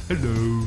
Hello.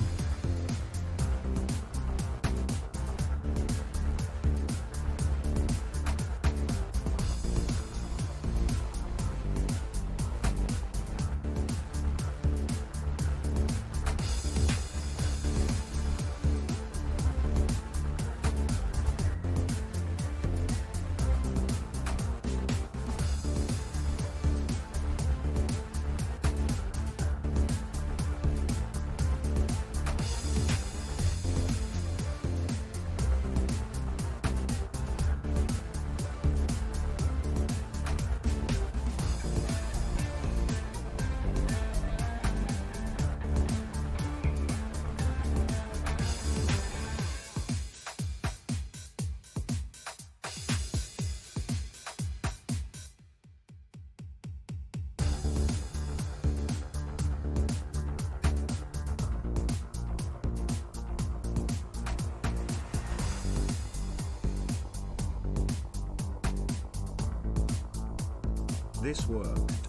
This worked.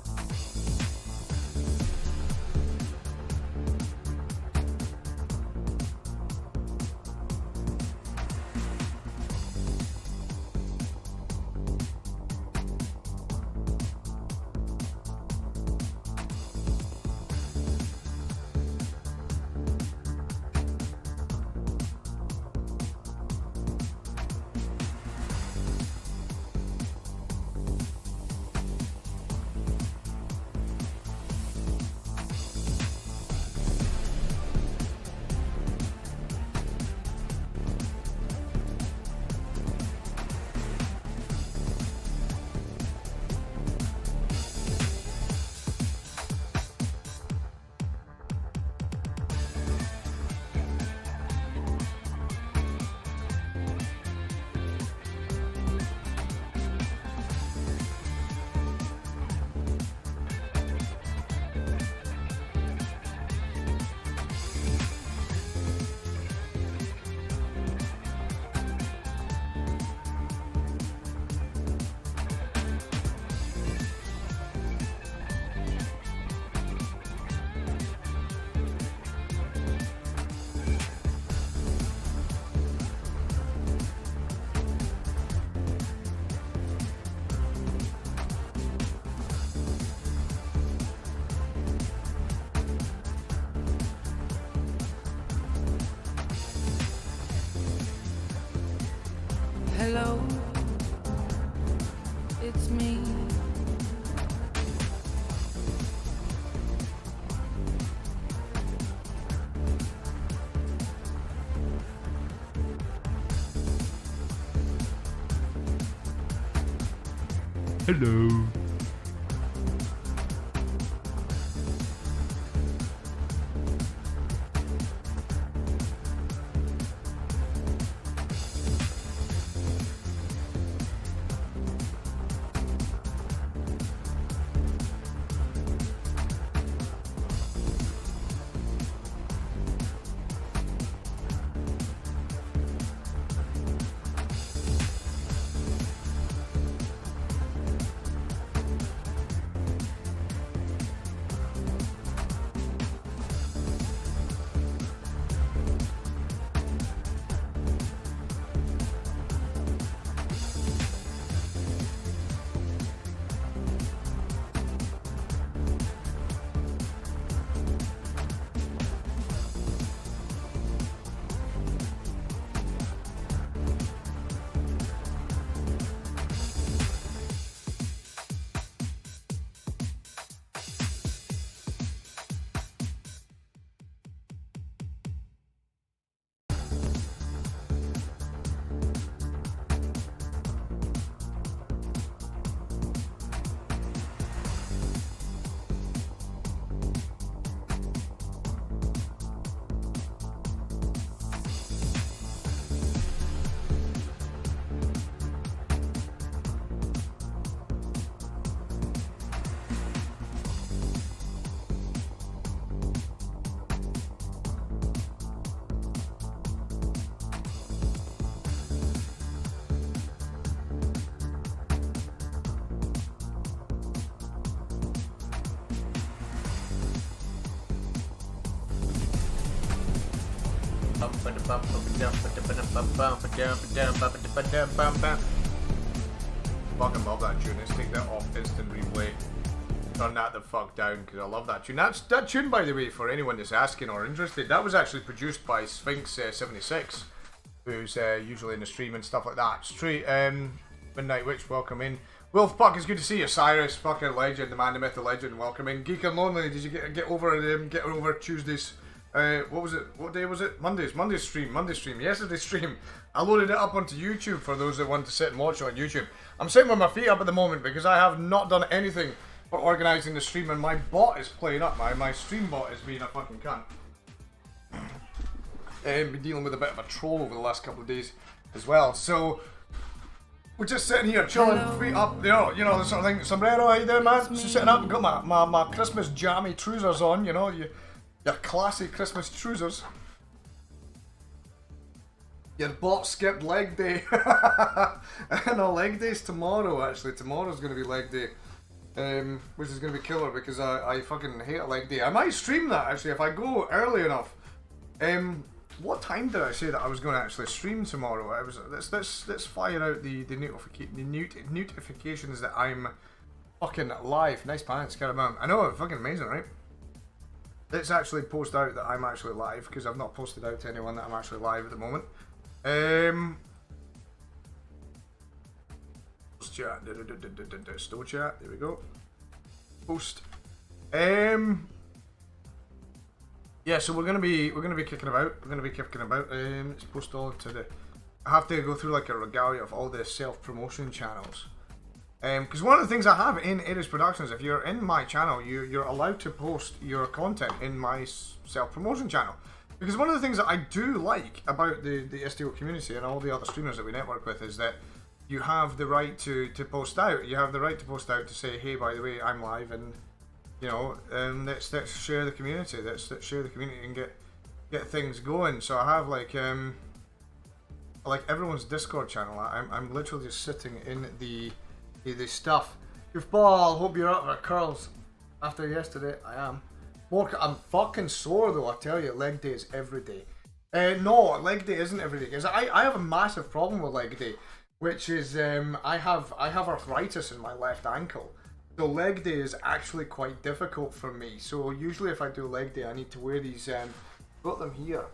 Hello, it's me. Hello. Fucking love that tune. Let's take that off instant replay. Turn that the fuck down because I love that tune. That tune, by the way, for anyone that's asking or interested, that was actually produced by Sphinx76, who's usually in the stream and stuff like that. Straight, Midnight Witch, welcome in. Wolf Puck, it's good to see you. Cyrus, fucking legend, the man, the myth, the legend, welcome in. Geek and Lonely, did you get over Tuesdays? What was it? What day was it? Monday's stream. Yesterday's stream. I loaded it up onto YouTube for those that want to sit and watch it on YouTube. I'm sitting with my feet up at the moment because I have not done anything for organising the stream, and my bot is playing up. My stream bot is being a fucking cunt. Been dealing with a bit of a troll over the last couple of days as well. So we're just sitting here chilling, feet up, you know, the sort of thing. Sombrero, how you doing, man? Just sitting up, got my Christmas jammy trousers on, you know, your classy Christmas trousers. Your bot skipped leg day. No, leg day's tomorrow, actually. Tomorrow's going to be leg day. Which is going to be killer because I fucking hate a leg day. I might stream that, actually, if I go early enough. What time did I say that I was going to actually stream tomorrow? Let's fire out the notifications that I'm fucking live. Nice pants, Caramel. I know, fucking amazing, right? Let's actually post out that I'm actually live because I've not posted out to anyone that I'm actually live at the moment. Chat, still chat. There we go. Post. Yeah, so we're gonna be kicking about. Let's post all to the. I have to go through like a regalia of all the self-promotion channels. Because one of the things I have in Ares Productions, if you're in my channel, you're allowed to post your content in my self-promotion channel. Because one of the things that I do like about the STO community and all the other streamers that we network with is that you have the right to post out. You have the right to post out to say, hey, by the way, I'm live, and you know, let's share the community. Let's share the community and get things going. So I have like everyone's Discord channel. I'm literally just sitting in the stuff. Goofball, hope you're up for curls after yesterday. I am. I'm fucking sore though, I tell you. Leg day is every day. No, leg day isn't every day. Because I have a massive problem with leg day, which is I have arthritis in my left ankle. So leg day is actually quite difficult for me. So usually if I do leg day, I need to wear these. Got them here.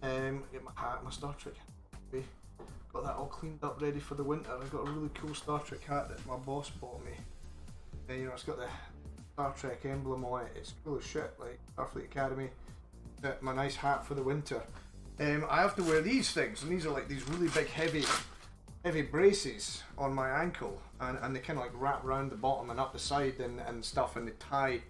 Get my hat, my Star Trek hat. Got that all cleaned up, ready for the winter. I've got a really cool Star Trek hat that my boss bought me. And you know, it's got the Star Trek emblem on it. It's cool as shit, like Starfleet Academy. My nice hat for the winter. I have to wear these things, and these are like these really big, heavy braces on my ankle, and they kind of like wrap around the bottom and up the side and stuff, and they tie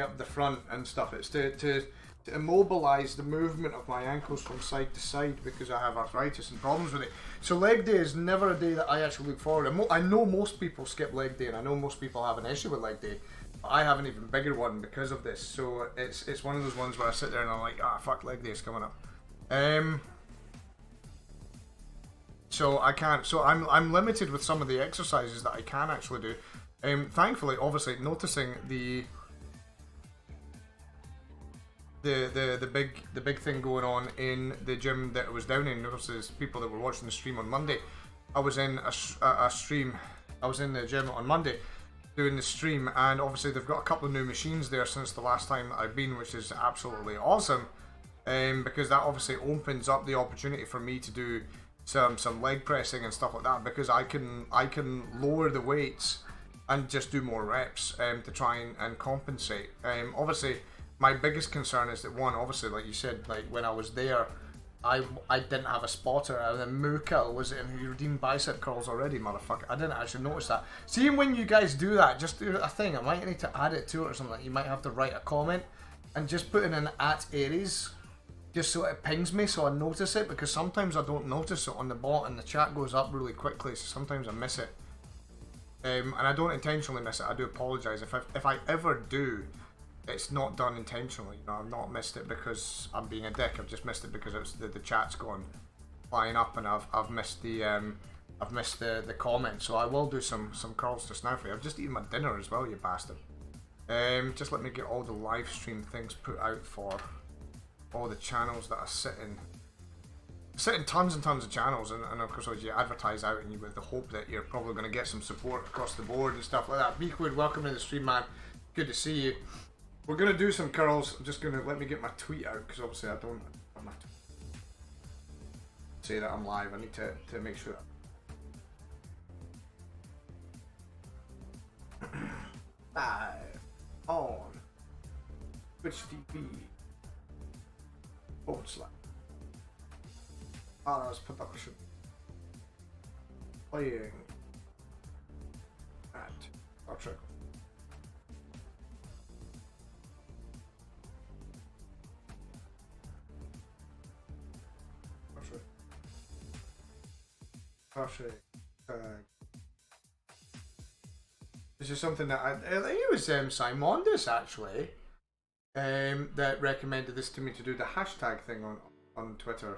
up the front and stuff. It's to immobilize the movement of my ankles from side to side because I have arthritis and problems with it. So leg day is never a day that I actually look forward to. I know most people skip leg day, and I know most people have an issue with leg day. But I have an even bigger one because of this. So it's one of those ones where I sit there and I'm like, fuck, leg day is coming up. So I can't. So I'm limited with some of the exercises that I can actually do. Thankfully, obviously, noticing the big thing going on in the gym that I was down in versus people that were watching the stream on Monday. I was in a stream. I was in the gym on Monday doing the stream, and obviously they've got a couple of new machines there since the last time that I've been, which is absolutely awesome. Because that obviously opens up the opportunity for me to do some leg pressing and stuff like that, because I can lower the weights and just do more reps to try and compensate. Obviously, my biggest concern is that one, obviously, like you said, like when I was there, I didn't have a spotter, and then Mooka was in your redeemed bicep curls already, motherfucker. I didn't actually notice that. See, when you guys do that, just do a thing. I might need to add it to it or something. You might have to write a comment and just put in an @Ares, just so it pings me so I notice it, because sometimes I don't notice it on the bot and the chat goes up really quickly, so sometimes I miss it. And I don't intentionally miss it. I do apologise. If I ever do, it's not done intentionally. You know, I've not missed it because I'm being a dick. I've just missed it because it's the chat's gone flying up, and I've missed the comment. So I will do some curls just now for you. I've just eaten my dinner as well, you bastard. Just let me get all the live stream things put out for all the channels that I sit in. sitting tons and tons of channels, and of course you advertise out and you with the hope that you're probably going to get some support across the board and stuff like that. Beakwood, welcome to the stream, man. Good to see you. We're going to do some curls. I'm just going to let me get my tweet out because obviously I don't have my say that I'm live. I need to make sure. Live on Twitch TV / Ars Production playing at Star Trek. This is something that I think it was Simondus actually that recommended this to me to do the hashtag thing on Twitter.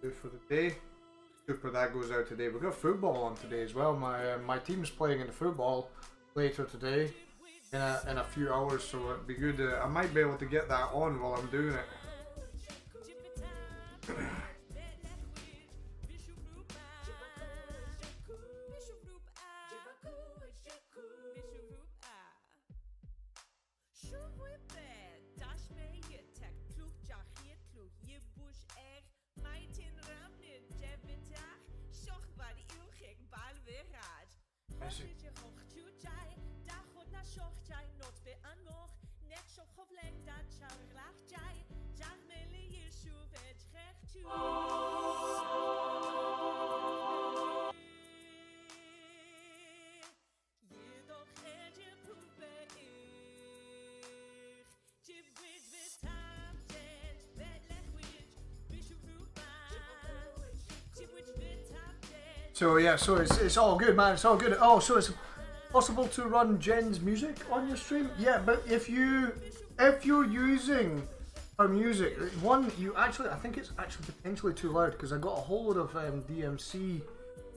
So for the day, super that goes out today. We've got football on today as well. My team's playing in the football later today in a few hours, so it'd be good. I might be able to get that on while I'm doing it. So yeah, so it's all good, man. It's all good. Oh, so it's possible to run Jen's music on your stream? Yeah, but if you're using her music, I think it's actually potentially too loud because I got a whole load of DMC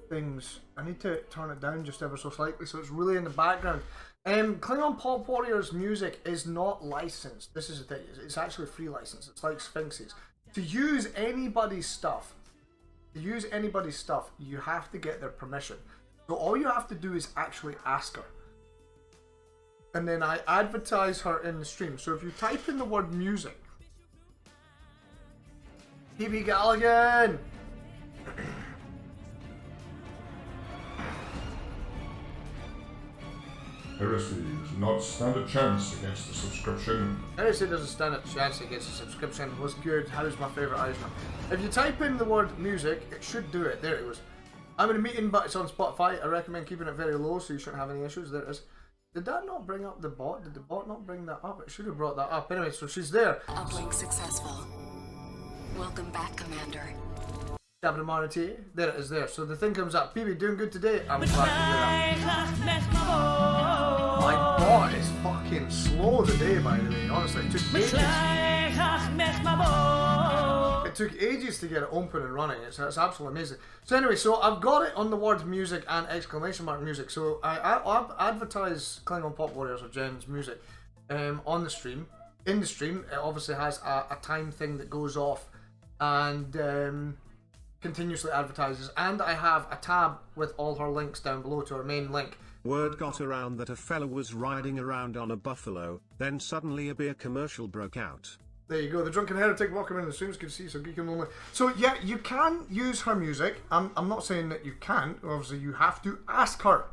things. I need to turn it down just ever so slightly so it's really in the background. Klingon Pop Warriors music is not licensed. This is the thing. It's actually free license. It's like Sphinx's. To use anybody's stuff, you have to get their permission. So all you have to do is actually ask her. And then I advertise her in the stream. So if you type in the word music, PB Galligan! Heresy does not stand a chance against the subscription. Heresy doesn't stand a chance against the subscription. What's good? How's my favourite Irishman? If you type in the word music, it should do it. There it was. I'm in a meeting, but it's on Spotify. I recommend keeping it very low so you shouldn't have any issues. There it is. Did that not bring up the bot? Did the bot not bring that up? It should have brought that up. Anyway, so she's there. Uplink successful. Welcome back, Commander. There it is there. So the thing comes up. PB, doing good today? I'm glad to hear that. My bot is fucking slow today, by the way. Honestly, it took ages to get it open and running. It's absolutely amazing. So anyway, so I've got it on the word music and exclamation mark music. So I advertise Klingon Pop Warriors or Jen's music on the stream. In the stream, it obviously has a time thing that goes off and continuously advertises, and I have a tab with all her links down below to her main link. Word got around that a fella was riding around on a buffalo, then suddenly a beer commercial broke out. There you go, the Drunken Heretic, welcome in the streams, good to see you, so geek and lonely. So yeah, you can use her music. I'm not saying that you can't, obviously you have to ask her.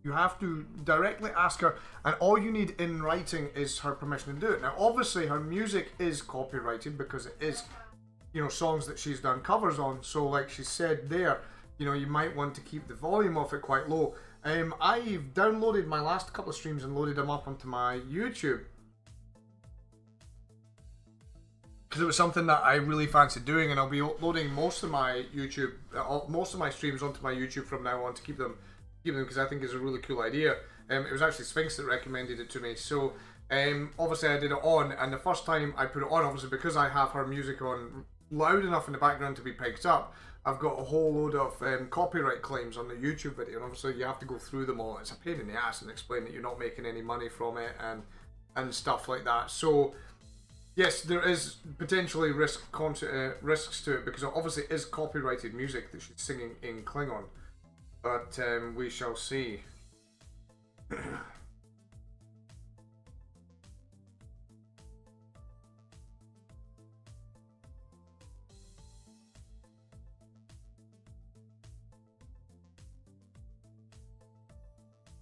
You have to directly ask her, and all you need in writing is her permission to do it. Now obviously her music is copyrighted because it is, you know, songs that she's done covers on, so like she said there, you know, you might want to keep the volume of it quite low. I've downloaded my last couple of streams and loaded them up onto my YouTube. because it was something that I really fancied doing, and I'll be uploading most of my streams onto my YouTube from now on to keep them because I think it's a really cool idea. It was actually Sphinx that recommended it to me, so obviously I did it on, and the first time I put it on, obviously because I have her music on loud enough in the background to be picked up, I've got a whole load of copyright claims on the YouTube video, and obviously you have to go through them all. It's a pain in the ass and explain that you're not making any money from it and stuff like that. So yes, there is potentially risks to it, because it obviously is copyrighted music that she's singing in Klingon, but we shall see.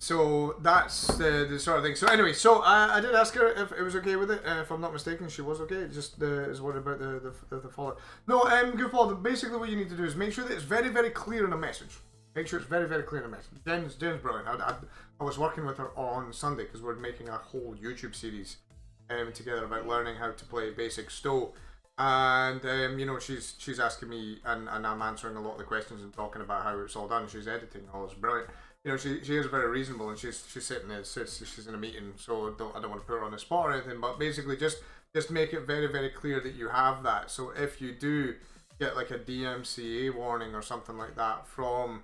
So that's the sort of thing. So anyway, so I did ask her if it was okay with it. If I'm not mistaken, she was okay. Just is what about the follow. No, Goofball. Basically, what you need to do is make sure that it's very, very clear in a message. Make sure it's very, very clear in a message. Jen's brilliant. I was working with her on Sunday because we're making a whole YouTube series together about learning how to play basic Stow. And you know, she's asking me, and I'm answering a lot of the questions and talking about how it's all done. She's editing all this brilliant. You know, she is very reasonable, and she's sitting there, she's in a meeting, so I don't want to put her on the spot or anything, but basically just make it very, very clear that you have that. So if you do get like a DMCA warning or something like that from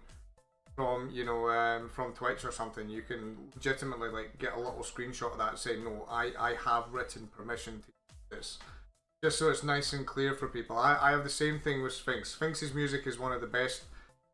you know, from Twitch or something, you can legitimately like get a little screenshot of that saying, no, I have written permission to use this. Just so it's nice and clear for people. I have the same thing with Sphinx. Sphinx's music is one of the best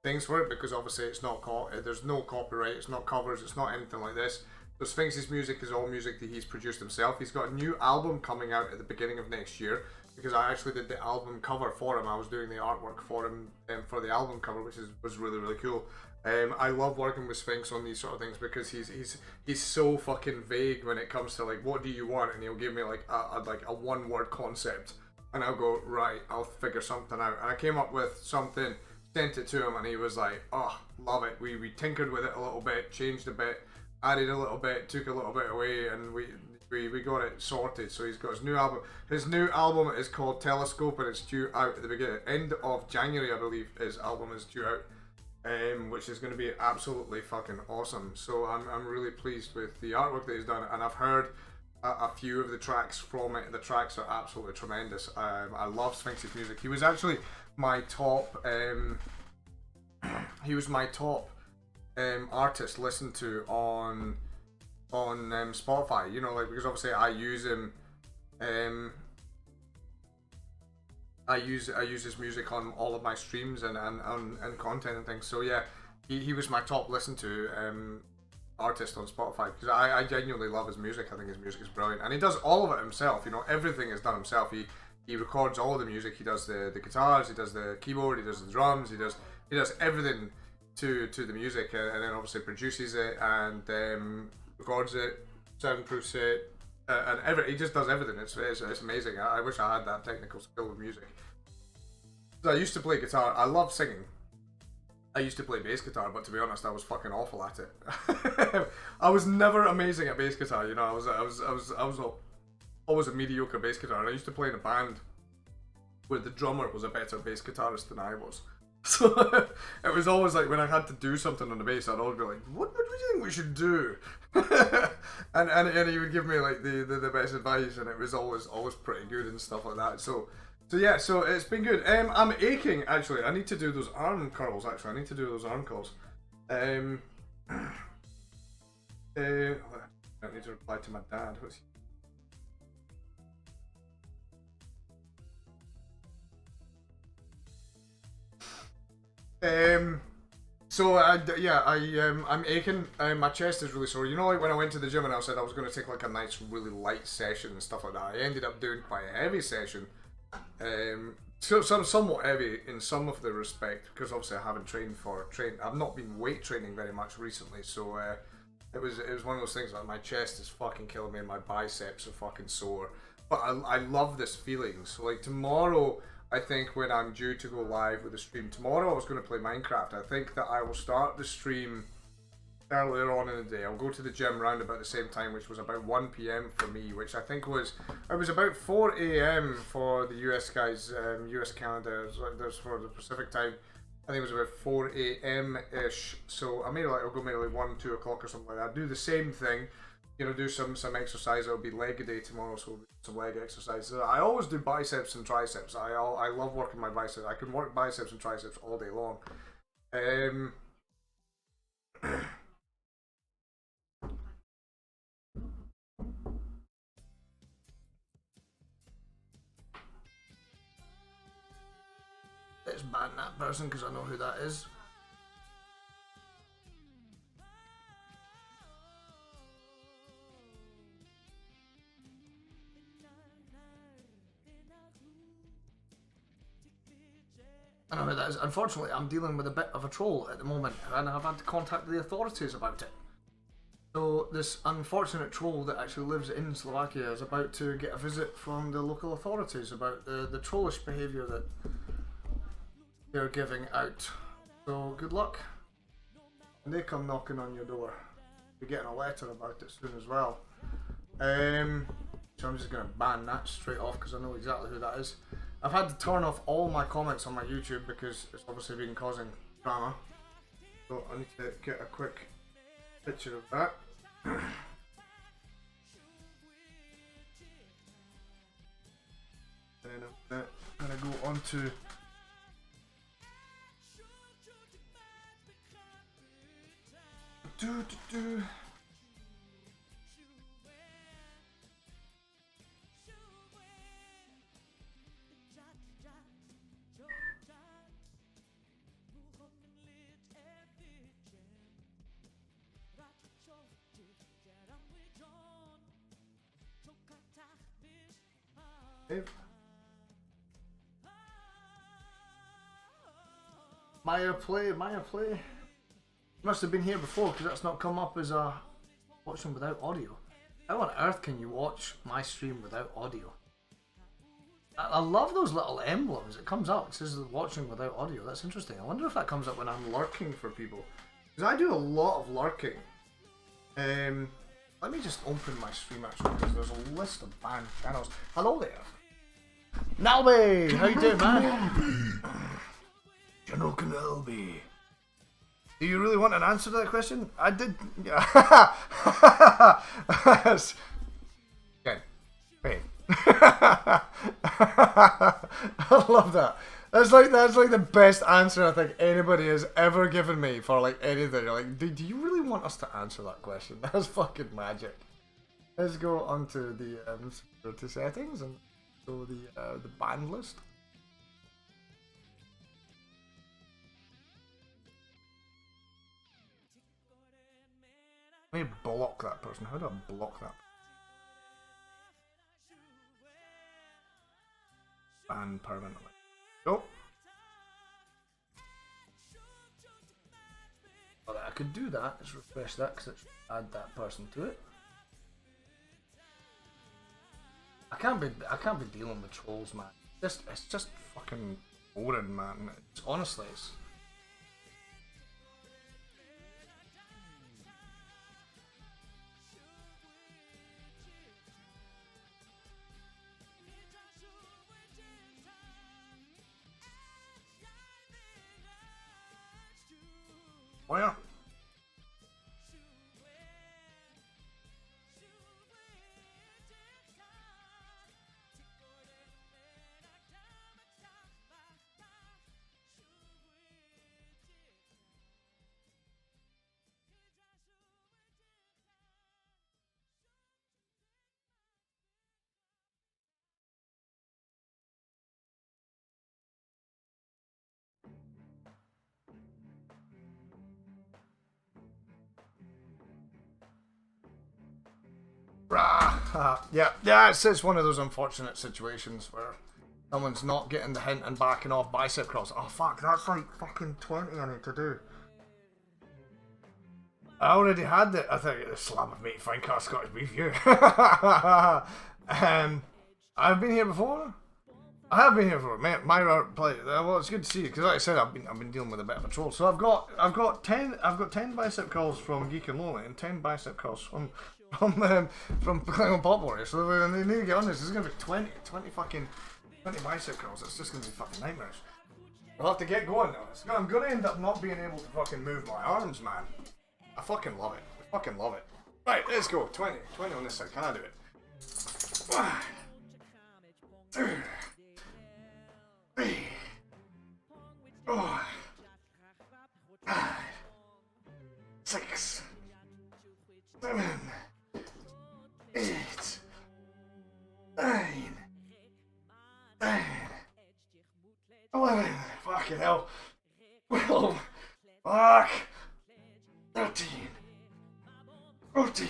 things for it, because obviously it's not there's no copyright, it's not covers, it's not anything like this. So Sphinx's music is all music that he's produced himself. He's got a new album coming out at the beginning of next year, because I actually did the album cover for him. I was doing the artwork for him for the album cover, which was really, really cool. I love working with Sphinx on these sort of things, because he's so fucking vague when it comes to like, what do you want, and he'll give me like a one-word concept, and I'll go, right, I'll figure something out. And I came up with something, sent it to him, and he was like, oh, love it. We tinkered with it a little bit, changed a bit, added a little bit, took a little bit away, and we got it sorted. So he's got his new album. His new album is called Telescope, and it's due out at the end of January, I believe. His album is due out, which is going to be absolutely fucking awesome. So I'm really pleased with the artwork that he's done, and I've heard a few of the tracks from it. The tracks are absolutely tremendous. I love Sphinx's music. He was actually my top artist listened to on Spotify, you know, like, because obviously I use him, I use his music on all of my streams and content and things. So yeah, he was my top listened to artist on Spotify, because I genuinely love his music. I think his music is brilliant, and he does all of it himself. You know, everything is done himself. He records all of the music. He does the guitars, he does the keyboard, he does the drums, he does everything to the music, and then obviously produces it and records it, soundproofs it, and he just does everything. It's amazing. I wish I had that technical skill with music. So I used to play guitar. I love singing. I used to play bass guitar, but to be honest, I was fucking awful at it. I was never amazing at bass guitar. You know, I was always a mediocre bass guitar, and I used to play in a band where the drummer was a better bass guitarist than I was. So it was always like, when I had to do something on the bass, I'd always be like, what do you think we should do? and he would give me like the best advice, and it was always pretty good and stuff like that. So yeah, so it's been good. I'm aching, actually. I need to do those arm curls, actually. I need to do those arm curls. I need to reply to my dad. What's he? I'm aching. My chest is really sore. You know, like when I went to the gym and I said I was going to take like a nice, really light session and stuff like that. I ended up doing quite a heavy session. Somewhat heavy in some of the respect, because obviously I haven't I've not been weight training very much recently. So it was one of those things like my chest is fucking killing me and my biceps are fucking sore. But I love this feeling. So like tomorrow, I think when I'm due to go live with the stream tomorrow, I was going to play Minecraft. I think that I will start the stream earlier on in the day. I'll go to the gym round about the same time, which was about 1 p.m. for me, which I think was, it was about 4 a.m. for the US guys, US Canada, there's for the Pacific time. I think it was about 4 a.m. ish. So I made I'll go maybe like 1, 2 o'clock or something like that. I'll do the same thing, you know, do some exercise. It'll be leg day tomorrow, so some leg exercises. I always do biceps and triceps. I love working my biceps. I can work biceps and triceps all day long. Let's ban that person because I know who that is. I know who that is. Unfortunately, I'm dealing with a bit of a troll at the moment, and I've had to contact the authorities about it. So this unfortunate troll that actually lives in Slovakia is about to get a visit from the local authorities about the trollish behaviour that they're giving out. So good luck. And they come knocking on your door. You're getting a letter about it soon as well. So I'm just going to ban that straight off because I know exactly who that is. I've had to turn off all my comments on my YouTube because it's obviously been causing drama. So I need to get a quick picture of that. And then I'm going to go on to Maya Play. Must have been here before because that's not come up as a watching without audio. How on earth can you watch my stream without audio? I love those little emblems. It comes up, it says watching without audio. That's interesting. I wonder if that comes up when I'm lurking for people. Because I do a lot of lurking. Let me just open my stream actually because there's a list of banned channels. Hello there. Nalby! How you doing, man? General Kenobi. Do you really want an answer to that question? I did. Yes. Okay. Hey. I love that. That's like the best answer I think anybody has ever given me for like anything. Like, do you really want us to answer that question? That's fucking magic. Let's go onto the security settings and so the ban list. Let me block that person. How do I block that? Ban permanently. Go. Well, I could do that. Let's refresh that because it should add that person to it. I can't be dealing with trolls, man. It's just fucking boring, man. Honestly, it's. Well. Yeah, it's one of those unfortunate situations where someone's not getting the hint and backing off bicep curls. Oh fuck, that's like fucking 20 I need to do. I already had it. I think the slab of meat, fine cut Scottish beef, you. I've been here before. I have been here for Myra play. Well, it's good to see you because, like I said, I've been dealing with a bit of a troll. So I've got 10 bicep curls from Geek and Lonely and 10 bicep curls from Klingon Pop Warrior. So we need to get on this. This is gonna be 20 bicep curls. It's just gonna be fucking nightmares. We'll have to get going now. I'm gonna end up not being able to fucking move my arms, man. I fucking love it. I fucking love it. Right, let's go. 20 on this side. Can I do it? 1, 2, 3, 4, 5, 6, 7, 8, 9, 10, 11. Fucking hell. 12. Fuck. 13. 14.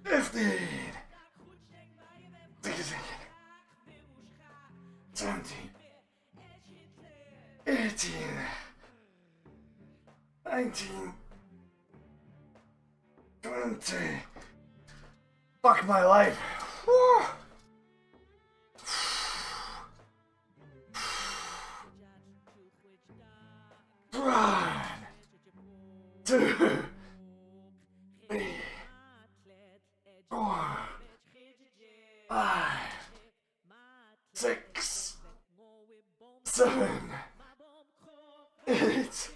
15. 16. 17. 18. 19. 20. Fuck my life. Whew. 1, 2, 3, 4, 5, 6, 7, 8,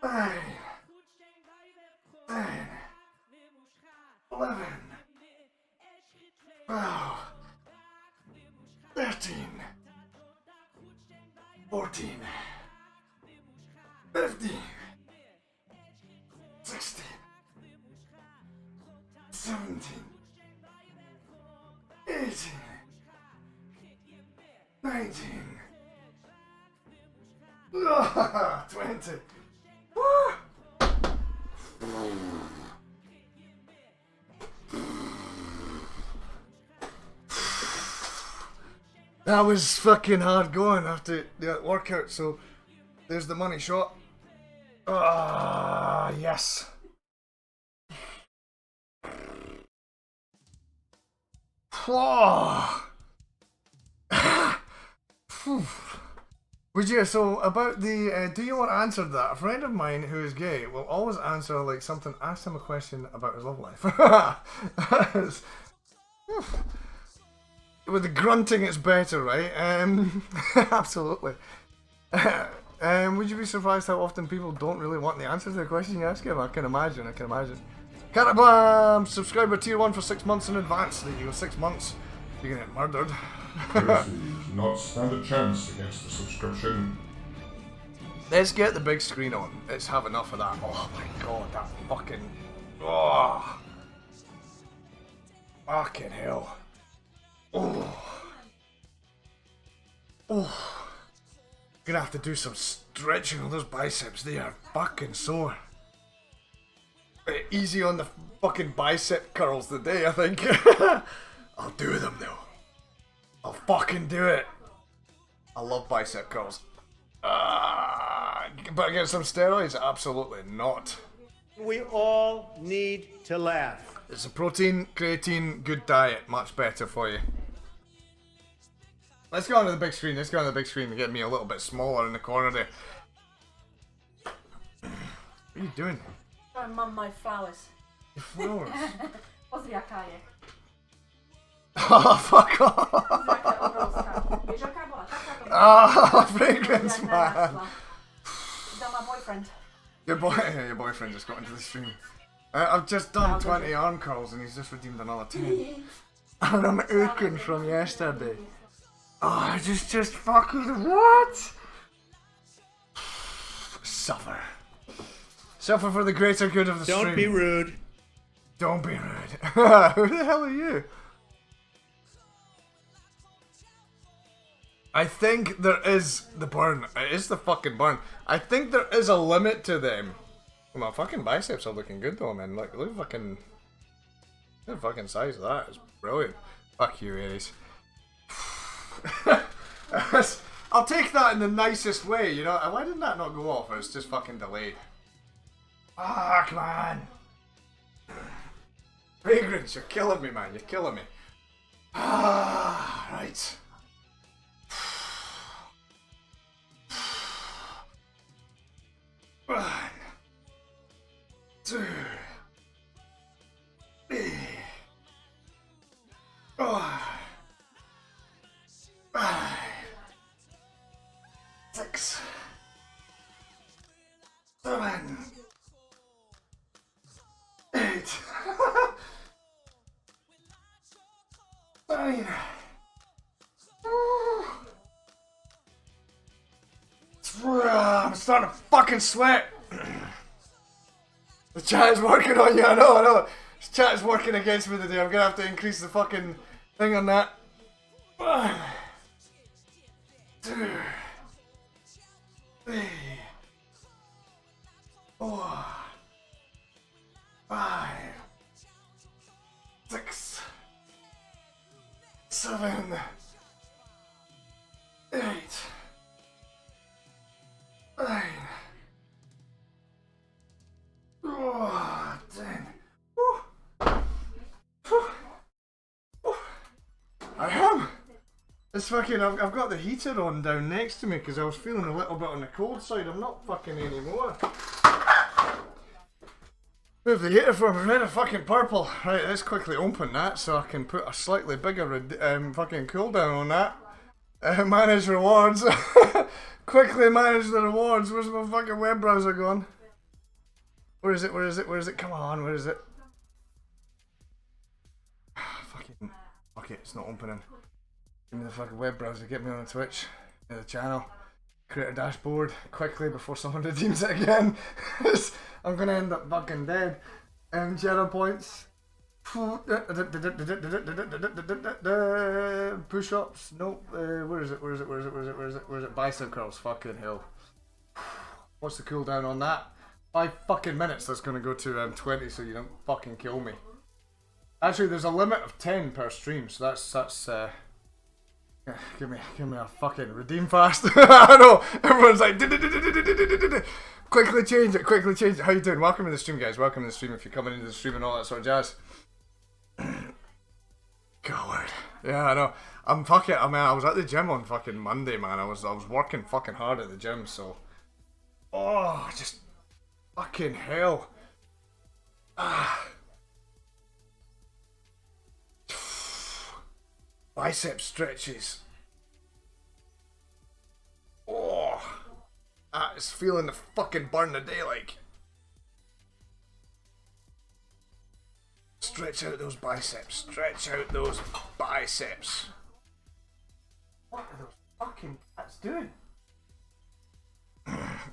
9, 10, 11, 12, 13, 14, 15, 16, 17, 18, 19, 20. Woo! That was fucking hard going after the workout, so there's the money shot. Ah, yes. Oh. Would you, so about the, do you want answered that? A friend of mine who is gay will always answer like something, ask him a question about his love life. With the grunting it's better, right? Absolutely. Would you be surprised how often people don't really want the answer to the question you ask him? I can imagine. Carabam! Subscriber tier 1 for 6 months in advance. There you go, 6 months. You're gonna get murdered. Seriously, you do not stand a chance against the subscription. Let's get the big screen on. Let's have enough of that. Oh my god, that fucking... Oh. Fucking hell. Oh. Oh. Gonna have to do some stretching on those biceps. They are fucking sore. Easy on the fucking bicep curls today, I think. I'll do them though. I'll fucking do it. I love bicep curls. But against some steroids? Absolutely not. We all need to laugh. It's a protein, creatine, good diet. Much better for you. Let's go on to the big screen. Let's go on to the big screen and get me a little bit smaller in the corner there. What are you doing? Showing Mum my flowers. Your flowers? Pozdrawiam je. Oh, fuck off! Jaka obrovská. Wiesz jaka była? Taka to była. Ah, fragrance, Jak man. narasła. That my boyfriend. Your boyfriend just got into the stream. I've just done 20 arm curls and he's just redeemed another 10. And I'm aching from yesterday. Oh, just fucking what? Suffer. Suffer for the greater good of the stream. Don't be rude. Don't be rude. Who the hell are you? I think there is the burn. It is the fucking burn. I think there is a limit to them. Well, my fucking biceps are looking good though, man. Look at fucking... Look at the fucking size of that. It's brilliant. Fuck you, Aries. I'll take that in the nicest way, you know? Why didn't that not go off? It was just fucking delayed. Ah, come on. Fragrance, you're killing me, man. You're killing me. Ah, right. One, two, three, four, five, six, seven, eight, nine. I'm starting to fucking sweat. The chat is working on you, I know. This chat is working against me today. I'm gonna have to increase the fucking thing on that. 1, 2, 3, 4, 5, 6, 7, 8, 9. Oh, dang. I am. It's fucking. I've got the heater on down next to me because I was feeling a little bit on the cold side. I'm not fucking anymore. Move the heater from red to fucking purple. Right, let's quickly open that so I can put a slightly bigger fucking cooldown on that. Manage rewards. Quickly manage the rewards. Where's my fucking web browser gone? Where is it? Where is it? Where is it? Come on, where is it? Fucking. Okay, it's not opening. Give me the fucking web browser, get me on the Twitch, the channel, create a dashboard quickly before someone redeems it again. I'm gonna end up fucking dead. Channel points. Push ups. Nope. Where is it? Where is it? Where is it? Where is it? Where is it? Where is it? Bicep curls. Fucking hell. What's the cooldown on that? 5 fucking minutes. That's gonna go to 20, so you don't fucking kill me. Actually, there's a limit of 10 per stream, so that's give me a fucking redeem fast. I know everyone's like quickly change it, quickly change it. How you doing? Welcome to the stream, guys. Welcome to the stream if you're coming into the stream and all that sort of jazz. God, yeah, I know. I'm fucking. I mean, I was at the gym on fucking Monday, man. I was working fucking hard at the gym, so just fucking hell. Bicep stretches. That is feeling the fucking burn of day like. Stretch out those biceps. Stretch out those biceps. What are those fucking cats doing?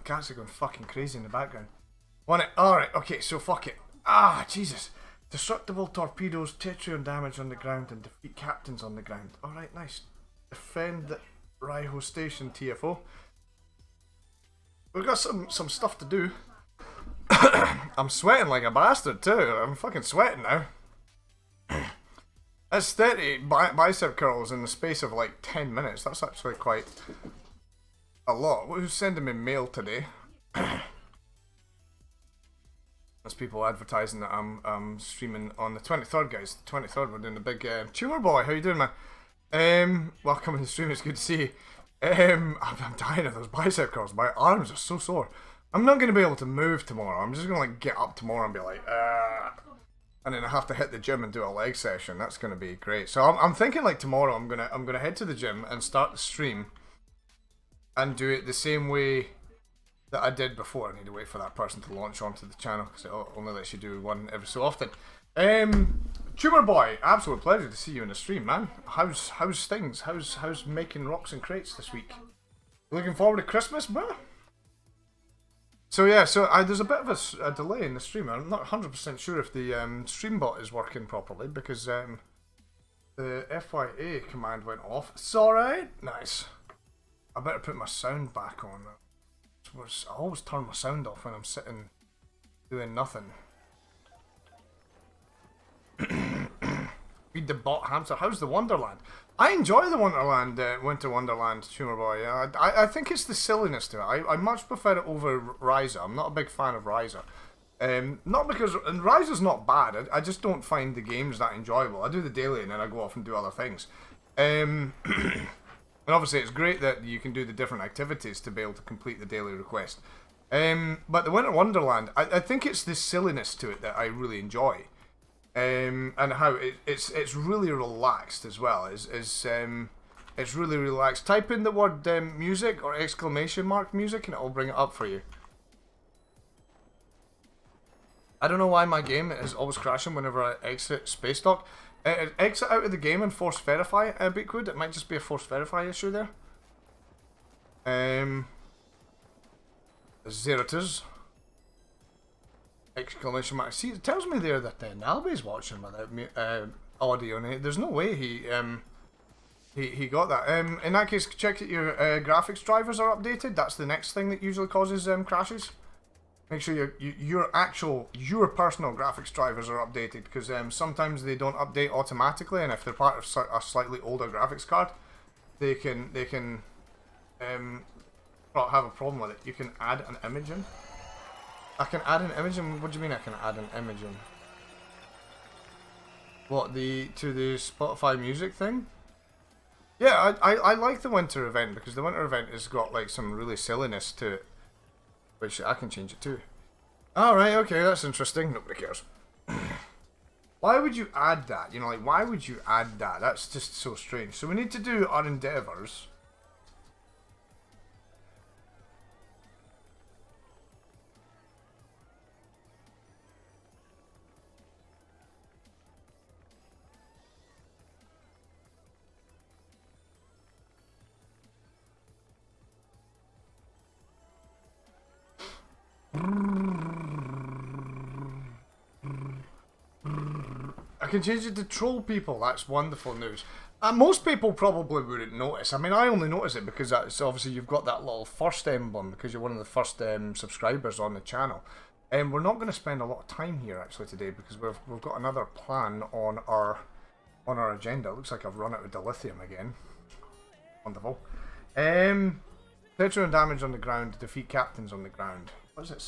Cats are going fucking crazy in the background. Want it? Alright, okay, so fuck it. Jesus. Destructible torpedoes, Tetrion damage on the ground, and defeat captains on the ground. Alright, nice. Defend the Raiho Station, TFO. We've got some stuff to do. I'm sweating like a bastard too. I'm fucking sweating now. That's 30 bicep curls in the space of like 10 minutes. That's actually quite a lot. Who's sending me mail today? There's people advertising that I'm streaming on the 23rd, guys. The 23rd, we're doing the big Tumor Boy. How you doing, man? Welcome to the stream. It's good to see you. I'm dying of those bicep curls. My arms are so sore. I'm not going to be able to move tomorrow. I'm just going to like get up tomorrow and be like, and then I have to hit the gym and do a leg session. That's going to be great. So I'm thinking like tomorrow I'm gonna head to the gym and start the stream and do it the same way that I did before. I need to wait for that person to launch onto the channel because it only lets you do one every so often. Tumor Boy, absolute pleasure to see you in the stream, man. How's things? How's making rocks and crates this week? Looking forward to Christmas, bro? So yeah, there's a bit of a delay in the stream. I'm not 100% sure if the streambot is working properly because the FYA command went off. It's alright. Nice. I better put my sound back on. I always turn my sound off when I'm sitting doing nothing. Feed the bot hamster. How's the Wonderland? I enjoy the Wonderland, Winter Wonderland, Tumor Boy. I think it's the silliness to it. I much prefer it over Ryza. I'm not a big fan of Ryza. Not because, and Rise is not bad, I just don't find the games that enjoyable. I do the daily and then I go off and do other things. And obviously it's great that you can do the different activities to be able to complete the daily request. But the Winter Wonderland, I think it's the silliness to it that I really enjoy. And how it's really relaxed as well. It's really relaxed. Type in the word music or exclamation mark music and it'll bring it up for you. I don't know why my game is always crashing whenever I exit Space Dock. Exit out of the game and force verify, Beatwood. It might just be a force verify issue there. There it is. Exclamation mark. See, it tells me there that Nalby's watching without audio, and there's no way he got that. In that case, check that your graphics drivers are updated. That's the next thing that usually causes crashes. Make sure your personal graphics drivers are updated, because sometimes they don't update automatically, and if they're part of a slightly older graphics card, they can have a problem with it. You can add an image in. I can add an image in. What do you mean I can add an image in? What, to the Spotify music thing? Yeah, I like the winter event, because the winter event has got like some really silliness to it. Which I can change it too. Alright, okay, that's interesting. Nobody cares. Why would you add that? You know, like, why would you add that? That's just so strange. So we need to do our endeavours. I can change it to troll people. That's wonderful news. Most people probably wouldn't notice. I mean, I only notice it because that's obviously you've got that little first emblem because you're one of the first subscribers on the channel. And we're not going to spend a lot of time here actually today because we've got another plan on our agenda. It looks like I've run out of dilithium again. Wonderful. Veteran damage on the ground. Defeat captains on the ground. What is it?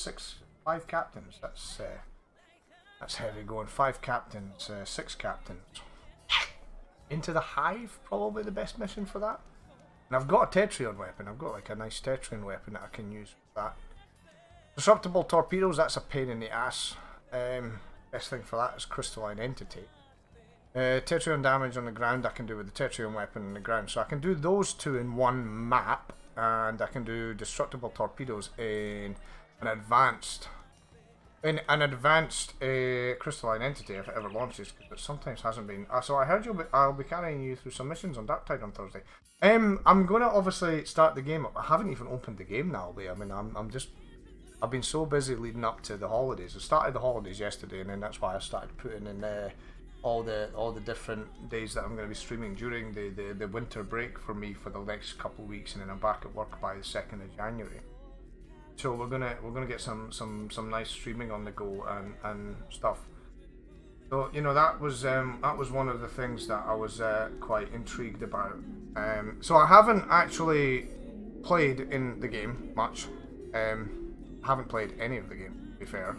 5 captains. That's heavy going. 5 captains, 6 captains. Into the Hive, probably the best mission for that. And I've got a Tetrion weapon. I've got like a nice Tetrion weapon that I can use for that. Disruptible torpedoes, that's a pain in the ass. Best thing for that is Crystalline Entity. Tetrion damage on the ground I can do with the Tetrion weapon on the ground. So I can do those two in one map. And I can do destructible torpedoes in an advanced crystalline entity if it ever launches, because it sometimes hasn't been. So I heard I'll be carrying you through some missions on Darktide on Thursday. I'm going to obviously start the game up. I haven't even opened the game now, I mean, I've been so busy leading up to the holidays. I started the holidays yesterday, and then that's why I started putting in all the different days that I'm going to be streaming during the winter break for me for the next couple of weeks, and then I'm back at work by the 2nd of January. So we're gonna get some nice streaming on the go and stuff. So you know that was one of the things that I was quite intrigued about. So I haven't actually played in the game much. Haven't played any of the game, to be fair.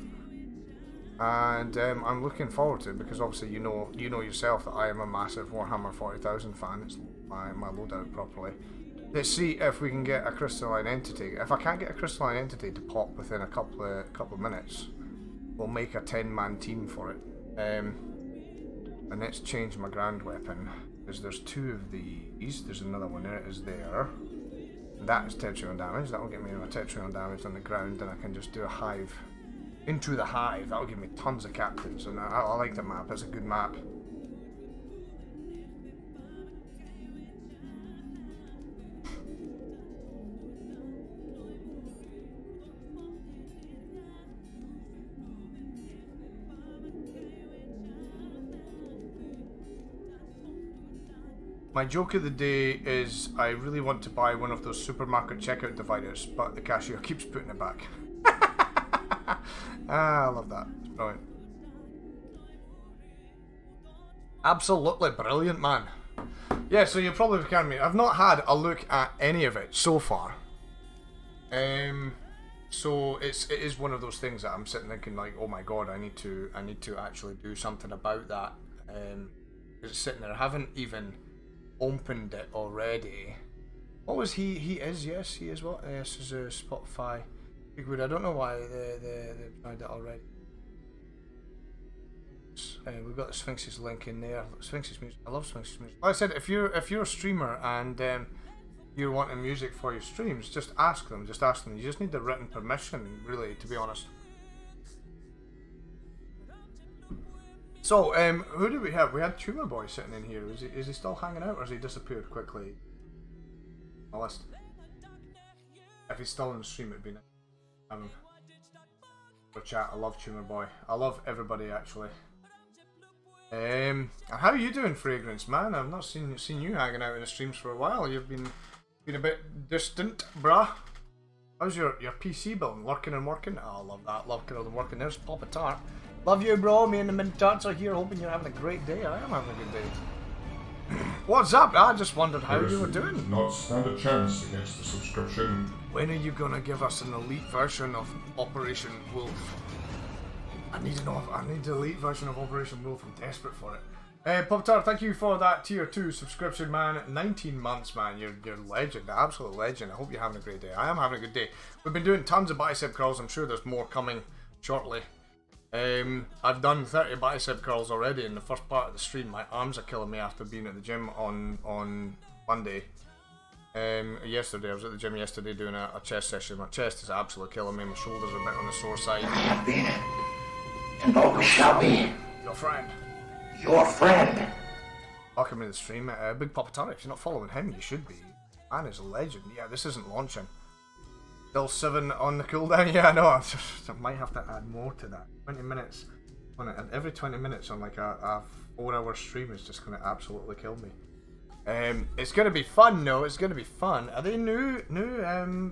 And I'm looking forward to it because obviously you know yourself that I am a massive Warhammer 40,000 fan. It's my loadout properly. Let's see if we can get a crystalline entity. If I can't get a crystalline entity to pop within a couple of minutes, we'll make a 10-man team for it. And let's change my grand weapon because there's 2 of these. There's another one there. It is there. That is Tetrion damage. That will get me a Tetrion damage on the ground, and I can just do a hive. Into the Hive. That will give me tons of captains, and I like the map. It's a good map. My joke of the day is I really want to buy one of those supermarket checkout dividers, but the cashier keeps putting it back. I love that. It's brilliant. Absolutely brilliant, man. Yeah, so you're probably carrying me. I've not had a look at any of it so far. So it is one of those things that I'm sitting thinking like, oh my god, I need to actually do something about that. It's sitting there. I haven't even opened it already. What was he? He is, yes, he is what? Yes, is a Spotify. Bigwood. I don't know why they've tried that already. We've got the Sphinx's link in there. Sphinx's music. I love Sphinx's music. Like I said, if you're a streamer and you're wanting music for your streams, just ask them. Just ask them. You just need the written permission, really, to be honest. So, who do we have? We had Tumor Boy sitting in here. Is he still hanging out, or has he disappeared quickly? Unless, if he's still in the stream, it'd be nice. For chat. I love Tumor Boy. I love everybody actually. How are you doing, Fragrance Man? I've not seen you hanging out in the streams for a while. You've been a bit distant, brah. How's your PC building? Lurking and working? Oh, I love that. Lurking and working. There's Papa Tart. Love you, bro. Me and the Mint Tarts are here, hoping you're having a great day. I am having a good day. What's up? I just wondered how you were doing. Does not stand a chance against the subscription. When are you gonna give us an elite version of Operation Wolf? I need the elite version of Operation Wolf. I'm desperate for it. Pop-Tart, thank you for that tier 2 subscription, man. 19 months, man. You're legend, absolute legend. I hope you're having a great day. I am having a good day. We've been doing tons of bicep curls. I'm sure there's more coming shortly. I've done 30 bicep curls already in the first part of the stream. My arms are killing me after being at the gym on Monday. Yesterday, I was at the gym yesterday doing a chest session. My chest is absolutely killing me. My shoulders are a bit on the sore side. I have been, and always shall be, Your friend. your friend. Welcome to the stream. Big Papa Tart, if you're not following him, you should be. Man is a legend. Yeah, this isn't launching. Still 7 on the cooldown. Yeah, I know. I might have to add more to that. 20 minutes on it, and every 20 minutes on like a 4-hour stream is just going to absolutely kill me. It's going to be fun, though. It's going to be fun. Are they new?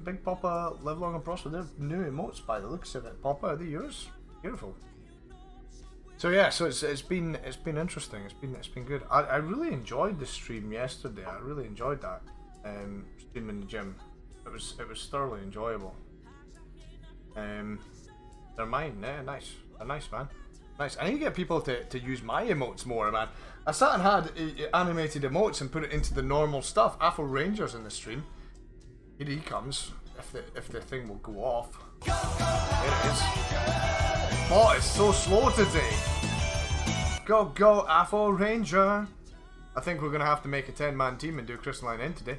Big Papa, Live Long and Prosper. They're new emotes by the looks of it. Papa, are they yours? Beautiful. So yeah, so it's been interesting. It's been good. I really enjoyed the stream yesterday. I really enjoyed that stream in the gym. It was thoroughly enjoyable. They're mine, yeah, nice. They're nice, man. Nice. I need to get people to use my emotes more, man. I sat and had animated emotes and put it into the normal stuff. Afro Ranger's in the stream. Here he comes. If the thing will go off. There it is. Oh, it's so slow today. Go, Afro Ranger. I think we're gonna have to make a 10-man team and do Crystalline End today.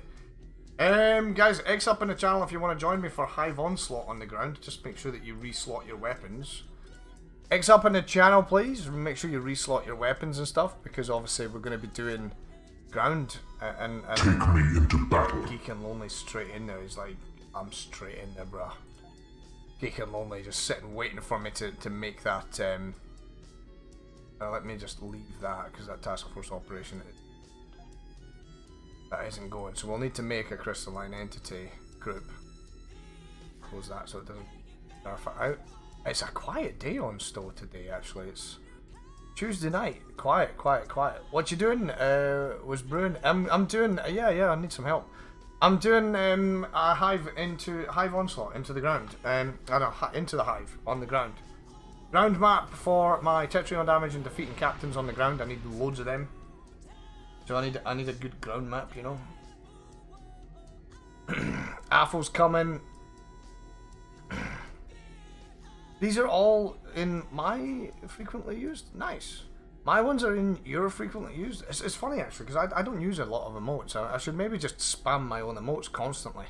Guys, X up in the channel if you want to join me for Hive Onslaught on the ground. Just make sure that you reslot your weapons. X up in the channel, please. Make sure you reslot your weapons and stuff, because obviously we're going to be doing ground and Take me into battle. Geek and Lonely straight in there. He's like, I'm straight in there, bruh. Geek and Lonely just sitting waiting for me to make that. Let me just leave that, because that task force operation that isn't going. So we'll need to make a crystalline entity group. Close that so it doesn't nerf it out. It's a quiet day on Stowe today, actually. It's Tuesday night. Quiet. What you doing? Was brewing. I'm doing. Yeah. I need some help. I'm doing a hive onslaught into the ground. Into the hive on the ground. Ground map for my Tetrion damage and defeating captains on the ground. I need loads of them. So I need a good ground map, you know. Afro's coming. These are all in my frequently used. Nice. My ones are in your frequently used. It's funny actually, because I don't use a lot of emotes. I should maybe just spam my own emotes constantly.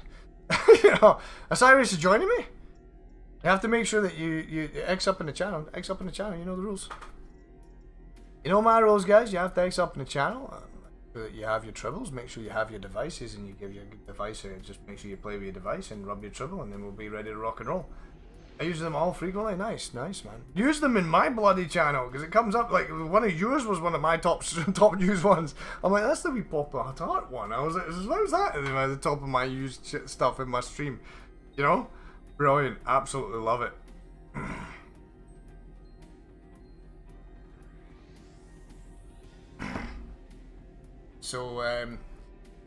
You know, Osiris is joining me. You have to make sure that you X up in the channel. X up in the channel. You know the rules. You know my rules, guys. You have to X up in the channel. So that you have your tribbles. Make sure you have your devices, and you give your device. Just make sure you play with your device and rub your tribble, and then we'll be ready to rock and roll. I use them all frequently. Nice, man. Use them in my bloody channel, because it comes up like one of yours was one of my top used ones. I'm like, that's the wee Papa Tart one. I was like, what was that at the top of my used shit stuff in my stream? You know, brilliant. Absolutely love it.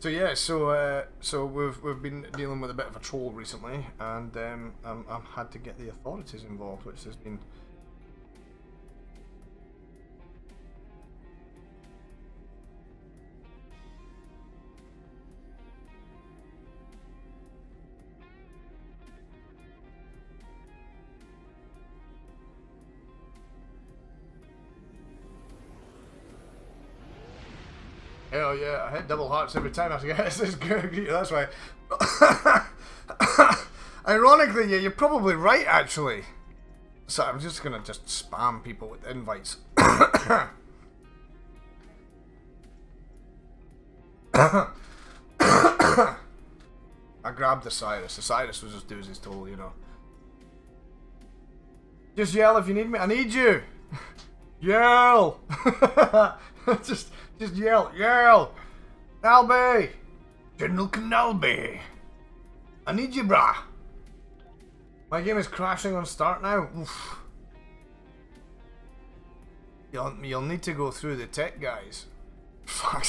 So yeah, so we've been dealing with a bit of a troll recently, and I've had to get the authorities involved, which has been. Hell yeah, I hit double hearts every time. I say, this is good. That's why. Ironically, yeah, you're probably right, actually. So I'm just gonna spam people with invites. I grabbed the Cyrus. The Cyrus was just do as he's told, you know. Just yell if you need me. I need you. Yell. Just yell. Albie! General Canalby! I need you, brah! My game is crashing on start now. Oof. You'll need to go through the tech guys. Fuck.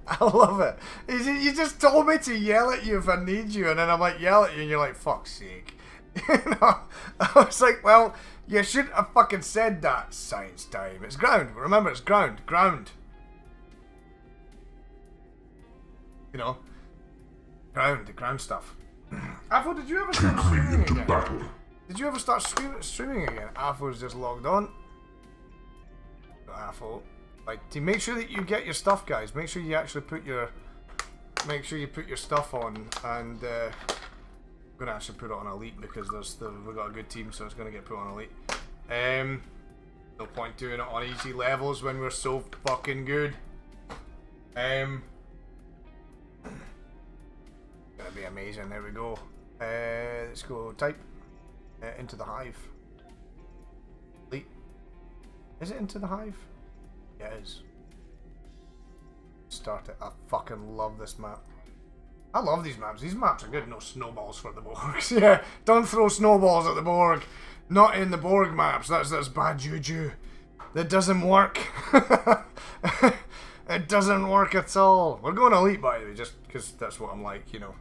I love it. You just told me to yell at you if I need you, and then I'm like, yell at you, and you're like, fuck's sake. You know? I was like, well, you shouldn't have fucking said that. Science time. It's ground. Remember, it's ground. Ground. You know? The ground stuff. Afo, did you ever start streaming again? Did you ever start streaming again? Afo's just logged on. Afo. Like, to make sure that you get your stuff, guys. Make sure you actually put your... Make sure you put your stuff on, and... I'm gonna actually put it on elite because we've got a good team, so it's gonna get put on elite. No point doing it on easy levels when we're so fucking good. Gonna be amazing. There we go. Let's go type into the hive. Elite. Is it into the hive? Yeah, it is. Start it. I fucking love this map. I love these maps. These maps are good. No snowballs for the Borgs. Yeah, don't throw snowballs at the Borg. Not in the Borg maps. That's bad juju. That doesn't work. It doesn't work at all. We're going elite, by the way, just because that's what I'm like, you know.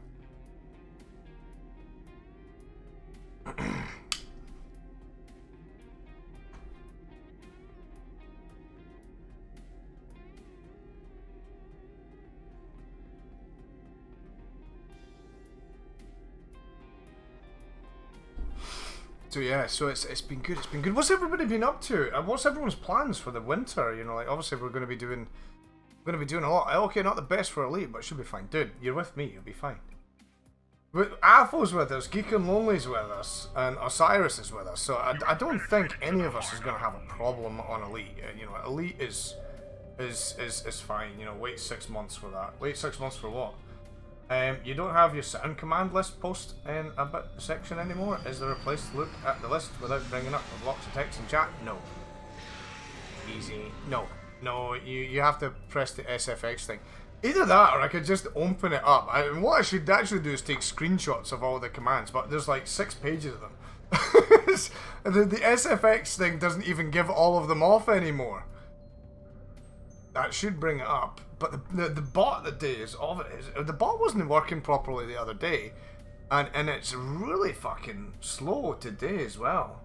So yeah, so it's been good. It's been good. What's everybody been up to? What's everyone's plans for the winter? You know, like obviously we're going to be doing a lot. Okay, not the best for elite, but it should be fine. Dude, you're with me. You'll be fine. But Afo's with us, Geek and Lonely's with us, and Osiris is with us. So I don't think any of us is going to have a problem on elite. You know, elite is fine. You know, wait 6 months for that. Wait 6 months for what? You don't have your sound command list post in a bit section anymore. Is there a place to look at the list without bringing up the blocks of text in chat? No. Easy. No. You have to press the SFX thing. Either that, or I could just open it up. What I should actually do is take screenshots of all the commands, but there's like 6 pages of them. The SFX thing doesn't even give all of them off anymore. That should bring it up. But the bot that is of it is the bot wasn't working properly the other day, and it's really fucking slow today as well.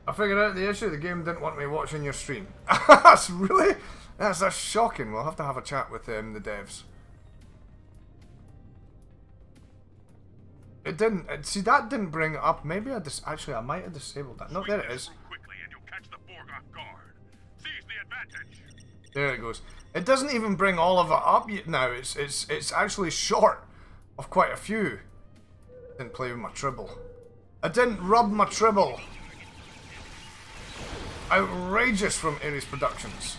I figured out the issue. The game didn't want me watching your stream. That's shocking. We'll have to have a chat with the devs. It didn't. See, that didn't bring it up. Maybe I might have disabled that. No, there it is. There it goes. It doesn't even bring all of it up yet now. It's actually short of quite a few. Didn't play with my tribble. I didn't rub my tribble. Outrageous from Ares Productions.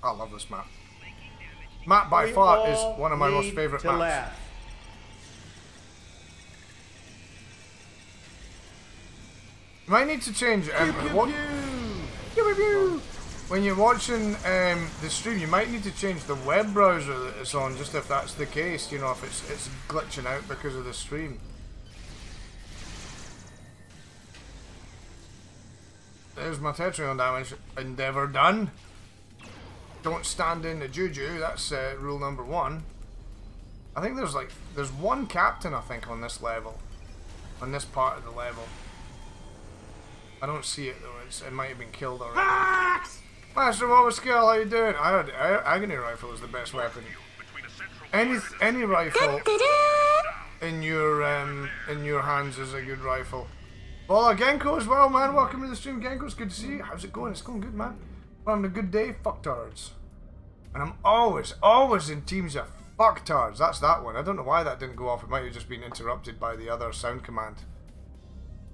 I love this map. Map by far is one of my most favourite maps. Laugh. Might need to change. When you're watching the stream, you might need to change the web browser that it's on, just if that's the case. You know, if it's glitching out because of the stream. There's my Tetrion damage. Endeavour done. Don't stand in the juju. That's rule number 1. I think there's one captain, I think, on this level, on this part of the level. I don't see it though. It might have been killed already. Master of Overskill, how you doing? Agony rifle is the best weapon. Any rifle in your hands is a good rifle. Well, Genko as well, man. Welcome to the stream, Genko. It's good to see you. How's it going? It's going good, man. We're having a good day. Fucktards. And I'm always in teams of fucktards. That's that one. I don't know why that didn't go off. It might have just been interrupted by the other sound command.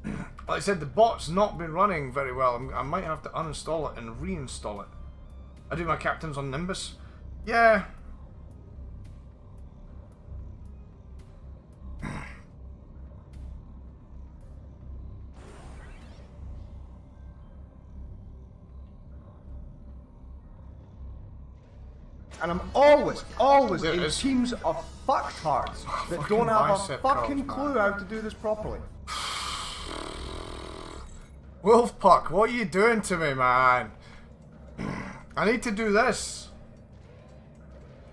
Like I said, the bot's not been running very well. I might have to uninstall it and reinstall it. I do my captains on Nimbus. Yeah. And I'm always in teams of fucktards that don't have a fucking clue how to do this properly. Wolfpuck, what are you doing to me, man? I need to do this.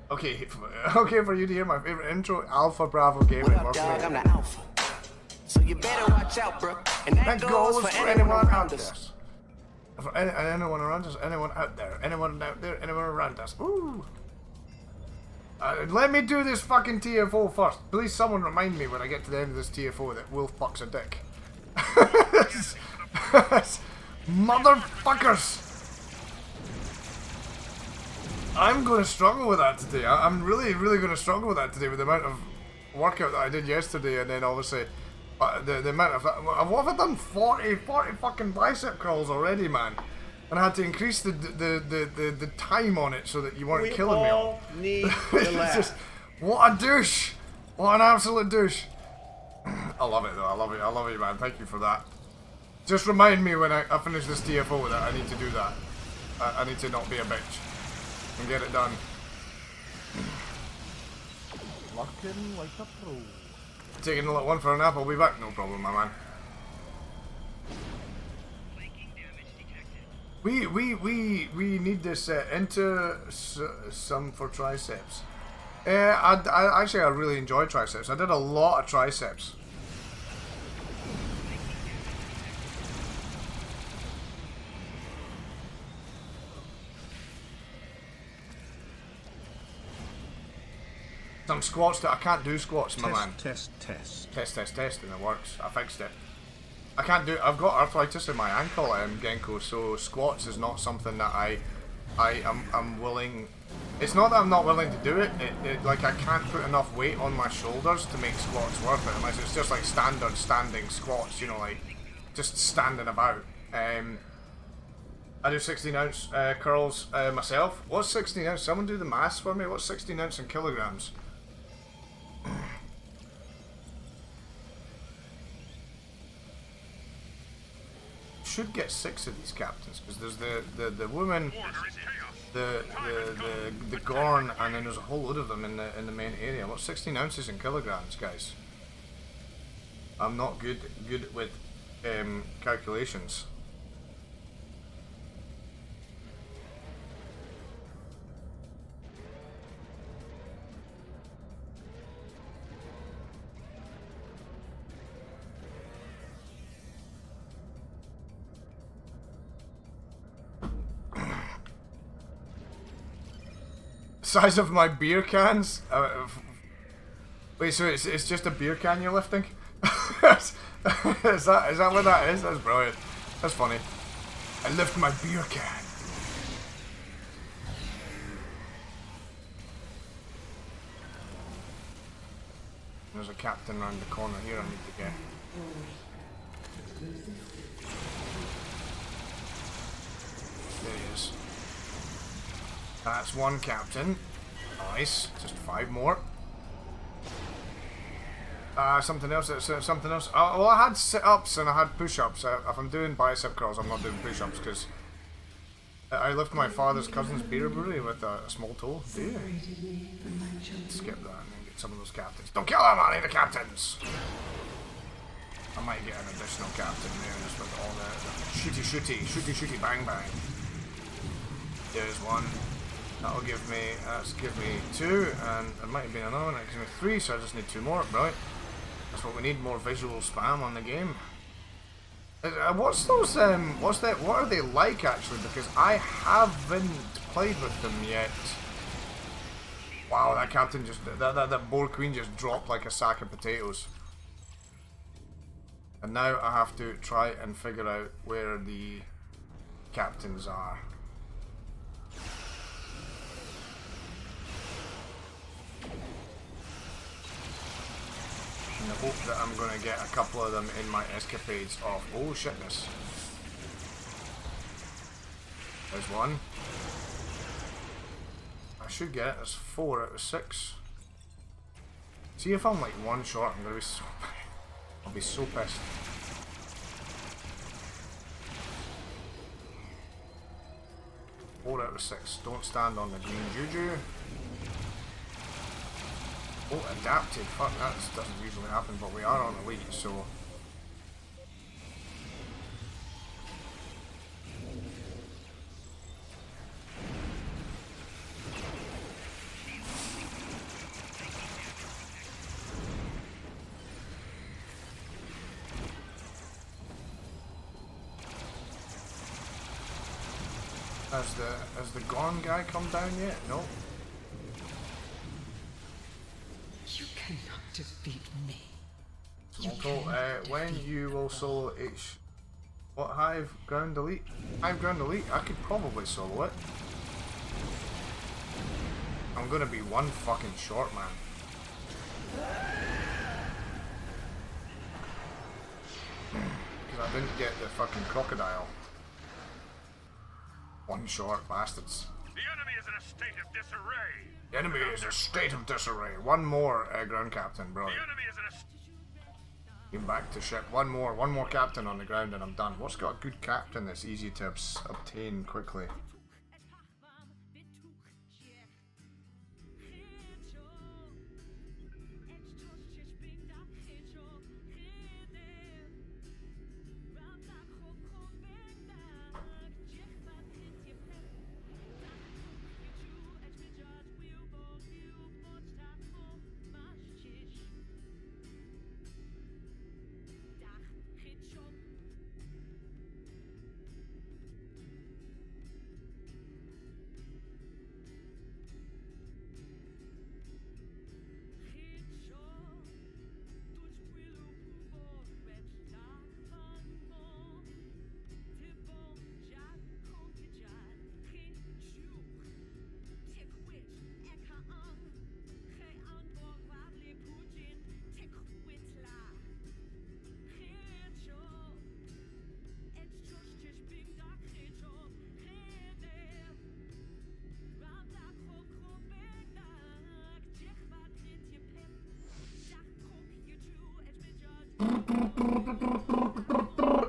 Okay, for you to hear my favorite intro, Alpha Bravo Gaming. What up, dog? I'm the Alpha. So you better watch out, bro. And that goes for anyone around us. For anyone around us, anyone out there, anyone out there, anyone around us. Ooh. Let me do this fucking TFO first. Please, someone remind me when I get to the end of this TFO that Wolfpuck's a dick. Motherfuckers! I'm going to struggle with that today. I'm really going to struggle with that today with the amount of workout that I did yesterday, and then obviously the amount of... What have I done? 40 fucking bicep curls already, man. And I had to increase the time on it so that you weren't killing me. We all need to laugh. What a douche! What an absolute douche! I love it though. I love you, man. Thank you for that. Just remind me when I finish this TFO that I need to do that. I need to not be a bitch and get it done. Looking like a pro. Taking a little one for a nap. I'll be back. No problem, my man. We need this into some for triceps. I really enjoy triceps. I did a lot of triceps. Some squats that I can't do squats, my man. Test, and it works. I fixed it. I can't do. I've got arthritis in my ankle, Genko. So squats is not something that I'm willing. It's not that I'm not willing to do it. Like I can't put enough weight on my shoulders to make squats worth it. Unless it's just like standard standing squats, you know, like just standing about. I do 16-ounce curls myself. What's 16 ounce? Someone do the maths for me. What's 16 ounce in kilograms? Should get 6 of these captains because there's the woman, the Gorn, and then there's a whole load of them in the main area. What's 16 ounces in kilograms, guys? I'm not good with calculations. Size of my beer cans? Wait, so it's just a beer can you're lifting? is that what that is? That's brilliant. That's funny. I lift my beer can. There's a captain around the corner here I need to get. There he is. That's one captain. Nice. Just 5 more. Something else. Something else. Well, I had sit-ups and I had push-ups. If I'm doing bicep curls, I'm not doing push-ups because I lift my father's cousin's beer brewery with a small toe. Do you? Skip that and then get some of those captains. Don't kill them, I need the captains! I might get an additional captain there just with all the shooty, bang bang. There's one. That'll give me 2, and it might have been another one that gives me 3, so I just need 2 more, right? That's what we need, more visual spam on the game. What's those, what are they like actually? Because I haven't played with them yet. Wow, that captain just, that boar queen just dropped like a sack of potatoes. And now I have to try and figure out where the captains are. In the hope that I'm going to get a couple of them in my escapades of oh shitness. There's one. I should get it. There's 4 out of 6. See if I'm like 1 short, I'm going to be so I'll be so pissed. Four out of 6. Don't stand on the green juju. Oh, adapted. Fuck, that doesn't usually happen, but we are on elite, so. Has the Gorn guy come down yet? No. You cannot defeat me. When you will solo what Hive Ground Elite? Hive Ground Elite? I could probably solo it. I'm gonna be 1 fucking short, man. Because I didn't get the fucking crocodile. 1 short, bastards. The enemy is in a state of disarray. The enemy is in a state of disarray. 1 more ground captain, bro. The enemy is in a Get back to ship. 1 more captain on the ground and I'm done. What's got a good captain that's easy to obtain quickly?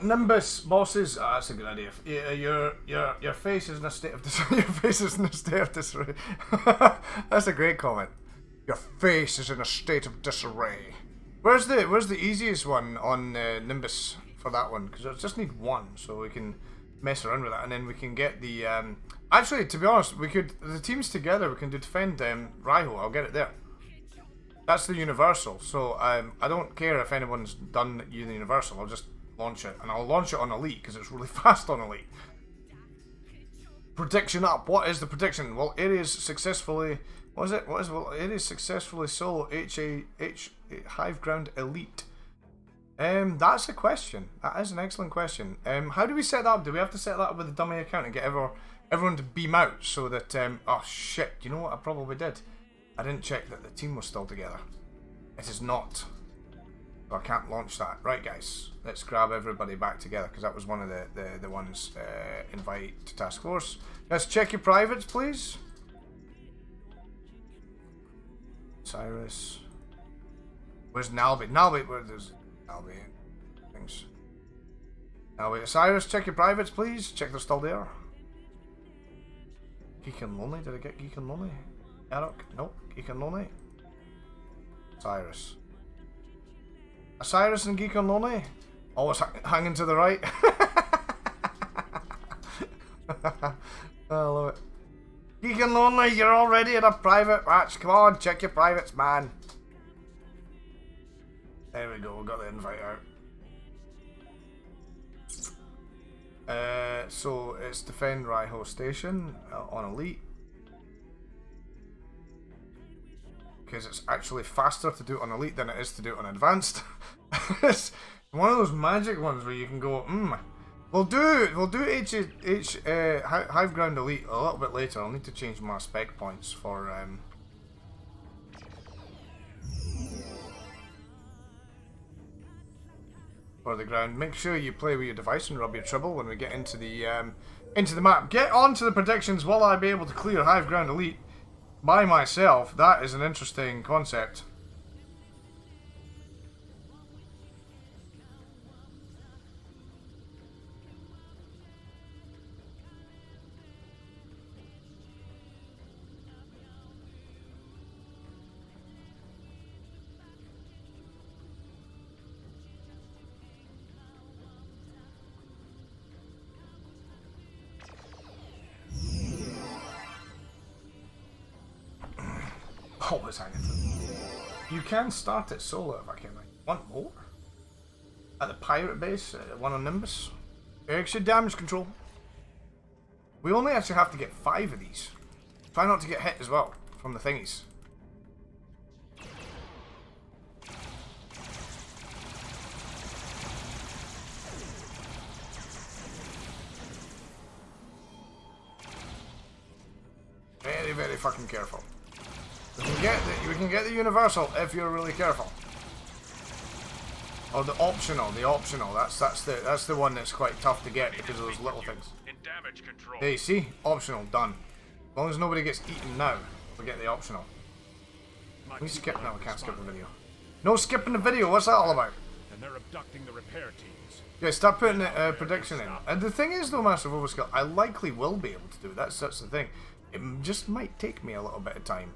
Nimbus bosses. Ah, that's a good idea. Your face is in a state of disarray. Your face is in a state of disarray. That's a great comment. Your face is in a state of disarray. Where's the easiest one on Nimbus for that one? Because I just need 1, so we can mess around with that, and then we can get the. Actually, to be honest, we could the teams together. We can do defend Raiho. I'll get it there. That's the universal. So I don't care if anyone's done the universal. I'll just launch it, and I'll launch it on elite because it's really fast on elite. Prediction up. What is the prediction? Well, it is successfully. What is it? Well, it is successfully solo Hive Ground Elite. That's a question. That is an excellent question. How do we set that up? Do we have to set that up with a dummy account and get everyone to beam out so that? Oh shit! You know what? I probably did. I didn't check that the team was still together. It is not. So I can't launch that. Right, guys. Let's grab everybody back together because that was one of the ones. Invite to task force. Let's check your privates, please. Cyrus. Where's Nalby? Nalby, where there's Nalby things. Nalby, Cyrus, check your privates, please. Check they're still there. Geek and Lonely, did I get Geek and Lonely? Eric, nope. Geek and Lonely. Cyrus. Cyrus and Geek and Lonely? Always hanging to the right. I love it. Geek and Lonely, you're already in a private match. Come on, check your privates, man. There we go, we got the invite out. So it's defend Raiho Station on Elite. Because it's actually faster to do it on Elite than it is to do it on Advanced. It's one of those magic ones where you can go, we'll do Hive Ground Elite a little bit later. I'll need to change my spec points for the ground. Make sure you play with your device and rub your trouble when we get into the map. Get on to the predictions. Will I be able to clear Hive Ground Elite by myself? That is an interesting concept. Always hanging. You can start it solo if I can. Want more? At the pirate base, one on Nimbus. Extra damage control. We only actually have to get 5 of these. Try not to get hit as well from the thingies. Very, very fucking careful. We can get the universal if you're really careful. Or the optional. That's the one that's quite tough to get because of those little things. Hey, see? Optional, done. As long as nobody gets eaten now, we get the optional. We skip now, we can't skip the video. No skipping the video, what's that all about? And they're abducting the repair teams. Yeah, start putting a prediction in. And the thing is though, Master of Overskill, I likely will be able to do that. That's the thing. It just might take me a little bit of time.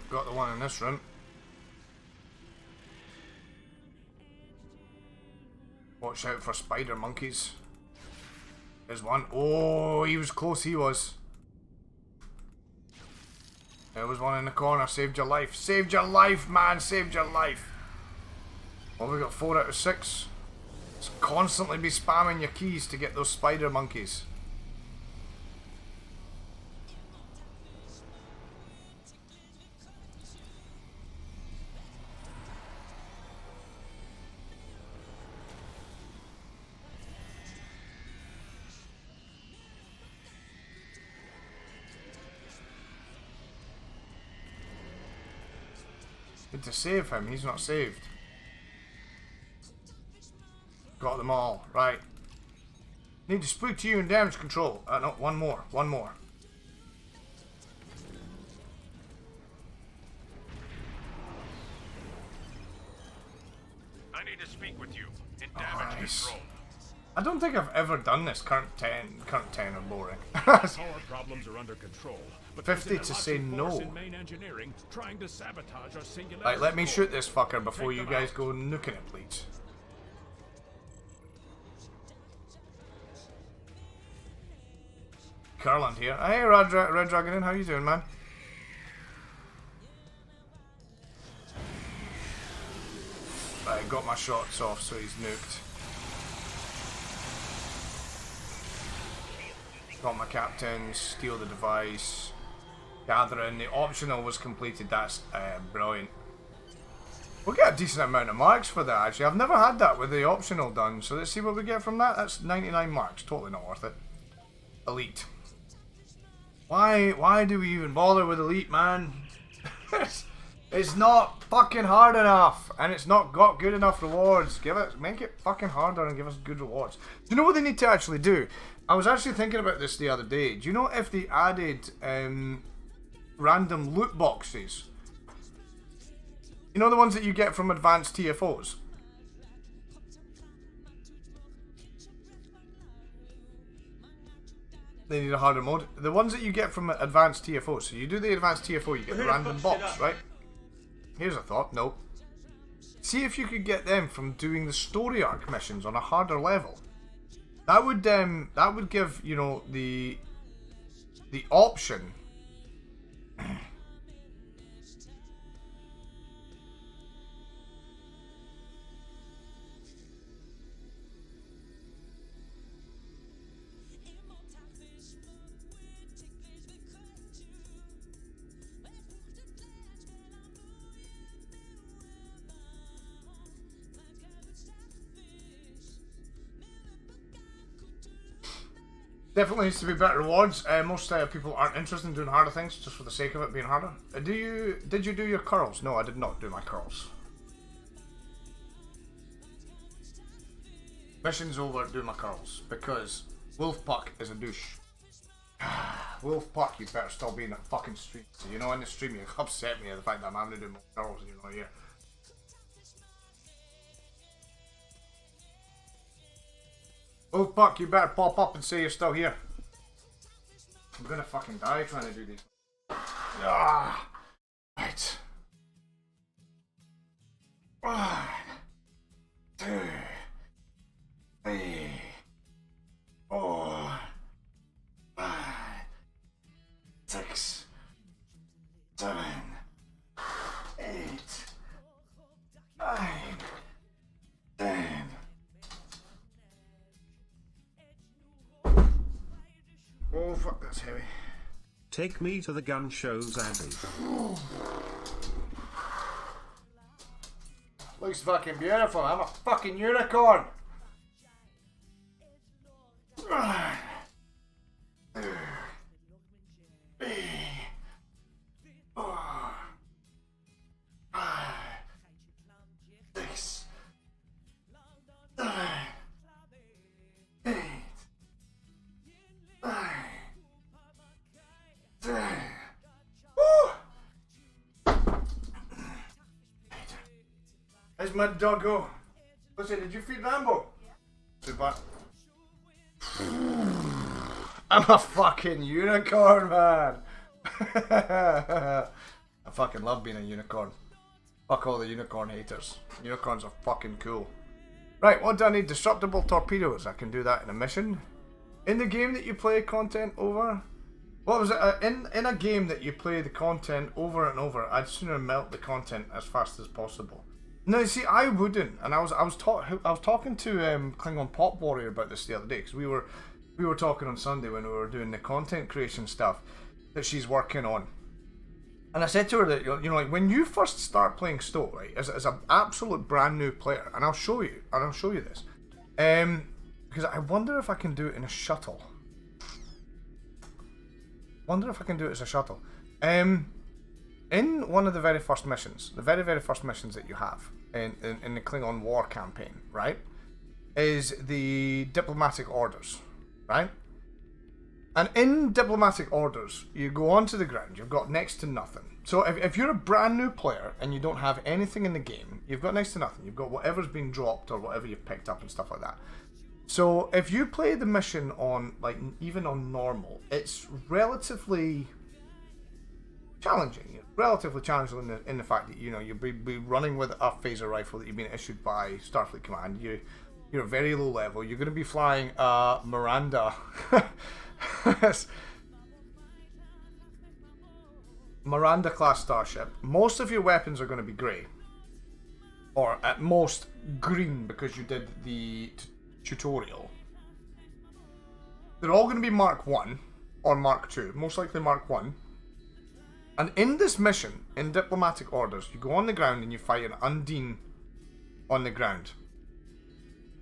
Got the one in this room. Watch out for spider monkeys. There's one. Oh, he was close, he was. There was one in the corner. Saved your life. Saved your life, man. Saved your life. Well, we got 4 out of 6. Just constantly be spamming your keys to get those spider monkeys. Need to save him, he's not saved. Got them all, right. Need to speak to you in damage control. No, one more. I need to speak with you in damage control. I don't think I've ever done this. Current 10 are boring. Power problems are under control. But 50 to say no. Right, let me shoot this fucker before you guys go nuking it, please. Curland here. Hey, Red Dragon, how you doing, man? Right, got my shots off, so he's nuked. Got my captain, steal the device. Gathering, the optional was completed, that's brilliant. We'll get a decent amount of marks for that, actually. I've never had that with the optional done, so let's see what we get from that. That's 99 marks. Totally not worth it. Elite. Why do we even bother with Elite, man? It's not fucking hard enough, and it's not got good enough rewards. Make it fucking harder and give us good rewards. Do you know what they need to actually do? I was actually thinking about this the other day. Do you know if they added random loot boxes? You know the ones that you get from advanced TFOs? They need a harder mode. The ones that you get from advanced TFOs. So you do the advanced TFO, you get the random box, right? Here's a thought. Nope. See if you could get them from doing the story arc missions on a harder level. That would give, you know, the option. Definitely needs to be better rewards. Most people aren't interested in doing harder things just for the sake of it being harder. Did you do your curls? No, I did not do my curls. Mission's over, do my curls. Because Wolfpuck is a douche. Wolfpuck, you better still be in the fucking stream. So, you know, in the stream you upset me at the fact that I'm having to do more curls and you're not here. Wolfpuck, you better pop up and say you're still here. I'm gonna fucking die trying to do these. Ah, right. 1, 2, 3, 4, 5, 6, 7, 8, 9, 10. Oh fuck, that's heavy. Take me to the gun shows, Andy. Looks fucking beautiful. I'm a fucking unicorn. How's my doggo? Listen, did you feed Rambo? Super. I'm a fucking unicorn, man. I fucking love being a unicorn. Fuck all the unicorn haters. Unicorns are fucking cool. Right, what do I need? Disruptible torpedoes. I can do that in a mission. In the game that you play content over. What was it? In a game that you play the content over and over, I'd sooner melt the content as fast as possible. No, see, I wouldn't, and I was talking to Klingon Pop Warrior about this the other day because we were talking on Sunday when we were doing the content creation stuff that she's working on, and I said to her that, you know, like when you first start playing Stowe, right, as an absolute brand new player, and I'll show you this, because I wonder if I can do it in a shuttle. Wonder if I can do it as a shuttle. In one of the very first missions, very first missions that you have in the Klingon War campaign, right, is the diplomatic orders, right? And in diplomatic orders, you go onto the ground, you've got next to nothing. So if you're a brand new player and you don't have anything in the game, you've got next to nothing. You've got whatever's been dropped or whatever you've picked up and stuff like that. So if you play the mission on, like, even on normal, it's relatively challenging. Relatively challenging in the fact that, you know, you'll be running with a phaser rifle that you've been issued by Starfleet Command. You're very low level. You're going to be flying a Miranda. Miranda class starship. Most of your weapons are going to be grey, or at most green because you did the tutorial. They're all going to be Mark 1 or Mark 2. Most likely Mark 1. And in this mission, in Diplomatic Orders, you go on the ground and you fight an Undine on the ground.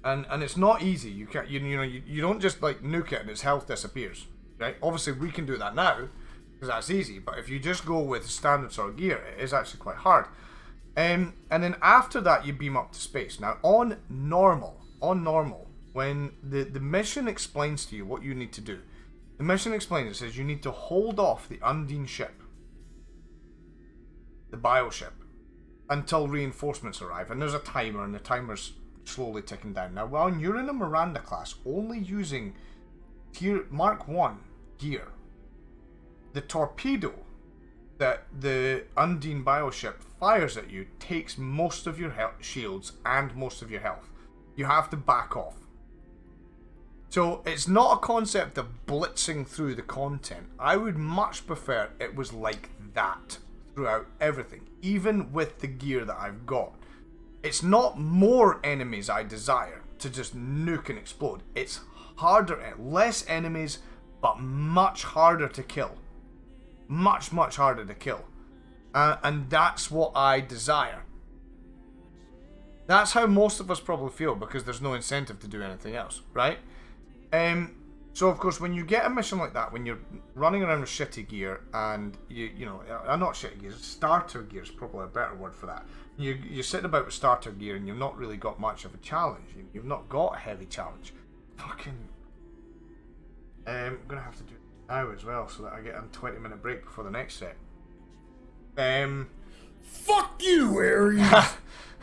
And it's not easy. You can't, you don't just like nuke it and its health disappears, right? Obviously we can do that now because that's easy. But if you just go with standard sort of gear, it is actually quite hard. And then after that, you beam up to space. Now on normal, when the mission explains to you what you need to do, the mission explains, it says you need to hold off the Undine ship, the bioship, until reinforcements arrive. And there's a timer, and the timer's slowly ticking down. Now, while you're in a Miranda class, only using tier Mark 1 gear, the torpedo that the Undine bioship fires at you takes most of your shields and most of your health. You have to back off. So it's not a concept of blitzing through the content. I would much prefer it was like that throughout everything, even with the gear that I've got. It's not more enemies I desire to just nuke and explode. It's harder, less enemies, but much harder to kill. Much harder to kill. And that's what I desire. That's how most of us probably feel, because there's no incentive to do anything else, right? So of course, when you get a mission like that, when you're running around with shitty gear, and you know, not shitty gear, starter gear is probably a better word for that. You're sitting about with starter gear, and you've not really got much of a challenge. You've not got a heavy challenge. Fucking, I'm gonna have to do it now as well, so that I get a 20-minute break before the next set. Fuck you, Ares.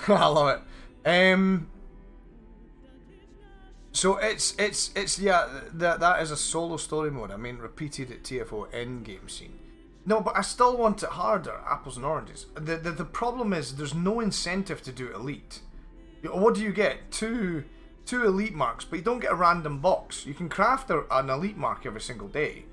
I love it. So it's yeah, that is a solo story mode. I mean, repeated at TFO endgame scene. No, but I still want it harder. Apples and oranges. The problem is there's no incentive to do elite. What do you get? Two elite marks, but you don't get a random box. You can craft an elite mark every single day.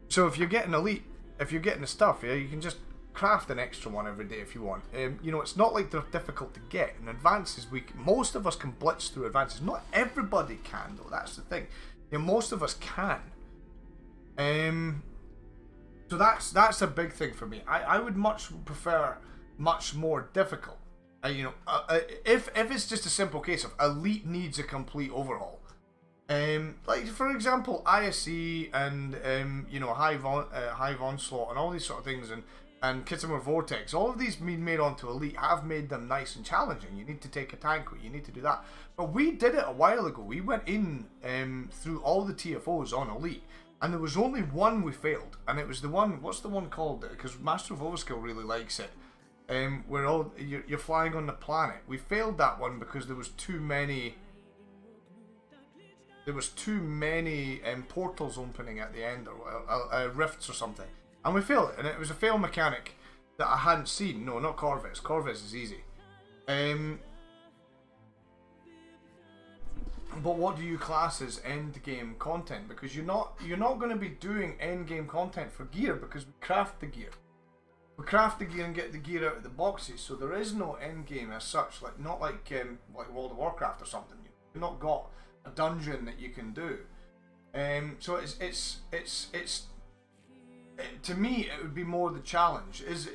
So if you're getting elite, if you're getting the stuff, yeah, you can just craft an extra one every day if you want. You know, it's not like they're difficult to get. And advances, most of us can blitz through advances. Not everybody can, though. That's the thing. You know, most of us can. So that's a big thing for me. I would much prefer much more difficult. You know, if it's just a simple case of elite needs a complete overhaul. Like for example, ISE and you know, Hive Onslaught and all these sort of things, and Kittimer Vortex, all of these being made onto elite have made them nice and challenging. You need to take a tank, you need to do that. But we did it a while ago. We went in through all the TFOs on elite, and there was only one we failed, and it was the one. What's the one called? Because Master of Overskill really likes it. Where you're flying on the planet. We failed that one because there was too many. There was too many portals opening at the end, or rifts or something. And we failed it, and it was a fail mechanic that I hadn't seen. No, not Corvus. Corvus is easy. But what do you class as end game content? Because you're not going to be doing end game content for gear, because we craft the gear. We craft the gear and get the gear out of the boxes, so there is no end game as such. Like not like World of Warcraft or something. You've not got a dungeon that you can do. So it's to me, it would be more the challenge. Is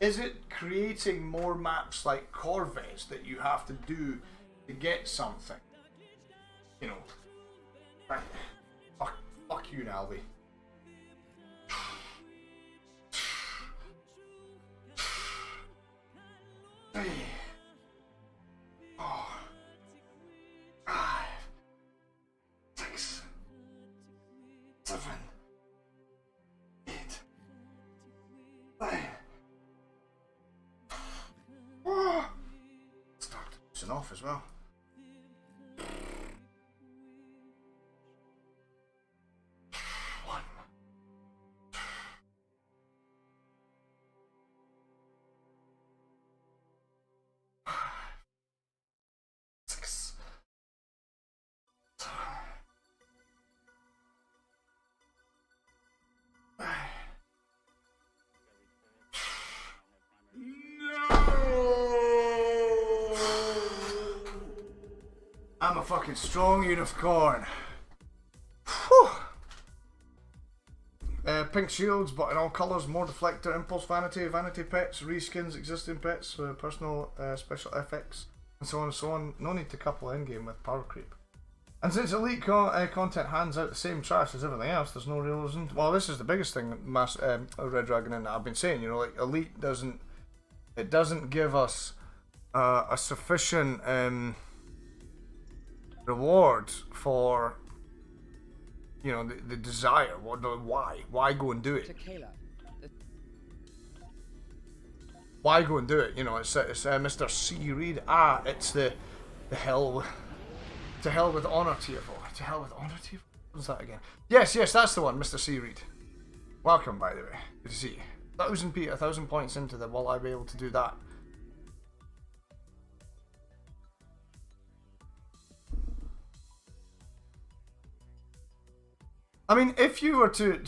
it creating more maps like Corvus that you have to do to get something? You know, fuck you, Nalby. Oh. 5, 6, 7, 8, 9. Oh. Start losing off as well. 1. 6. 7. 9. I'm a fucking strong unicorn. Whew. pink shields, but in all colours, more deflector, impulse vanity, vanity pets, reskins, existing pets, personal special effects, and so on and so on. No need to couple in-game with power creep. And since Elite content hands out the same trash as everything else, there's no real reason. Well, this is the biggest thing, Red Dragon, and I've been saying, you know, like Elite doesn't give us a sufficient reward for, you know, the desire. Why go and do it? Why go and do it? You know, it's Mr. C. Reed. It's the hell. To hell with honor, TFO. To hell with honor, TFO. What's that again? Yes, that's the one, Mr. C. Reed. Welcome, by the way. Good to see you. 1,000 points into them. Will I be able to do that? I mean, if you were to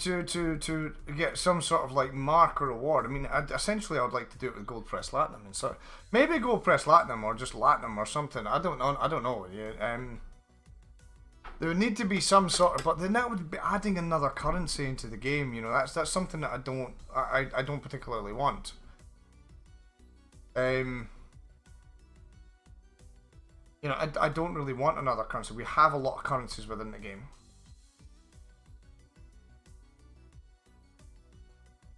get some sort of like mark or reward, I mean, essentially I would like to do it with Gold Press Platinum, and so maybe Gold Press Platinum or just Platinum or something. I don't know. Yeah, there would need to be some sort of, but then that would be adding another currency into the game. You know, that's something that I don't particularly want. You know, I don't really want another currency. We have a lot of currencies within the game.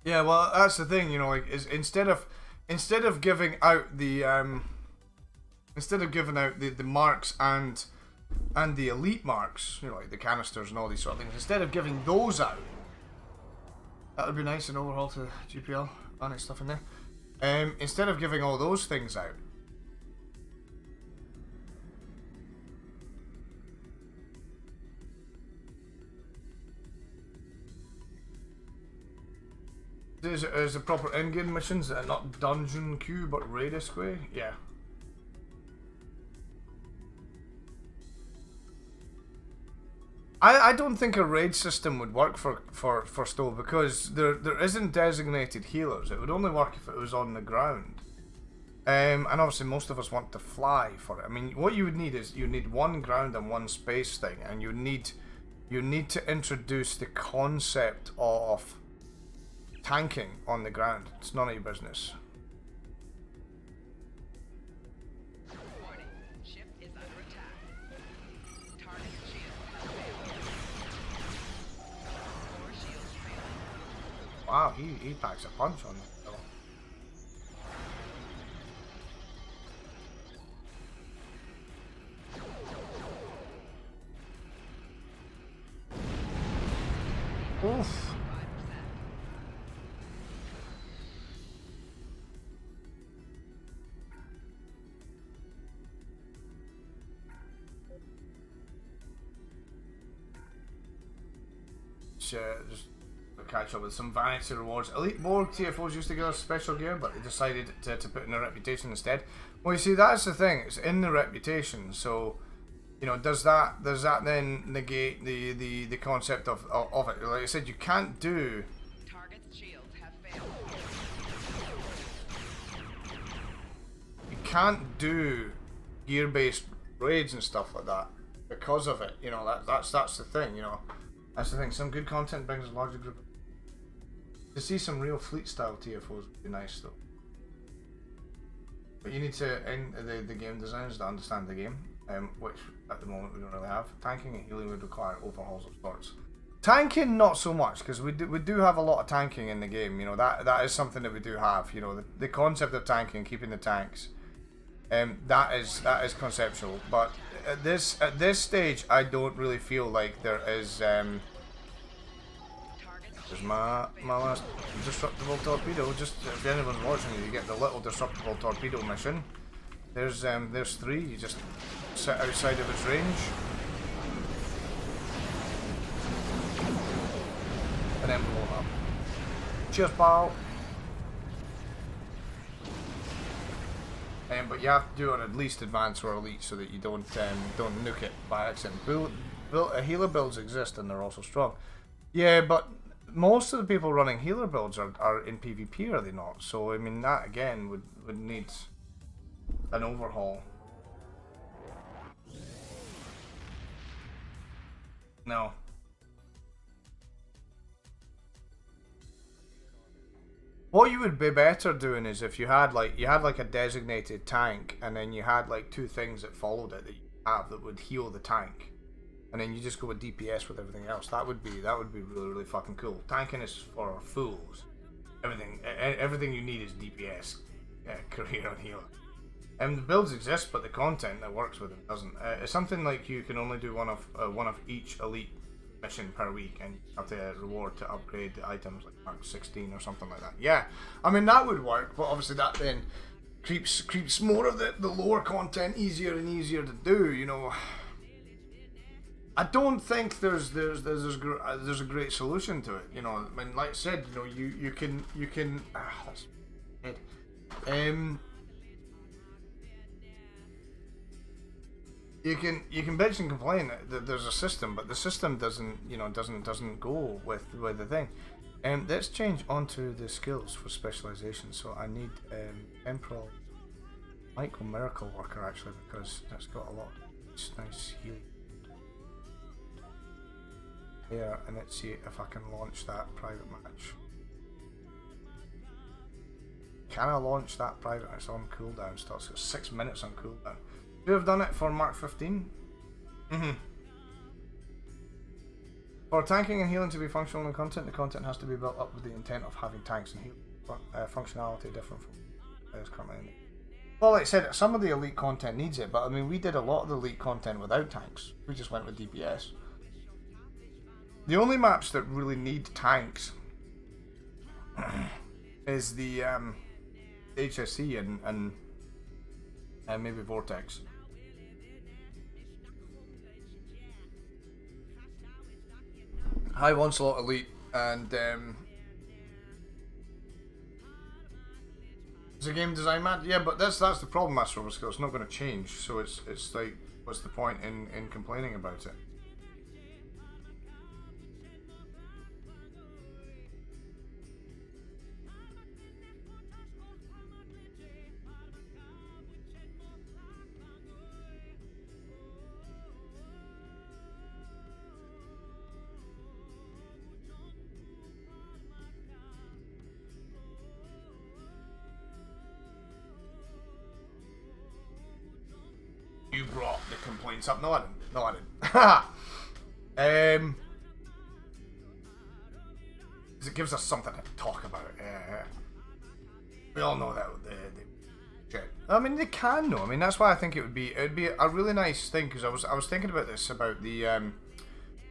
Yeah, well, that's the thing, you know, like, is instead of giving out the the marks and the elite marks, you know, like the canisters and all these sort of things, instead of giving those out, that would be nice, an overhaul to GPL, nice stuff in there. Instead of giving all those things out, is the proper in-game missions, not dungeon queue, but raid way? Yeah. I don't think a raid system would work for Stowe, because there isn't designated healers. It would only work if it was on the ground. And obviously most of us want to fly for it. I mean, what you would need is, you need one ground and one space thing, and you need to introduce the concept of tanking on the ground. It's none of your business. Wow, he packs a punch on it. Oof. Just catch up with some vanity rewards. Elite Borg TFOs used to give us special gear, but they decided to put in their reputation instead. Well, you see, that's the thing. It's in the reputation, so you know, does that then negate the concept of it? Like I said, you can't do. Target's shields have failed. You can't do gear-based raids and stuff like that because of it. You know, that's the thing. You know. That's the thing, some good content brings a larger group. To see some real fleet style TFOs would be nice though. But you need to, in the game designers to understand the game, which at the moment we don't really have. Tanking and healing would require overhauls of sorts. Tanking not so much, because we do have a lot of tanking in the game, you know, that is something that we do have, you know, the concept of tanking, keeping the tanks, that is conceptual, but at this stage I don't really feel like there is there's my last disruptible torpedo. Just if anyone's watching, you get the little disruptible torpedo mission. There's 3, you just sit outside of its range and then blow up. Cheers, pal. But you have to do it on at least advanced or elite so that you don't nuke it by accident. Healer builds exist and they're also strong. Yeah, but most of the people running healer builds are in PvP, are they not? So I mean, that again would need an overhaul. No. What you would be better doing is if you had like a designated tank, and then you had like 2 things that followed it that you have that would heal the tank, and then you just go with DPS with everything else. That would be really, really fucking cool. Tanking is for fools. Everything you need is DPS, career and healer. And the builds exist, but the content that works with them doesn't. It's something like you can only do one of each elite mission per week, and you have the reward to upgrade the items like Mark 16 or something like that. Yeah, I mean that would work, but obviously that then creeps more of the lower content easier and easier to do. You know, I don't think there's a great solution to it. You know, I mean, like I said, you know, you can that's head. You can bitch and complain that there's a system, but the system doesn't go with the thing. Let's change onto the skills for specialization. So I need Temporal Michael Miracle Worker actually, because that's got a lot of nice healing. There, and let's see if I can launch that private match. Can I launch that private? It's on cooldown still. So 6 minutes on cooldown. Do you have done it for Mark 15? For tanking and healing to be functional in content, the content has to be built up with the intent of having tanks and healing functionality different from is currently in it. Well, like I said, some of the elite content needs it, but I mean, we did a lot of the elite content without tanks. We just went with DPS. The only maps that really need tanks is the HSC and maybe Vortex. High Onslaught Elite and is a game design mad? Yeah, but that's the problem, Master of Skill. It's not going to change, so it's like, what's the point in complaining about it? You brought the complaints up. No, I didn't. No, I didn't. It gives us something to talk about. We all know that the shit. I mean, they can know. I mean, that's why I think it'd be a really nice thing, because I was thinking about this, about the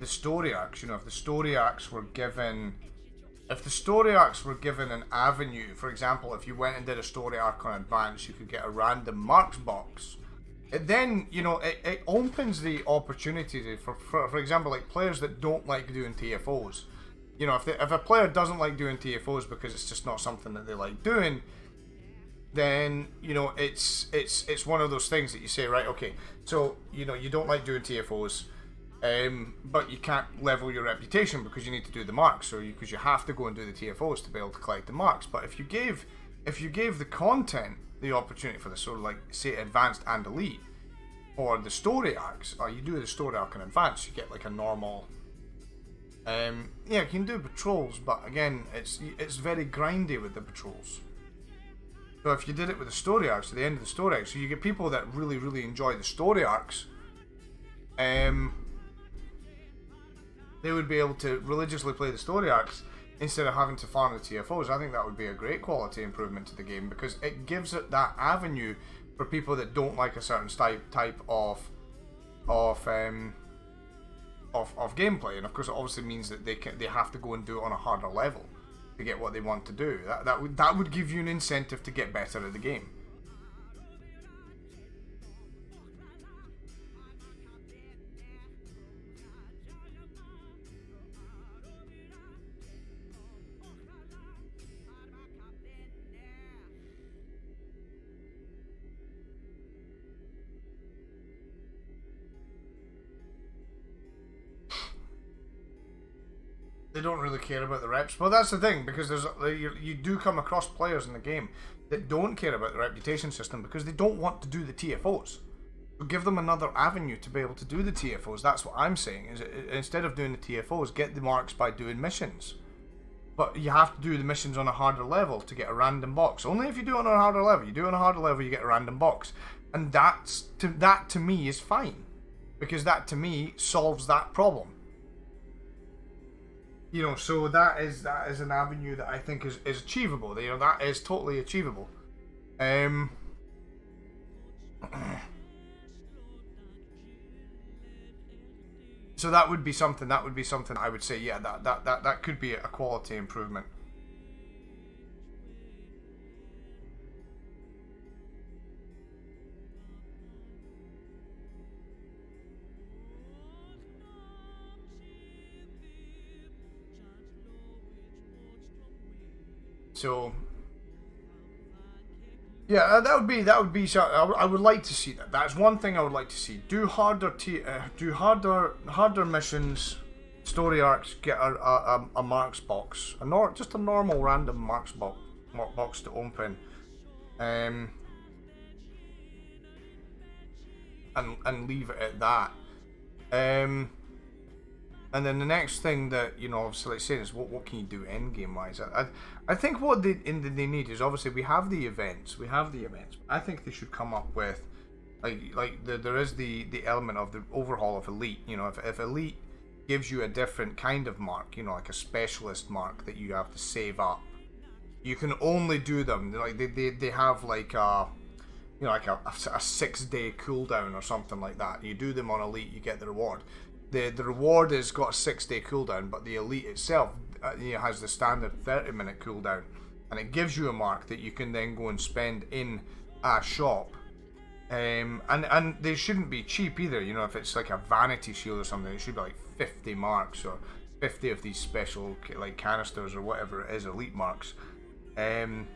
story arcs. You know, if the story arcs were given an avenue, for example, if you went and did a story arc on Advance, you could get a random marks box. It then, you know, it opens the opportunity for example, like players that don't like doing TFOs. You know, if a player doesn't like doing TFOs because it's just not something that they like doing, then, you know, it's one of those things that you say, right, okay, so, you know, you don't like doing TFOs, but you can't level your reputation because you need to do the marks, because you have to go and do the TFOs to be able to collect the marks. But if you gave the content the opportunity for this, sort of like, say, Advanced and Elite, or the story arcs, or you do the story arc in Advanced, you get like a normal, yeah, you can do patrols, but again, it's very grindy with the patrols. So if you did it with the story arcs, at the end of the story arcs, so you get people that really, really enjoy the story arcs, they would be able to religiously play the story arcs instead of having to farm the TFOs. I think that would be a great quality improvement to the game, because it gives it that avenue for people that don't like a certain type of gameplay, and of course it obviously means that they have to go and do it on a harder level to get what they want to do. That would give you an incentive to get better at the game. They don't really care about the reps. Well, that's the thing, because you do come across players in the game that don't care about the reputation system because they don't want to do the TFOs. So give them another avenue to be able to do the TFOs. That's what I'm saying. Is instead of doing the TFOs, get the marks by doing missions. but you have to do the missions on a harder level to get a random box. Only if you do it on a harder level. You do it on a harder level, you get a random box. And that to me is fine. Because that to me solves that problem. You know, so that is an avenue that I think is achievable. You know, that is totally achievable. So that would be something I would say, yeah, that could be a quality improvement. So yeah, that would be. So I would like to see that. That's one thing I would like to see. Do harder missions, story arcs. Get a marks box, just a normal random marks box to open, and leave it at that. And then the next thing that, you know, obviously like saying is what can you do end game wise? I think what they need is, obviously we have the events. I think they should come up with there is the element of the overhaul of Elite. You know, if Elite gives you a different kind of mark, you know, like a specialist mark that you have to save up, you can only do them like they have like a, you know, like a 6-day cooldown or something like that. You do them on Elite, you get the reward. The reward has got a 6-day cooldown, but the Elite itself has the standard 30-minute cooldown, and it gives you a mark that you can then go and spend in a shop. And they shouldn't be cheap either. You know, if it's like a vanity shield or something, it should be like 50 marks or 50 of these special like canisters or whatever it is, Elite marks. If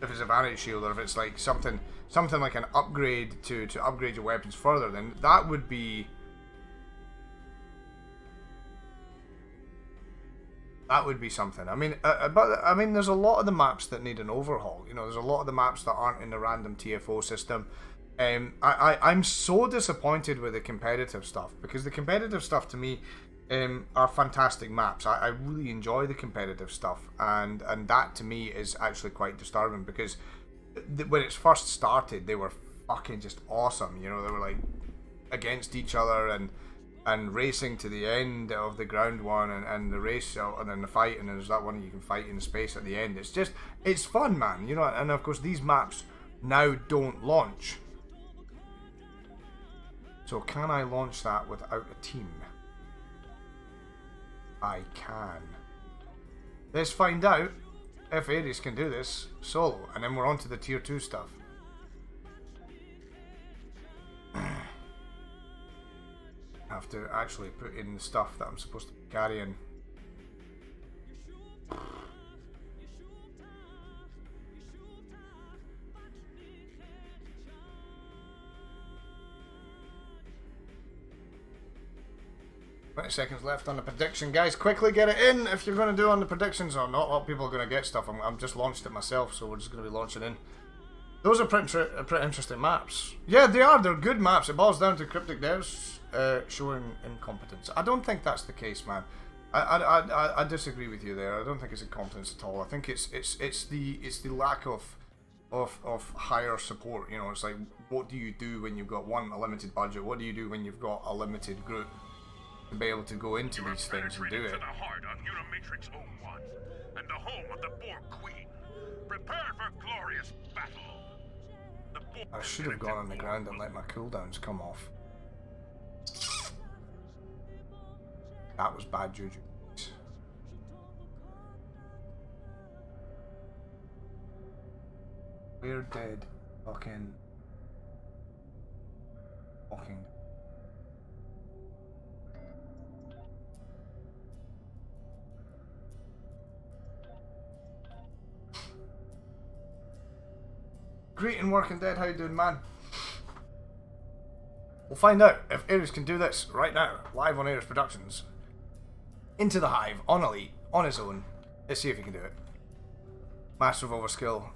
it's a vanity shield, or if it's like something like an upgrade to upgrade your weapons further, then that would be. That would be something. I mean, there's a lot of the maps that need an overhaul. You know, there's a lot of the maps that aren't in the random TFO system. I'm so disappointed with the competitive stuff, because the competitive stuff to me are fantastic maps. I really enjoy the competitive stuff, and that to me is actually quite disturbing, because when it first started, they were fucking just awesome. You know, they were like against each other and racing to the end of the ground one, and the race, and then the fight, and there's that one you can fight in space at the end. It's fun, man, you know. And of course these maps now don't launch. So can I launch that without a team? I can. Let's find out if Ares can do this solo, and then we're on to the tier 2 stuff. Have to actually put in the stuff that I'm supposed to be carrying. Seconds left on the prediction, guys. Quickly get it in if you're going to do on the predictions, or not. A lot of people are going to get stuff. I'm just launched it myself, so we're just going to be launching in. Those are pretty interesting maps. Yeah, they are. They're good maps. It boils down to Cryptic devs showing incompetence. I don't think that's the case, man. I disagree with you there. I don't think it's incompetence at all. I think it's the lack of higher support. You know, it's like, what do you do when you've got a limited budget? What do you do when you've got a limited group to be able to go into these things and do it? To the heart of Unimatrix 01 and the home of the Borg Queen. Prepare for glorious battle. I should have gone on the ground and let my cooldowns come off. That was bad juju. We're dead. Fucking. Great and working dead, how you doing, man? We'll find out if Ares can do this right now, live on Ares Productions. Into the Hive, on Elite, on his own. Let's see if he can do it. Master of Overskill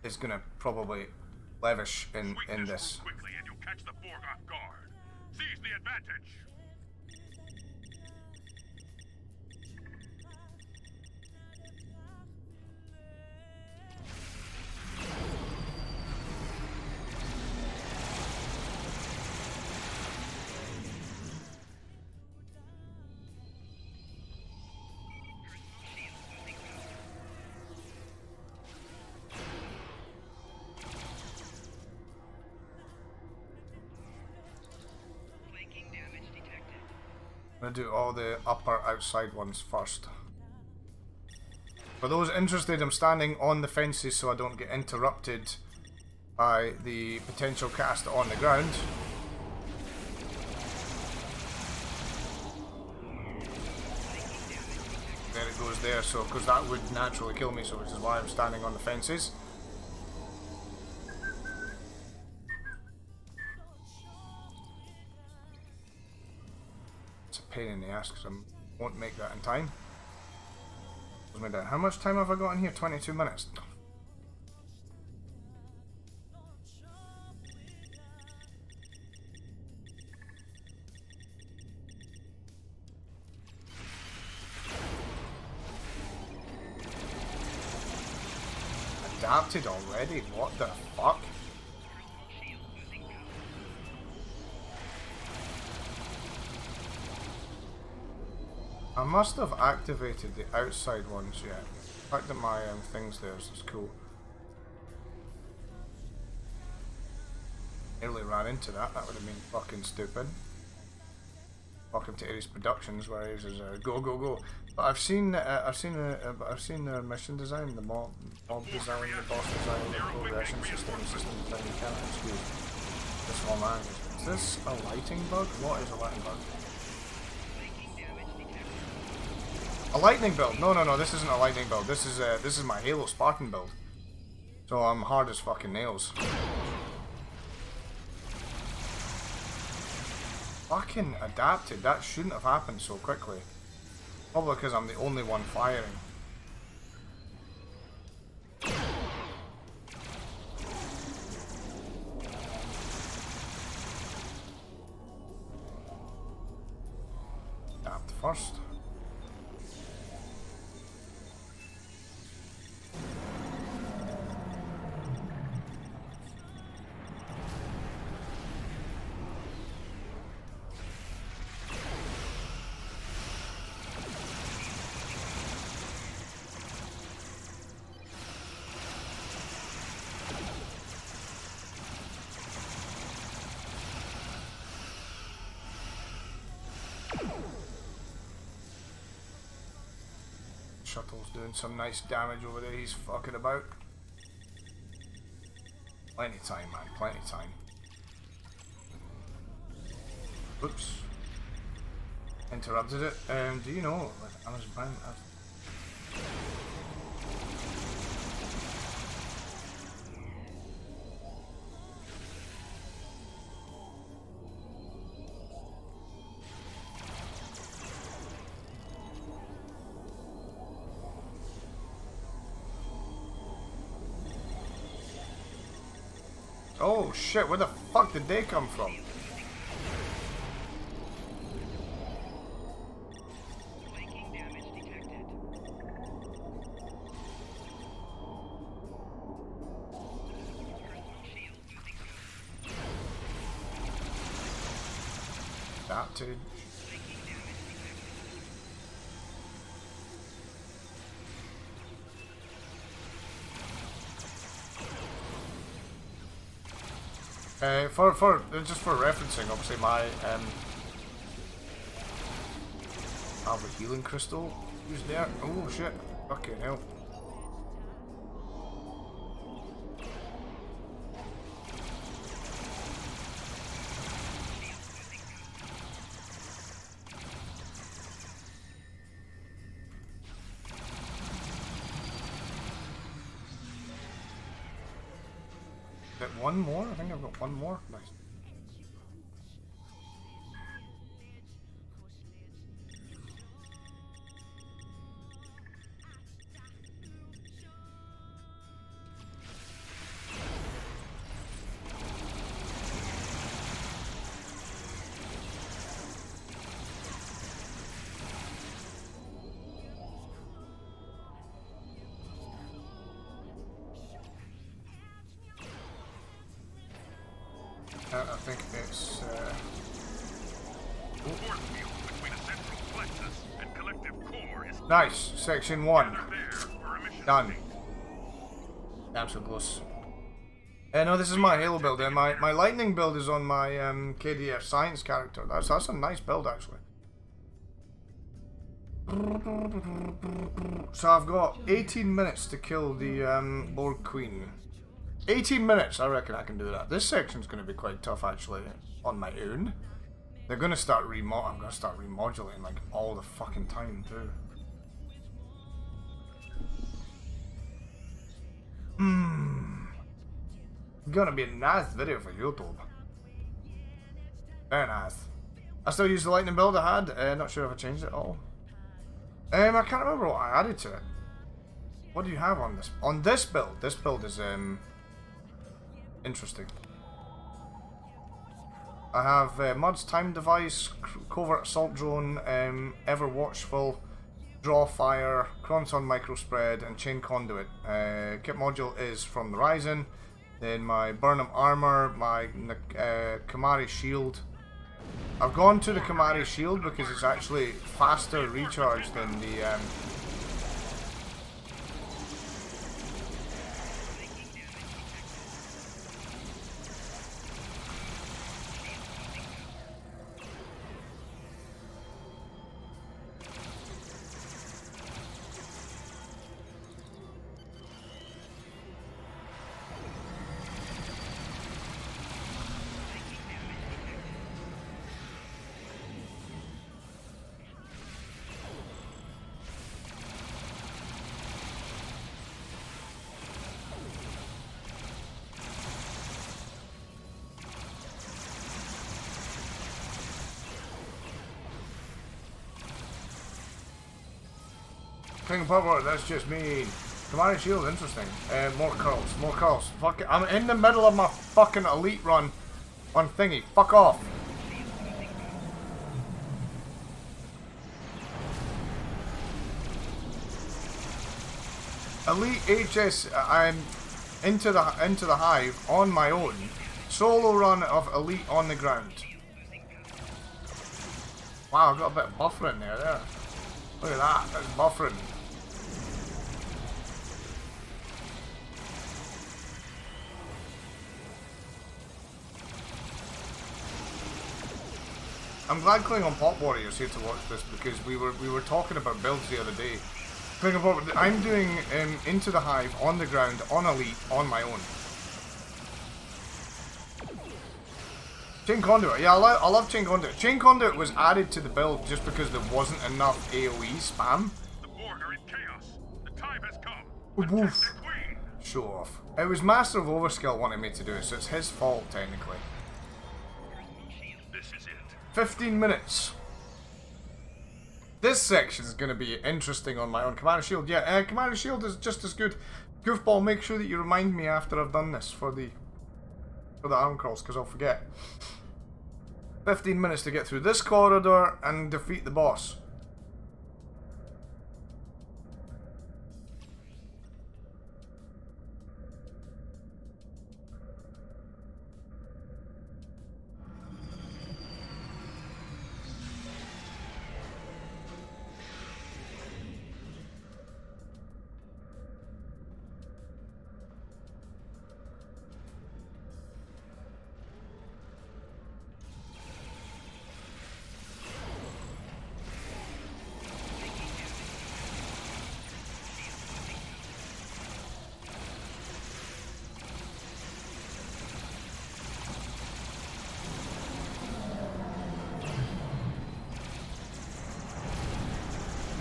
is gonna probably lavish in this. Quickly and you'll catch the Borg off guard. Seize the advantage. I'm gonna do all the upper outside ones first. For those interested, I'm standing on the fences so I don't get interrupted by the potential caster on the ground. There it goes there, so because that would naturally kill me, so which is why I'm standing on the fences. It's a pain in the ass because I won't make that in time. How much time have I got in here? 22 minutes. Adapted already? What the fuck? I must have activated the outside ones yet. The fact that my thing's there is cool. Nearly ran into that. That would have been fucking stupid. Welcome to Ares Productions, where Ares is go go go. But I've seen the mission design, the mob design, the boss design, the progression system design. You can't excuse this one man. Is this a lighting bug? What is a lighting bug? A lightning build? No, this isn't a lightning build. This is my Halo Spartan build. So I'm hard as fucking nails. Fucking adapted. That shouldn't have happened so quickly. Probably because I'm the only one firing. Adapt first. Shuttle's doing some nice damage over there. He's fucking about. Plenty of time, man. Plenty of time. Oops. Interrupted it. Do you know? Amazon Prime. Oh shit, where the fuck did they come from? Adapted. Just for referencing, obviously my Albert Healing Crystal who's there. Oh shit, fucking hell. One more? I think I've got one more. Nice. I think it's nice. Section 1 done. Damn so close. No, this is my Halo build. My lightning build is on my KDF science character. That's a nice build actually. So I've got 18 minutes to kill the Borg Queen. 18 minutes, I reckon I can do that. This section's going to be quite tough actually, on my own. They're going to start I'm going to start remodulating like all the fucking time too. Gonna be a nice video for YouTube. Very nice. I still use the lightning build I had. Not sure if I changed it at all. I can't remember what I added to it. What do you have on this? On this build? This build is interesting. I have Mud's time device, covert assault drone, ever watchful, draw fire, Chronson micro spread, and chain conduit. Kit module is from the Ryzen. Then my Burnham armor, my Kamari shield. I've gone to the Kamari shield because it's actually faster recharge than the King of Purple, that's just me. Kamari shield, interesting. More curls, more curls. Fuck it. I'm in the middle of my fucking elite run on thingy. Fuck off. Elite HS, I'm into the hive on my own. Solo run of elite on the ground. Wow, I've got a bit of buffering there. Look at that, that's buffering. I'm glad Klingon Pop Warrior's here to watch this because we were talking about builds the other day. Klingon Pop, I'm doing Into the Hive on the ground, on elite, on my own. Chain Conduit, yeah, I love Chain Conduit. Chain Conduit was added to the build just because there wasn't enough AoE spam. The Borg are in chaos. The time has come. Woof. Show off. It was Master of Overskill wanted me to do it, so it's his fault technically. This is it. 15 minutes. This section is going to be interesting on my own. Commander Shield, yeah, Commander Shield is just as good. Goofball, make sure that you remind me after I've done this for the arm crawls, because I'll forget. 15 minutes to get through this corridor and defeat the boss.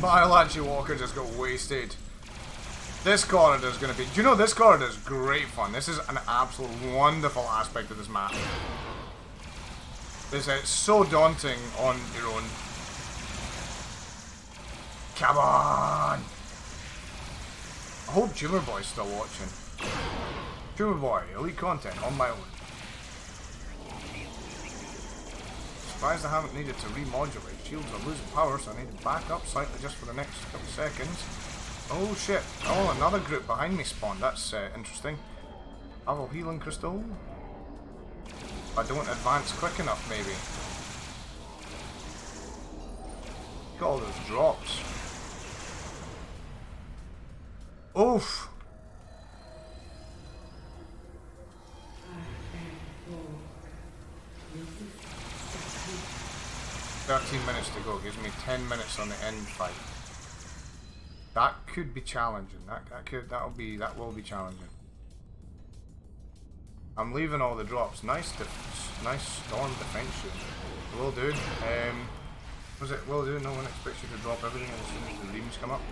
Biology Walker just got wasted. This corridor is going to be... Do you know this corridor is great fun? This is an absolute wonderful aspect of this map. It's so daunting on your own. Come on! I hope Tumor Boy's still watching. Tumor Boy, elite content on my own. Surprised I haven't needed to remodulate. Shields are losing power, so I need to back up slightly just for the next couple seconds. Oh shit. Oh, another group behind me spawned. That's interesting. Have a healing crystal. I don't advance quick enough, maybe. Look at all those drops. Oof. 13 minutes to go. Gives me 10 minutes on the end fight. That could be challenging. That will be challenging. I'm leaving all the drops. Nice storm defense shoot. Will do. Was it will do? No one expects you to drop everything as soon as the reams come up. –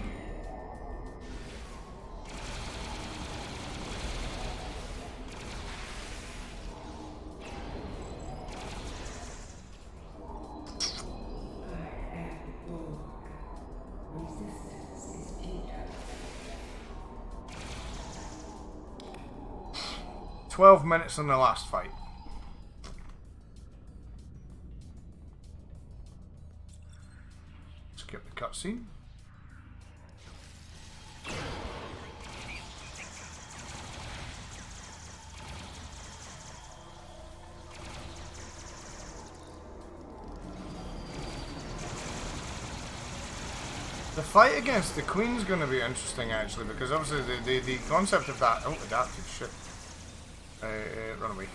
12 minutes on the last fight. Skip the cutscene. The fight against the Queen's going to be interesting, actually, because obviously the concept of that... Oh, adapted, shit. Run away.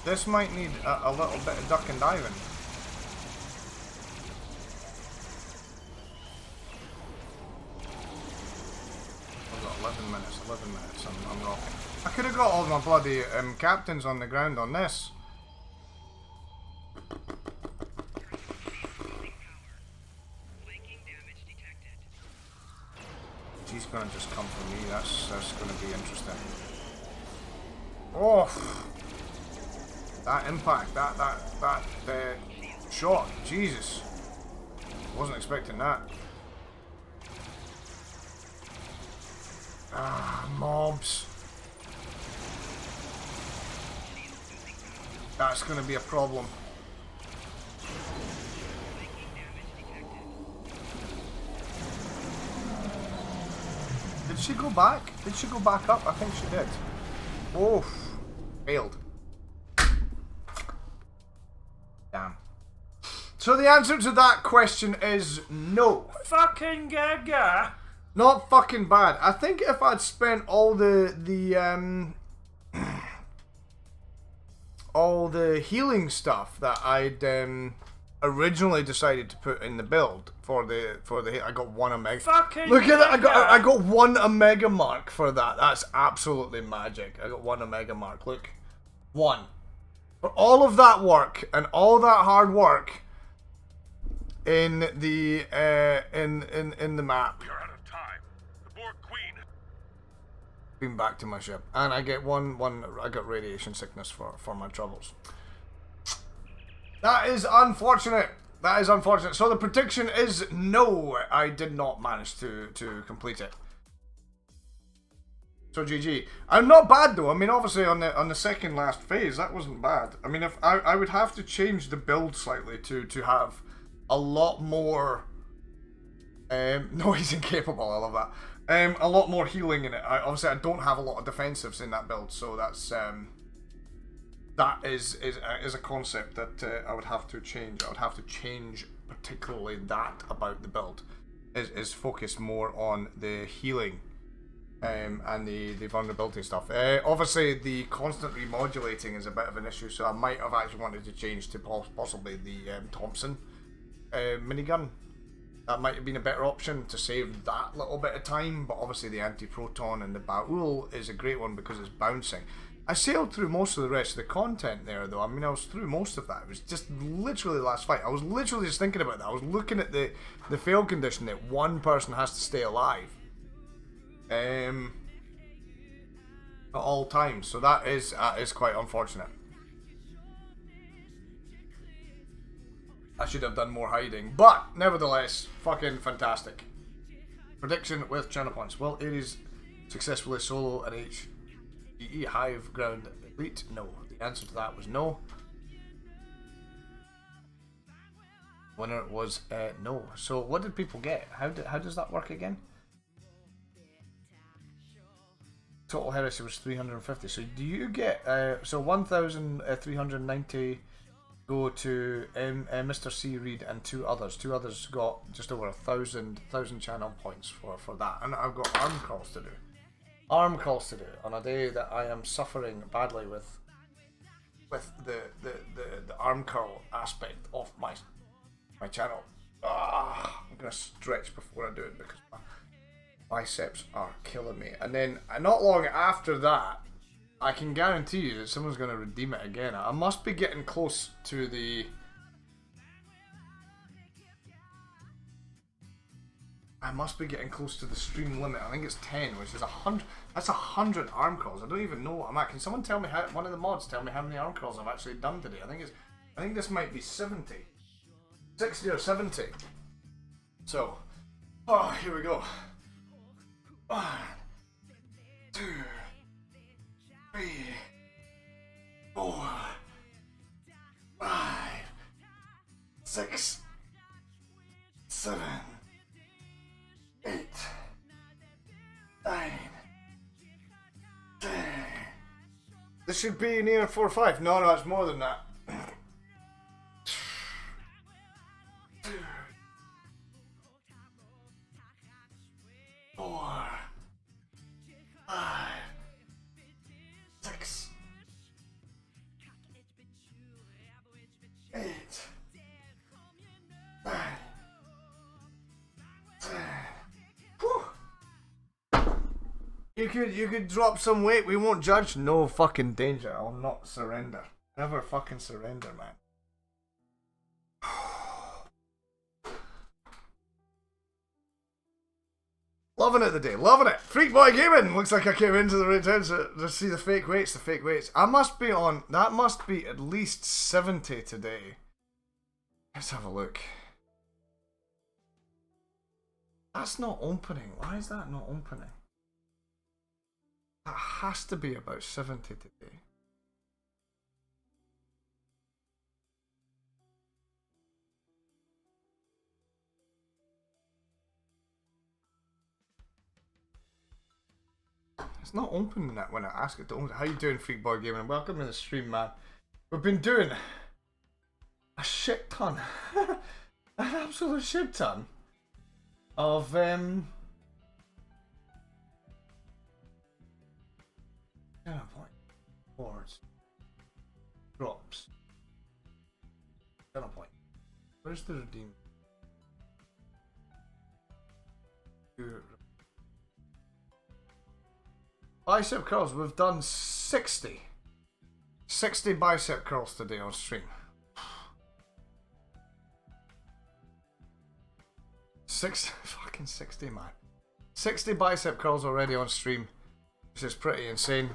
This might need a little bit of duck and diving. I've got 11 minutes, I'm rocking. I could have got all my bloody captains on the ground on this. She's gonna just come for me. That's gonna be interesting. Oh, that impact, that shot, Jesus! Wasn't expecting that. Ah, mobs. That's gonna be a problem. Did she go back? Did she go back up? I think she did. Oh, failed. Damn. So the answer to that question is no. Fucking gaga. Not fucking bad. I think if I'd spent all the healing stuff that I'd originally decided to put in the build for the I got 1 Omega. Fucking look at that! I got 1 Omega mark for that. That's absolutely magic. I got 1 Omega mark. Look, 1 for all of that work and all that hard work in the in the map. You're out of time. The Borg Queen. Been back to my ship, and I get one. I got radiation sickness for my troubles. That is unfortunate. That is unfortunate. So the prediction is no. I did not manage to complete it. So GG. I'm not bad though. I mean, obviously on the second last phase, that wasn't bad. I mean, if I would have to change the build slightly to have a lot more. No, he's incapable. I love that. A lot more healing in it. Obviously, I don't have a lot of defensives in that build, so that's that is a concept that I would have to change. I would have to change particularly that about the build. Is focus more on the healing and the vulnerability stuff. Obviously, the constant remodulating is a bit of an issue, so I might have actually wanted to change to possibly the Thompson minigun. That might have been a better option to save that little bit of time, but obviously the anti-proton and the Ba'ul is a great one because it's bouncing. I sailed through most of the rest of the content there though. I mean, I was through most of that. It was just literally the last fight. I was literally just thinking about that. I was looking at the fail condition that 1 person has to stay alive at all times. So that is quite unfortunate. I should have done more hiding, but nevertheless, fucking fantastic. Prediction with channel points. Well, it is successfully solo an HE Hive Ground Elite. No, the answer to that was no. Winner was no. So what did people get? How does that work again? Total heresy was 350. So do you get so 1,390 go to Mr. C. Reed and two others. Two others got just over 1,000 channel points for that, and I've got arm crawls to do. Arm crawls to do on a day that I am suffering badly with the arm curl aspect of my channel. I'm gonna stretch before I do it because my biceps are killing me. And then not long after that, I can guarantee you that someone's gonna redeem it again. I must be getting close to the. I must be getting close to the stream limit. I think it's 10, which is 100. That's 100 arm crawls. I don't even know what I'm at. Can someone tell me how? One of the mods tell me how many arm crawls I've actually done today? I think this might be 70, 60 or 70. So, here we go. 1, 2, 3, 4, 5, 6, 7, 8, 9, 10. This should be near 4 or 5. No, it's more than that. 2, 4, 5, 6, 8, 9, 10. Whew. You could drop some weight. We won't judge. No fucking danger. I'll not surrender. Never fucking surrender, man. Loving it today, loving it. Freak Boy Gaming. Looks like I came into the right time to see the fake weights. I must be on. That must be at least 70 today. Let's have a look. That's not opening. Why is that not opening? That has to be about 70 today. It's not opening that when I ask it to open. How you doing, Freak Boy Gaming? Welcome to the stream, man. We've been doing a shit ton. An absolute shit ton of point boards, drops, point. Where's the redeem? Bicep curls. We've done 60 bicep curls today on stream. 60, man. 60 bicep curls already on stream, which is pretty insane.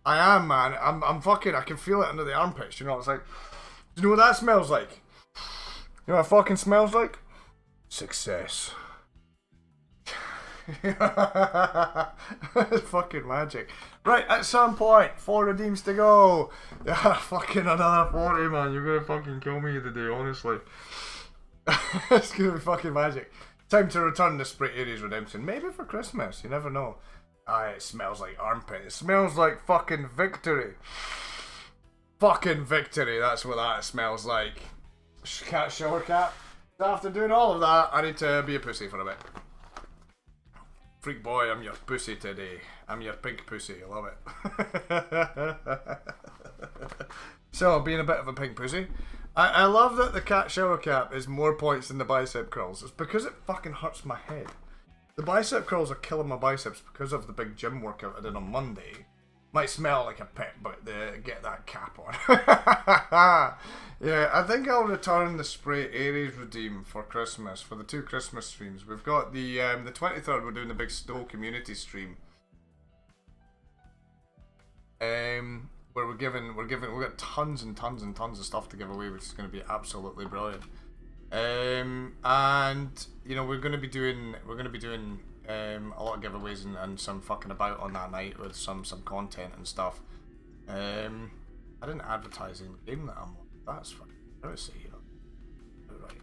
I am, man. I'm fucking. I can feel it under the armpits. You know, it's like. Do you know what that smells like? You know what it fucking smells like? Success. It's fucking magic. Right, at some point, 4 redeems to go. Yeah, fucking another 40, man. You're gonna fucking kill me today, honestly. It's gonna be fucking magic. Time to return the Spray Ares Redemption. Maybe for Christmas, you never know. It smells like armpit. It smells like fucking victory. Fucking victory, that's what that smells like. Cat shower cap. So after doing all of that, I need to be a pussy for a bit. Freak Boy, I'm your pussy today. I'm your pink pussy, I love it. So, being a bit of a pink pussy. I love that the cat shower cap is more points than the bicep curls. It's because it fucking hurts my head. The bicep curls are killing my biceps because of the big gym workout I did on Monday. Might smell like a pet, but get that cap on. Yeah, I think I'll return the Spray Ares redeem for Christmas, for the 2 Christmas streams. We've got the 23rd, we're doing the big Stowe community stream. Where we've got tons and tons and tons of stuff to give away, which is going to be absolutely brilliant. And you know we're going to be doing a lot of giveaways and some fucking about on that night with some content and stuff. I didn't advertise in the game that I'm on. That's fucking heresy, you know. Right.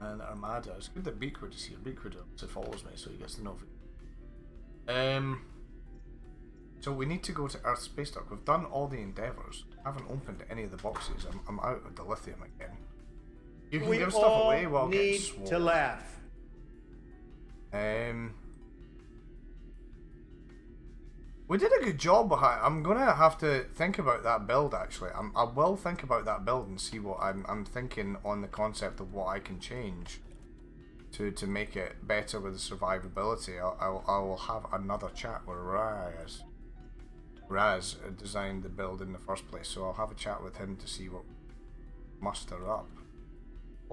And Armada. It's good that Beakwood is here. Beakwood also follows me, so he gets to know. So we need to go to Earth Space Dock. We've done all the endeavours. I haven't opened any of the boxes. I'm out of the lithium again. You can give stuff away while getting swole. We all need to laugh. We did a good job behind. I'm gonna have to think about that build actually. I will think about that build and see what I'm thinking on the concept of what I can change to make it better with the survivability. I will have another chat with Raz. Raz designed the build in the first place, so I'll have a chat with him to see what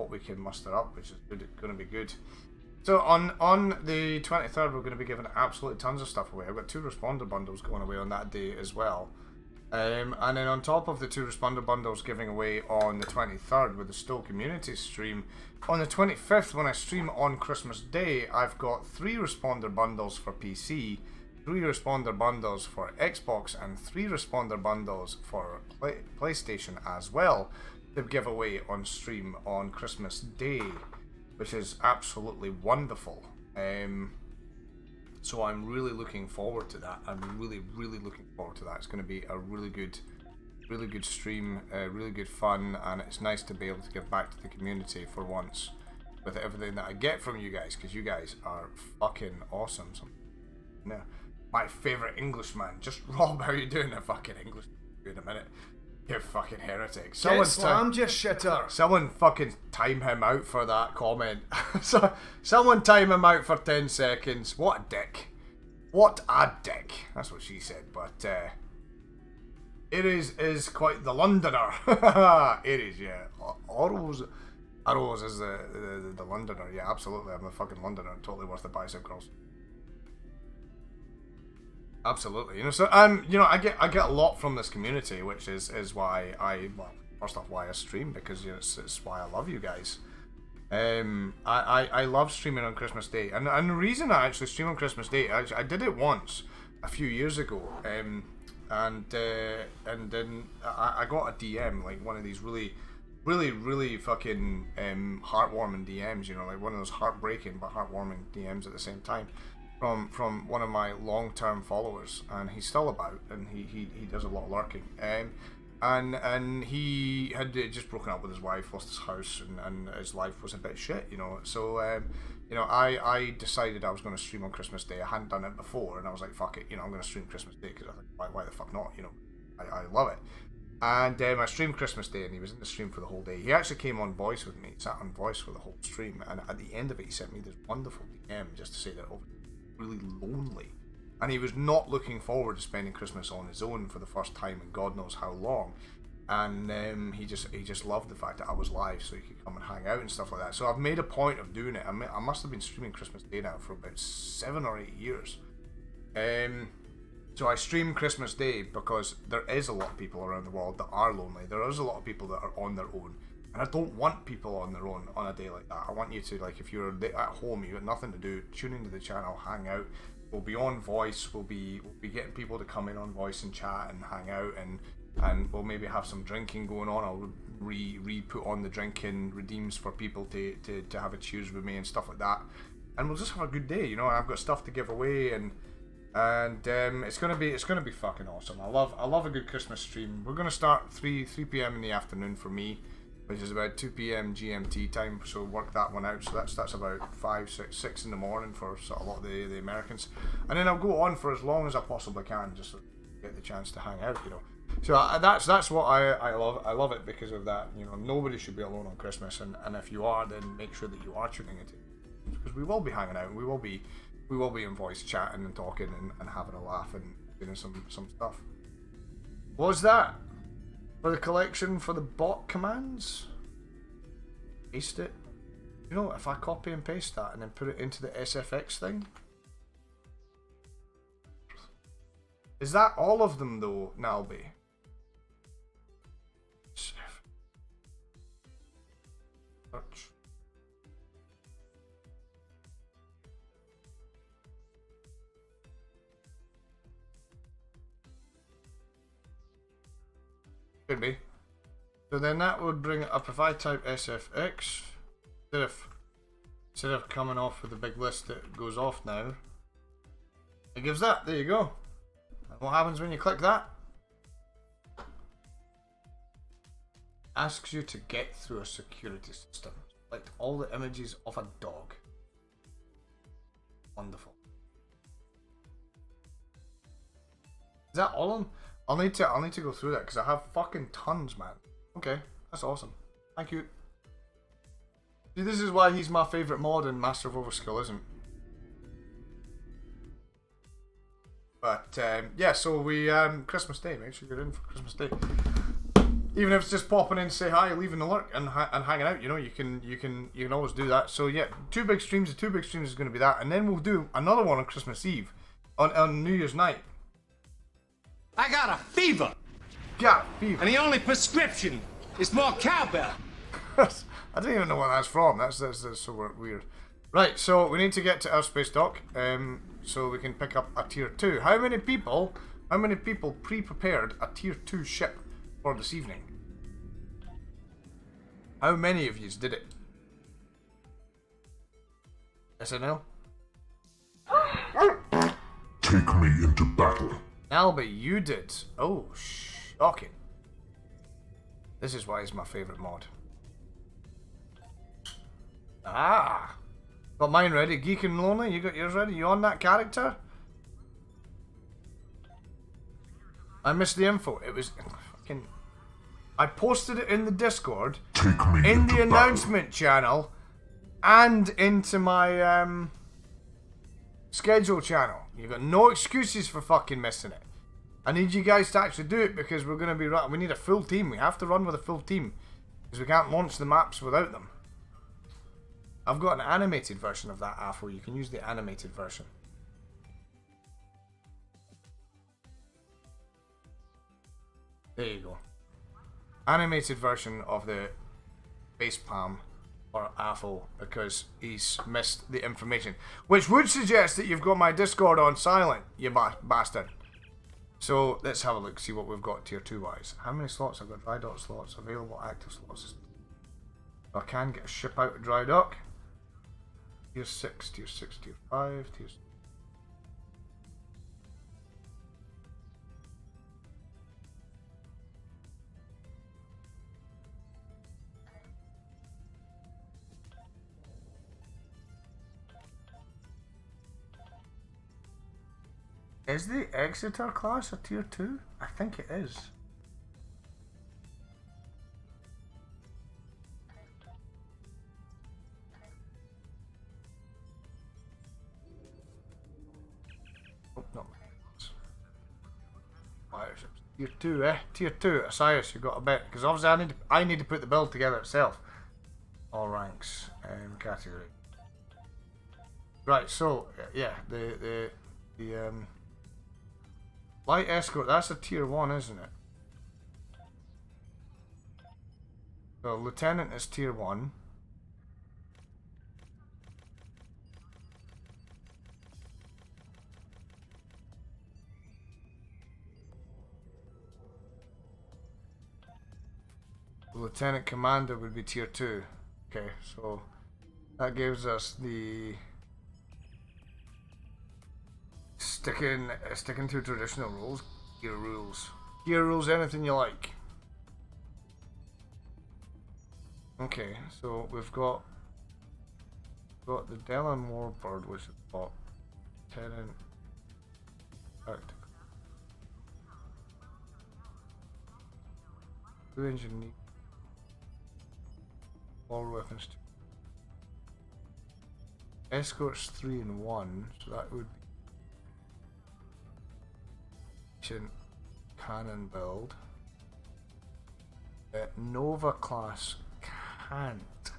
we can muster up, which is going to be good. So on the 23rd, we're going to be giving absolutely tons of stuff away. I've got 2 responder bundles going away on that day as well. And then on top of the 2 responder bundles giving away on the 23rd with the Stow community stream, on the 25th when I stream on Christmas Day, I've got 3 responder bundles for PC, 3 responder bundles for Xbox, and 3 responder bundles for PlayStation as well to give away on stream on Christmas Day, which is absolutely wonderful. So I'm really looking forward to that. I'm really looking forward to that. It's going to be a really good stream, really good fun, and it's nice to be able to give back to the community for once with everything that I get from you guys, because you guys are fucking awesome. No, my favourite Englishman. Just Rob, how you doing there, fucking English? In a minute. You fucking heretic. Slammed you shitter. Someone fucking time him out for that comment. So, someone time him out for 10 seconds. What a dick. What a dick. That's what she said, but it is quite the Londoner. It is, yeah. Arrows is the Londoner. Yeah, absolutely. I'm a fucking Londoner. Totally worth the bicep curls. Absolutely, you know. So you know, I get a lot from this community, which is why first off why I stream, because you know, it's why I love you guys. I love streaming on Christmas Day, and the reason I actually stream on Christmas Day, I did it once a few years ago, and then I got a DM, like one of these really fucking heartwarming DMs, you know, like one of those heartbreaking but heartwarming DMs at the same time. From one of my long-term followers, and he's still about, and he does a lot of lurking, and he had just broken up with his wife, lost his house, and his life was a bit shit, you know. So you know, I decided I was going to stream on Christmas Day. I hadn't done it before, and I was like, fuck it, you know, I'm going to stream Christmas Day, because I think why the fuck not, you know. I love it. And I streamed Christmas Day, and he was in the stream for the whole day. He actually came on voice with me, sat on voice for the whole stream, and at the end of it he sent me this wonderful DM just to say that really lonely, and he was not looking forward to spending Christmas on his own for the first time in God knows how long, and he just loved the fact that I was live, so he could come and hang out and stuff like that. So I've made a point of doing it. I must have been streaming Christmas Day now for about 7 or 8 years. So I stream Christmas Day because there is a lot of people around the world that are lonely. There is a lot of people that are on their own. And I don't want people on their own on a day like that. I want you to, like, if you're at home, you've got nothing to do, tune into the channel, hang out. We'll be on voice, we'll be getting people to come in on voice and chat and hang out, and we'll maybe have some drinking going on. I'll re-put on the drinking redeems for people to have a cheers with me and stuff like that. And we'll just have a good day, you know. I've got stuff to give away, and it's gonna be fucking awesome. I love a good Christmas stream. We're gonna start 3 p.m. in the afternoon for me, which is about 2 p.m. GMT time, so work that one out. So that's about 6 in the morning for sort of a lot of the Americans, and then I'll go on for as long as I possibly can, just to get the chance to hang out, you know. So that's what I love. I love it because of that. You know, nobody should be alone on Christmas, and if you are, then make sure that you are tuning into it, because we will be hanging out, and we will be in voice chatting and talking and having a laugh and doing some stuff. What was that? For the collection for the bot commands? Paste it. You know, if I copy and paste that and then put it into the SFX thing? Is that all of them though, Nalby? Search. Could be. So then that would bring it up if I type SFX, instead of coming off with a big list that goes off now, it gives that. There you go. I What happens when you click that? Asks you to get through a security system. Select all the images of a dog. Wonderful. Is that all of them? I'll need to go through that because I have fucking tons, man. Okay, that's awesome. Thank you. See, this is why he's my favourite mod in Master of Overskill, isn't? But yeah, so we Christmas Day. Make sure you're in for Christmas Day. Even if it's just popping in, say hi, leaving a lurk, and hanging out. You know, you can always do that. So yeah, two big streams. The two big streams is going to be that, and then we'll do another one on Christmas Eve, on New Year's night. I got a fever. Got a fever. And the only prescription is more cowbell. I don't even know what that's from. That's so weird. Right, so we need to get to our space dock, so we can pick up a tier 2. How many people pre-prepared a tier 2 ship for this evening? How many of you did it? Yes or no? Take me into battle. Albie, you did. Oh, shocking. This is why he's my favourite mod. Ah! Got mine ready. Geek and Lonely, you got yours ready? You on that character? I missed the info. It was fucking... I posted it in the Discord, in the announcement channel, and into my schedule channel. You got no excuses for fucking missing it. I need you guys to actually do it because we're going to be... We need a full team. We have to run with a full team because we can't launch the maps without them. I've got an animated version of that, Afro. You can use the animated version. There you go. Animated version of the base palm or Afro because he's missed the information. Which would suggest that you've got my Discord on silent, you bastard. So let's have a look, see what we've got tier 2 wise. How many slots? I've got dry dock slots, available active slots. I can get a ship out of dry dock. Tier 6, tier 6, tier 5, tier 6. Is the Exeter class a tier 2? I think it is. Oh, no. Fireships. Tier 2, eh? Tier 2. Osiris, you got a bet. Because obviously I need to put the build together itself. All ranks. Category. Right, so, yeah, the Light Escort, that's a tier 1, isn't it? So, Lieutenant is tier 1. The Lieutenant Commander would be tier 2. Okay, so that gives us the... Sticking to traditional rules. Gear rules. Gear rules, anything you like. Okay, so we've got the Delon Warbird, which is what? Lieutenant Tactical. 2 engineer. All weapons 2. Escorts 3 and 1, so that would be cannon build. Nova class can't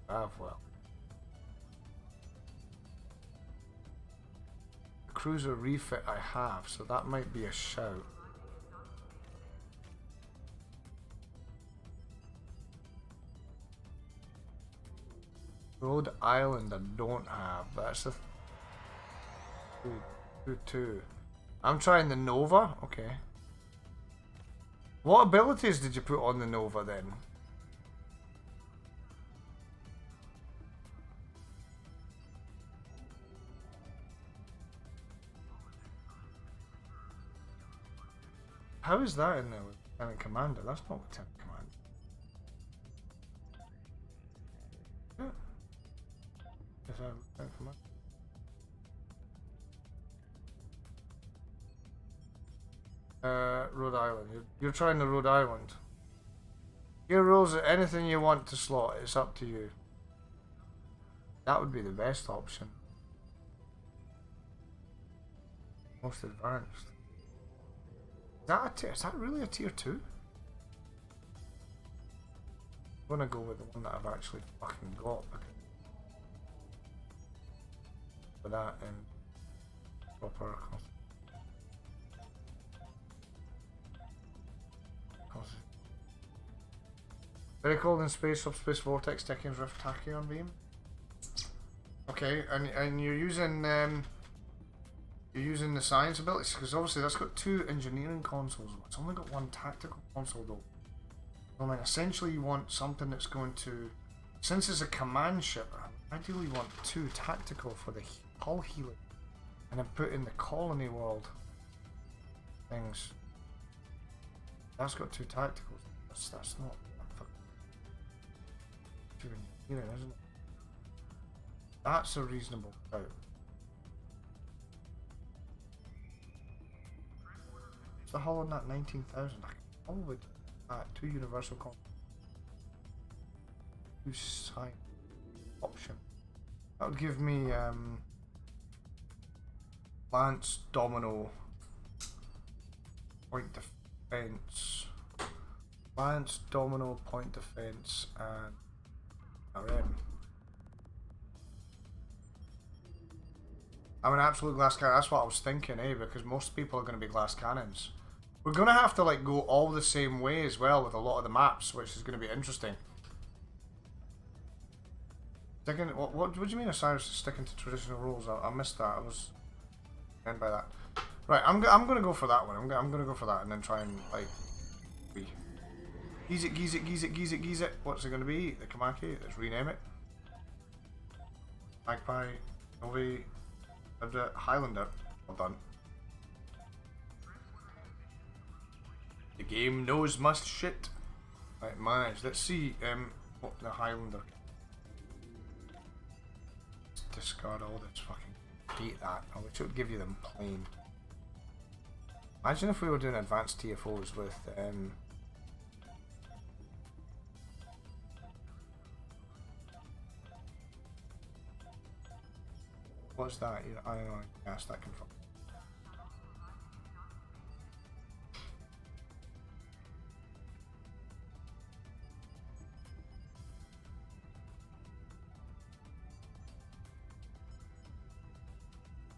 have well. The cruiser refit I have, so that might be a shout. Rhode Island I don't have. That's the 2-2. I'm trying the Nova. Okay. What abilities did you put on the Nova then? How is that in there with Lieutenant Commander? That's not Lieutenant Commander. Yeah. Is that Lieutenant Commander? Rhode Island. You're trying the Rhode Island. Here, Rose, anything you want to slot, it's up to you. That would be the best option. Most advanced. Is that really a tier 2? I'm gonna go with the one that I've actually fucking got. For that and proper very cold in space, subspace vortex, Techian's Rift, Tachyon beam. Okay, and you're using the science abilities, because obviously that's got 2 engineering consoles. It's only got 1 tactical console though. I mean, essentially you want something that's going to, since it's a command ship, I ideally want 2 tactical for the hull healing, and then put in the colony world things. That's got 2 tacticals. That's not engineering, isn't it? That's a reasonable doubt. What's the hull on that 19,000? I can probably do that. 2 universal comp. 2 side option. That would give me Lance, Domino, Point Defense. Lance, Domino, Point Defense, and RM. I'm an absolute glass cannon. That's what I was thinking, because most people are going to be glass cannons. We're going to have to like go all the same way as well with a lot of the maps, which is going to be interesting. Sticking, what do you mean Osiris is sticking to traditional rules? I missed that. I was meant by that. Right, I'm going to go for that one. I'm going to go for that and then try and like geese it. What's it going to be? The Kamaki. Let's rename it. Magpie. Novi. Highlander. Well done. The game knows must shit. Right, manage. Let's see what the Highlander. Let's discard all this fucking. Hate that. I wish it would give you them plain. Imagine if we were doing advanced TFOs with what's that? I don't know. Yes, that can fuck.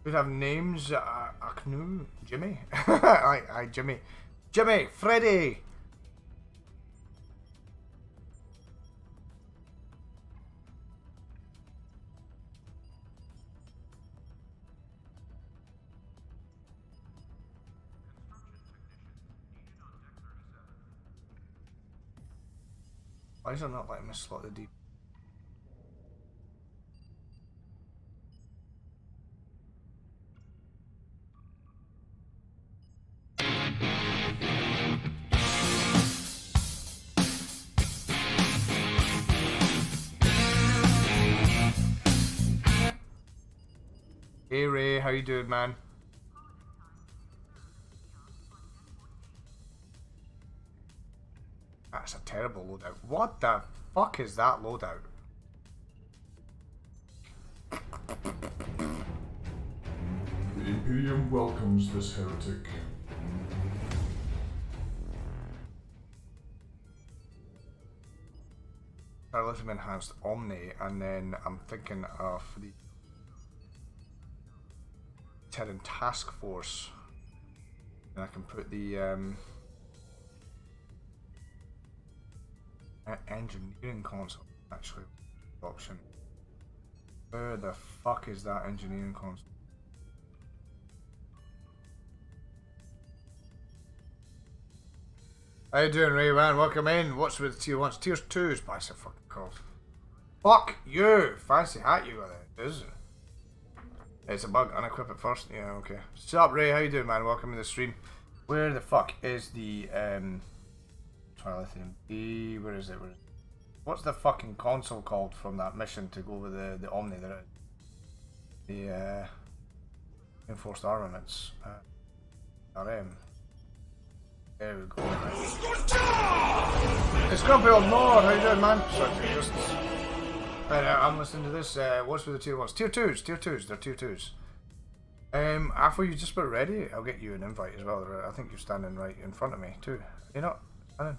We'd have names. Aknu, Jimmy. Hi, Jimmy. Jimmy, Freddy. Why is it not letting me slot the deep? Hey Ray, how you doing, man? That's a terrible loadout. What the fuck is that loadout? The Imperium welcomes this heretic. Paralysm enhanced Omni, and then I'm thinking of the Terran Task Force. And I can put the engineering console actually option. Where the fuck is that engineering console? How you doing, Ray Man? Welcome in. What's with tier 1s? Tier 2s, by some fucking calls. Fuck you! Fancy hat you got there, is it? It's a bug. Unequip it first. Yeah, okay. What's up, Ray? How you doing, man? Welcome to the stream. Where the fuck is the Trilithium B? Where is it? What's the fucking console called from that mission to go with the Omni? The Enforced Armaments. RM. There we go. It's Grumpy Old Nord. How you doing, man? I'm listening to this. What's with the tier 1s? Tier 2s. They're tier 2s. After you just about ready, I'll get you an invite as well. I think you're standing right in front of me too. You're not standing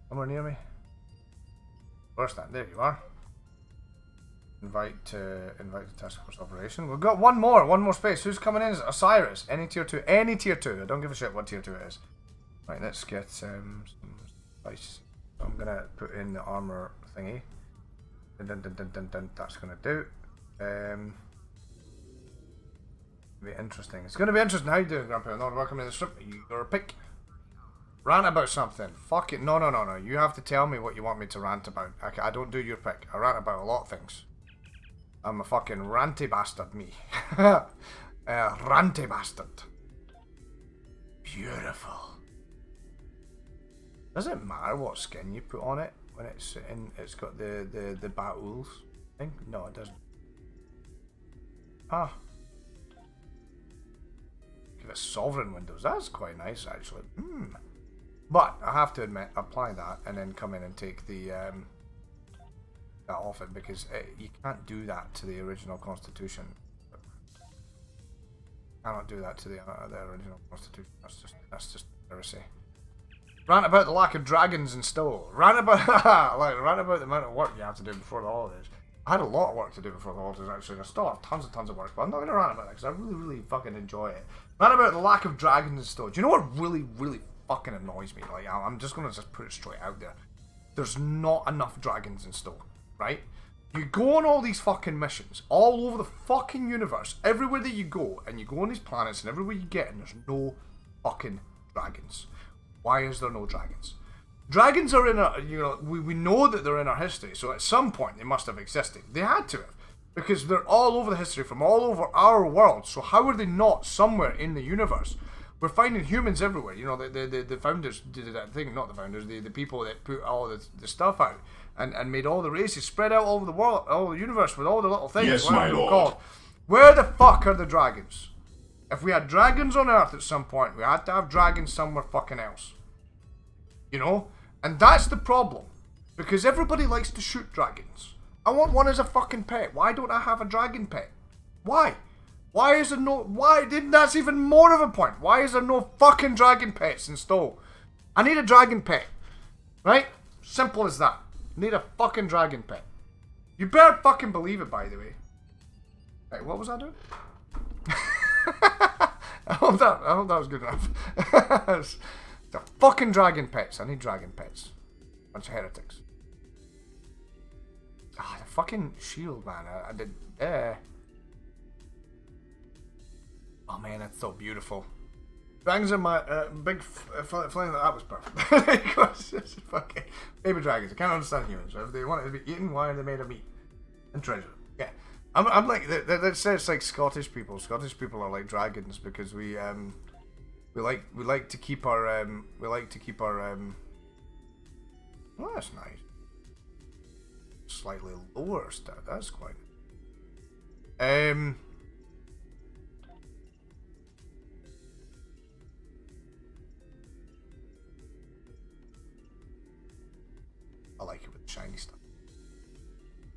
somewhere near me. Where's that? There you are. Invite to task force operation. We've got one more space. Who's coming in? Osiris. Any tier 2. Any tier 2. I don't give a shit what tier 2 it is. Right, let's get some spice. I'm gonna put in the armor thingy. Dun. That's gonna do. Be interesting. It's gonna be interesting. How you doing, Grandpa? Not welcome to the strip. You're a pick. Rant about something. Fuck it. No. You have to tell me what you want me to rant about. I don't do your pick. I rant about a lot of things. I'm a fucking ranty bastard, me. Ranty bastard. Beautiful. Does it matter what skin you put on it when it's in? It's got the Ba'uls thing. No, it doesn't. Ah. Give it Sovereign Windows. That's quite nice, actually. But I have to admit, apply that and then come in and take the that off it, because you can't do that to the original Constitution. Cannot do that to the original Constitution. That's just heresy. Rant about the lack of dragons in Stowe. Rant about the amount of work you have to do before the holidays. I had a lot of work to do before the holidays, actually. I still have tons of work, but I'm not going to rant about it because I really fucking enjoy it. Rant about the lack of dragons in Stowe. Do you know what really fucking annoys me? Like, I'm just going to put it straight out there. There's not enough dragons in Stowe, right? You go on all these fucking missions all over the fucking universe, everywhere that you go, and you go on these planets, and everywhere you get, and there's no fucking dragons. Why is there no dragons? Dragons are in our, we know that they're in our history, so at some point they must have existed. They had to have, because they're all over the history from all over our world, so how are they not somewhere in the universe? We're finding humans everywhere. You know, the founders did that thing, not the founders, the people that put all the stuff out and made all the races spread out all over the world, all the universe with all the little things. Yes, my lord. Called. Where the fuck are the dragons? If we had dragons on Earth at some point, we had to have dragons somewhere fucking else. You know? And that's the problem. Because everybody likes to shoot dragons. I want one as a fucking pet. Why don't I have a dragon pet? Why? Why is there no... Why? That's even more of a point. Why is there no fucking dragon pets in Stowe? I need a dragon pet. Right? Simple as that. Need a fucking dragon pet. You better fucking believe it, by the way. Right, what was I doing? I hope that was good enough. The fucking dragon pets. I need dragon pets. Bunch of heretics. Ah, the fucking shield, man. I did. Oh man, that's so beautiful. Dragons are my big flame. That was perfect. Fucking baby dragons. I can't understand humans. If they want to be eaten, why are they made of meat and treasure? Yeah, I'm like that says it's like Scottish people. Scottish people are like dragons because we like to keep our well, that's nice. Slightly lower stat. That's quite. I like it with the shiny stuff.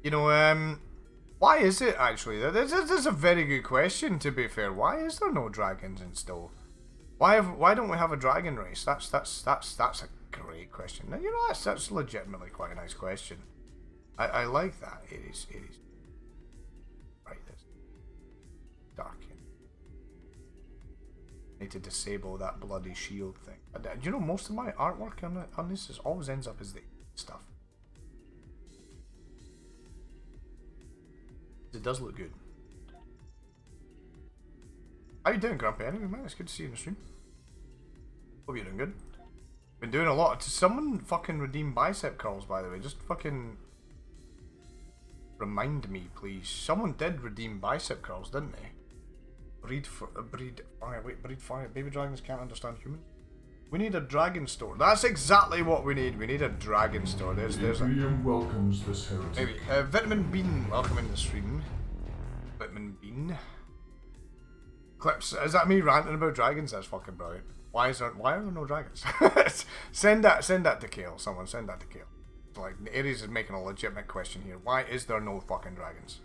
You know, why is it actually? This is a very good question. To be fair, why is there no dragons in Stowe? Why don't we have a dragon race? That's a great question. Now, you know, that's legitimately quite a nice question. I like that. It is. Right, this dark. Need to disable that bloody shield thing. Do you know most of my artwork on this always ends up as the stuff. It does look good. How you doing, Grumpy? Anyway, man, it's good to see you in the stream. Hope you're doing good. Been doing a lot. Someone fucking redeem bicep curls, by the way. Just fucking remind me, please. Someone did redeem bicep curls, didn't they? breed fire. Baby dragons can't understand humans. We need a dragon store. That's exactly what we need. We need a dragon store. There's Imperium welcomes this heretic. Maybe. Vitamin Bean, welcome in the stream. Vitamin Bean. Clips. Is that me ranting about dragons? That's fucking brilliant. Why are there no dragons? send that to Kale. Someone send that to Kale. Like, Ares is making a legitimate question here. Why is there no fucking dragons?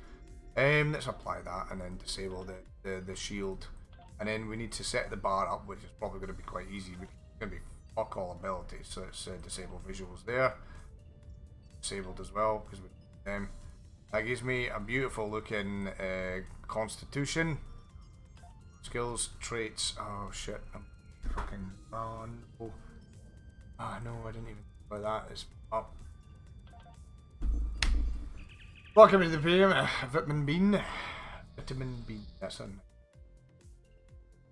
Let's apply that and then disable the shield. And then we need to set the bar up, which is probably going to be quite easy. It's going to be fuck all abilities. So it's disable visuals there. Disabled as well, because we them. That gives me a beautiful looking constitution. Skills, traits. Oh shit. I'm fucking. Oh no. Oh no, I didn't even think about that. It's up. Welcome to the PM. Vitamin Bean. Vitamin Bean. That's it.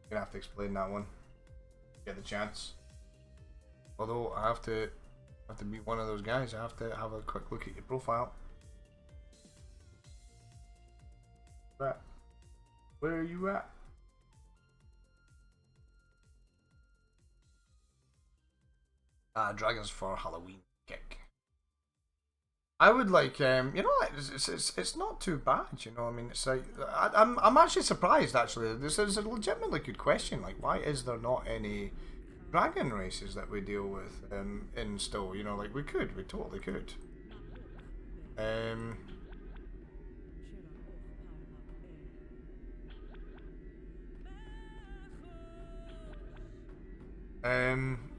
Gonna have to explain that one. Get the chance. Although I have to meet one of those guys. I have to have a quick look at your profile. Where are you at? Dragons for Halloween kick. I would like, you know, it's not too bad, you know. I mean, it's like I'm actually surprised. Actually, this is a legitimately good question. Like, why is there not any dragon races that we deal with in Stowe? You know, like we totally could.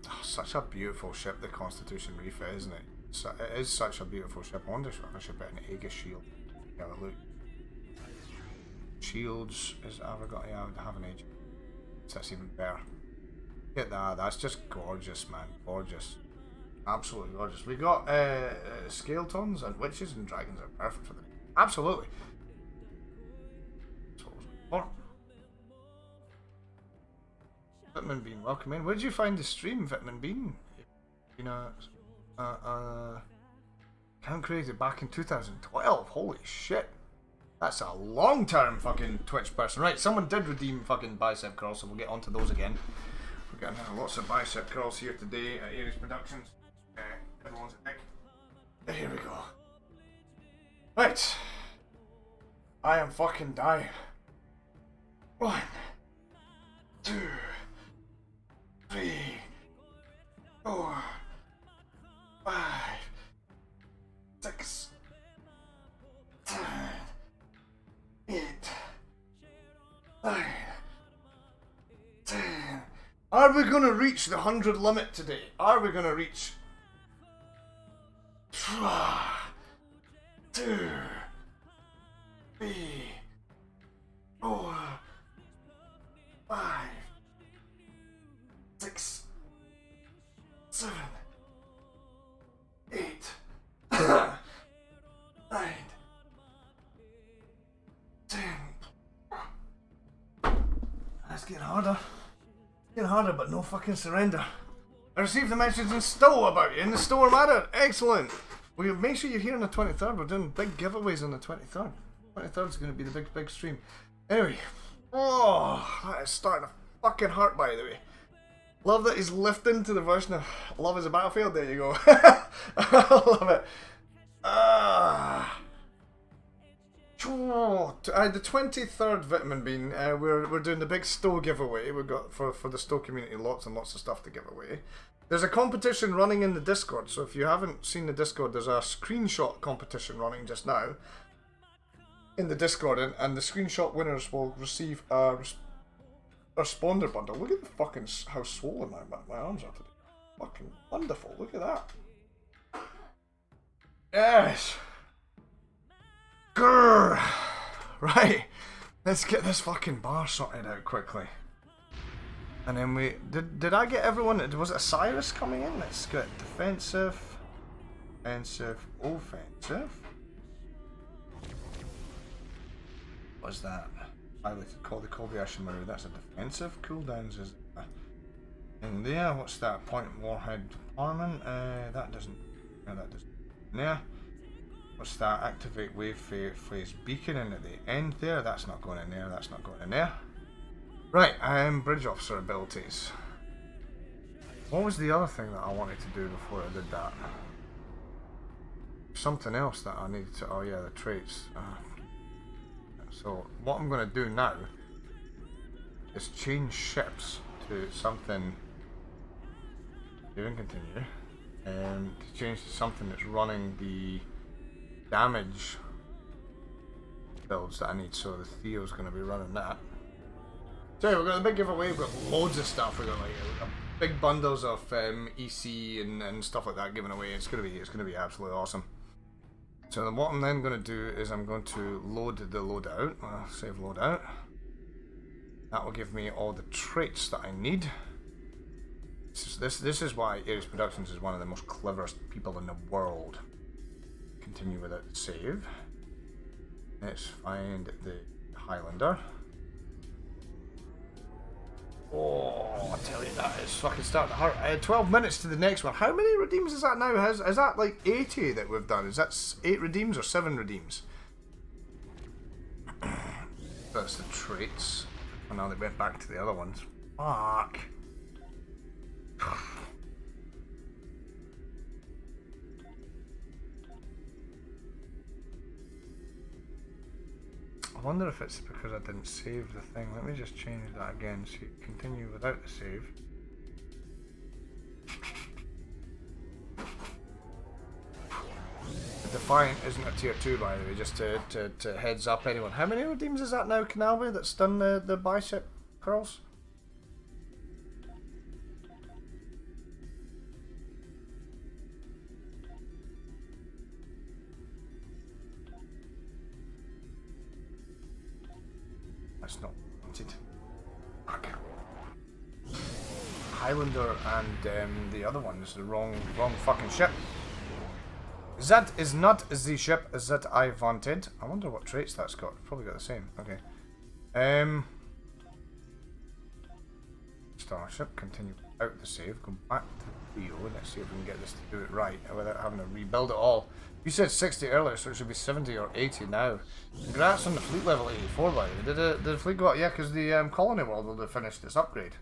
Oh, such a beautiful ship, the Constitution Reefa, isn't it? It is such a beautiful ship. I wonder if I should put an Aegis shield. Have a look. Shields is ever got? Yeah, I would have an Aegis. That's even better. Get that. That's just gorgeous, man. Gorgeous. Absolutely gorgeous. We got Skeletons and Witches and Dragons are perfect for them. Absolutely. That's what I was looking for. Vitamin Bean, welcome in. Where did you find the stream, Vitamin Bean? You know, account created back in 2012. Holy shit. That's a long-term fucking Twitch person. Right, someone did redeem fucking bicep curls, so we'll get onto those again. We're getting lots of bicep curls here today at Ares Productions. Everyone's a dick. Here we go. Right. I am fucking dying. 1, 2, 3, 4, 5, 6, 7, 8, 9, 10. Are we gonna reach the 100 limit today? Are we gonna reach 2, 3, 4, 5, 6, 7, 8, 9, 10. That's getting harder. Getting harder, but no fucking surrender. I received a message in Stowe about you in the store matter. Excellent. Well, make sure you're here on the 23rd. We're doing big giveaways on the 23rd. 23rd is going to be the big stream. Anyway. Oh, that is starting to fucking hurt, by the way. Love that he's lifting to the version of Love is a Battlefield. There you go. I love it. The 23rd Vitamin Bean, we're doing the big Stowe giveaway. We've got for the Stowe community lots and lots of stuff to give away. There's a competition running in the Discord, so if you haven't seen the Discord, there's a screenshot competition running just now in the Discord, and the screenshot winners will receive a responder bundle. Look at the fucking how swollen my arms are today. Fucking wonderful. Look at that. Yes. Grrr. Right. Let's get this fucking bar sorted out quickly. And then we did I get everyone? Was it Cyrus coming in? Let's get defensive, offensive. What's that? I like to call the Kobayashi Maru. That's a defensive. Cooldowns is in there. What's that? Point warhead armament. That doesn't. No, that doesn't. There. What's that? Activate wave phase beacon in at the end there. That's not going in there. That's not going in there. Right, bridge officer abilities. What was the other thing that I wanted to do before I did that? Something else that I needed to... Oh yeah, the traits. So what I'm going to do now is change ships to something... Doing continue. To change to something that's running the damage builds that I need. So the Theo's going to be running that. So yeah, we've got a big giveaway. We've got loads of stuff. We've got like big bundles of EC and stuff like that given away. It's gonna be absolutely awesome. So then what I'm then going to do is I'm going to load the loadout. Save loadout. That will give me all the traits that I need. This is why Ares Productions is one of the most cleverest people in the world. Continue with it. Save. Let's find the Highlander. Oh, I tell you, that is fucking starting to hurt. 12 minutes to the next one. How many redeems is that now? Is that like 80 that we've done? Is that 8 redeems or 7 redeems? That's the traits. And now they went back to the other ones. Fuck. I wonder if it's because I didn't save the thing. Let me just change that again so you continue without the save. The Defiant isn't a tier 2 by the way, just to heads up anyone. How many redeems is that now, Canalby, that's done the bicep curls? That's not wanted. Okay. Highlander and the other one is the wrong fucking ship. That is not the ship that I wanted. I wonder what traits that's got. Probably got the same. Okay. Starship. Continue out the save. Go back to Theo. Let's see if we can get this to do it right without having to rebuild it all. You said 60 earlier, so it should be 70 or 80 now. Congrats on the fleet level 84, by the way. Did the fleet go up? Yeah, because the Colony World will have finished its upgrade.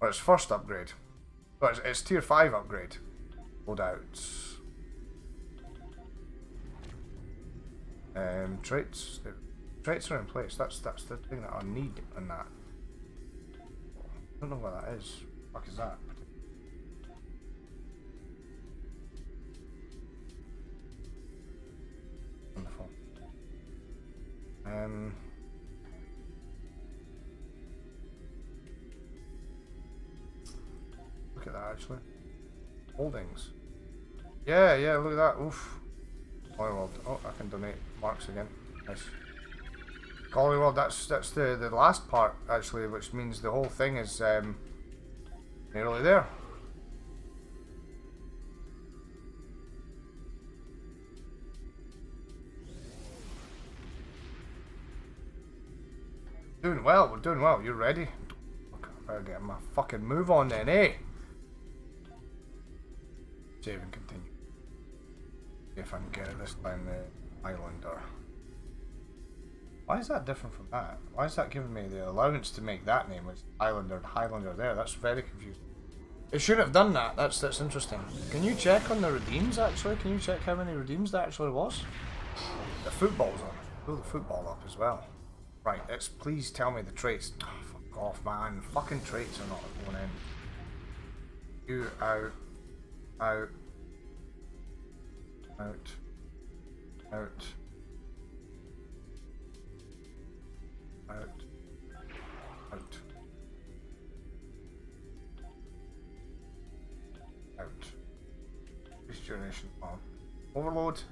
Or its first upgrade. But it's tier 5 upgrade. Loadouts. Traits. The traits are in place. That's the thing that I need on that. I don't know what that is. What the fuck is that? Wonderful. Look at that actually. Holdings. Yeah, look at that. Oof. World. Oh, I can donate marks again. Nice. Colony World, that's the last part actually, which means the whole thing is nearly there. Doing well, we're doing well. You ready? Okay, I better get my fucking move on then, eh? Save and continue. See if I can get it this time, the Highlander. Why is that different from that? Why is that giving me the allowance to make that name, which is Highlander there? That's very confusing. It shouldn't have done that. That's interesting. Can you check on the redeems actually? Can you check how many redeems that actually was? The football's on. Pull the football up as well. Right, let's please tell me the traits. Oh, fuck off, man. Fucking traits are not going in. You out. Out. Out. Out. Out. Out. Out. This generation on. Overload.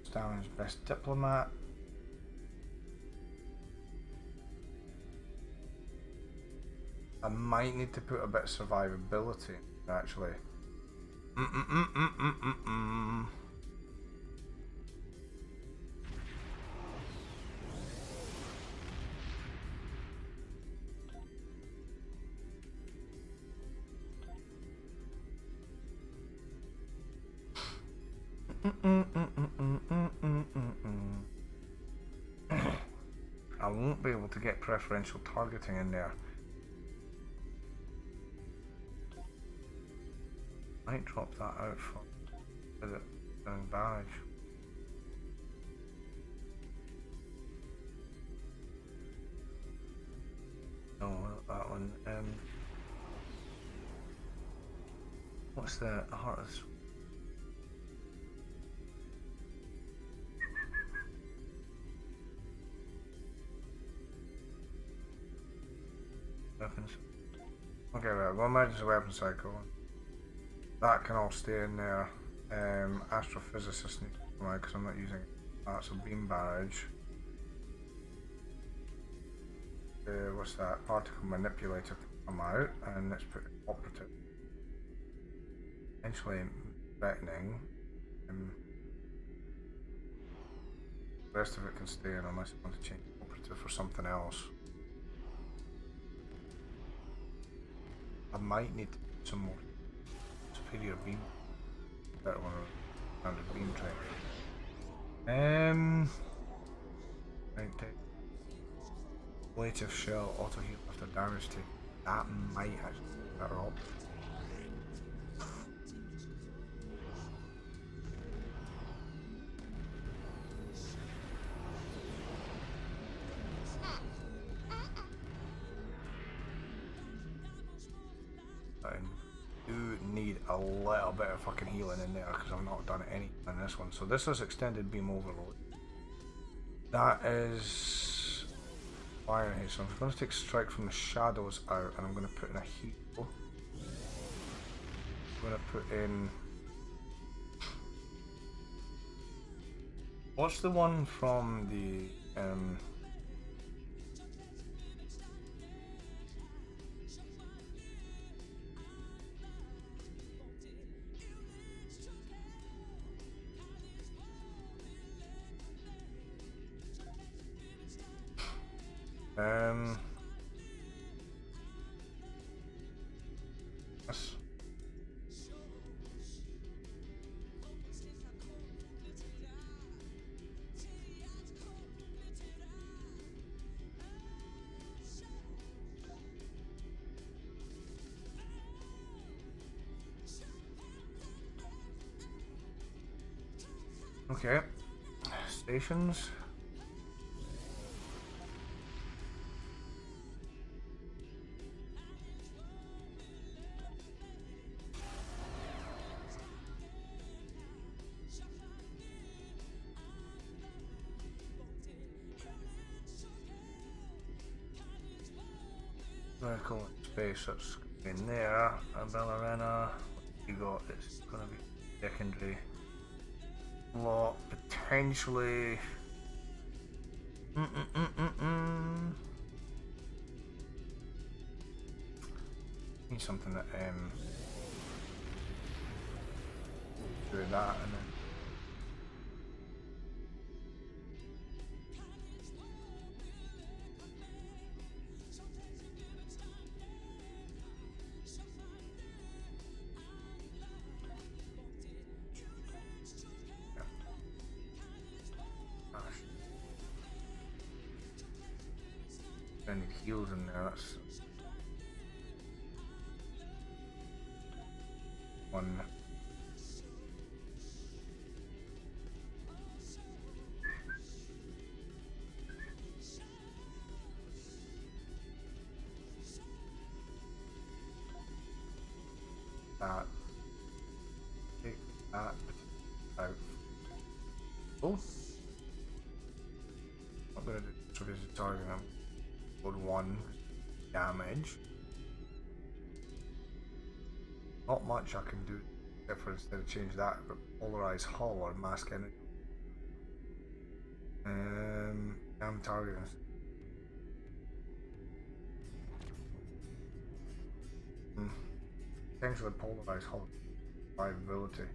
Stalin's best diplomat. I might need to put a bit of survivability, actually. won't be able to get preferential targeting in there. Might drop that out for the barrage. No, not that one. What's the heart of this? Weapons. Okay, well, go emergency weapon cycle. That can all stay in there. Astrophysicist needs to come out because I'm not using that. So beam barrage. What's that? Particle manipulator can come out, and let's put operative. Potentially threatening. The rest of it can stay in unless you want to change operative for something else. I might need some more superior beam. Better one or standard beam train. Right, take ablative shell auto heal after damage taken. That might actually be better option. I do need a little bit of fucking healing in there because I've not done any in this one. So this is extended beam overload. That is fire. So I'm going to take strike from the shadows out, and I'm going to put in a heal. I'm going to put in. What's the one from the yes. Okay, stations. Vertical space, that's in there. Ballerina, what you got? It's gonna be secondary. Lot potentially. Need something that do that and then. Any heals in there, that's one. That. Take that out. Oh. I'm gonna do so this is target them. 1 damage. Not much I can do different instead of change that, but polarize hull or mask energy. I'm targeting. Potentially polarize hull survivability.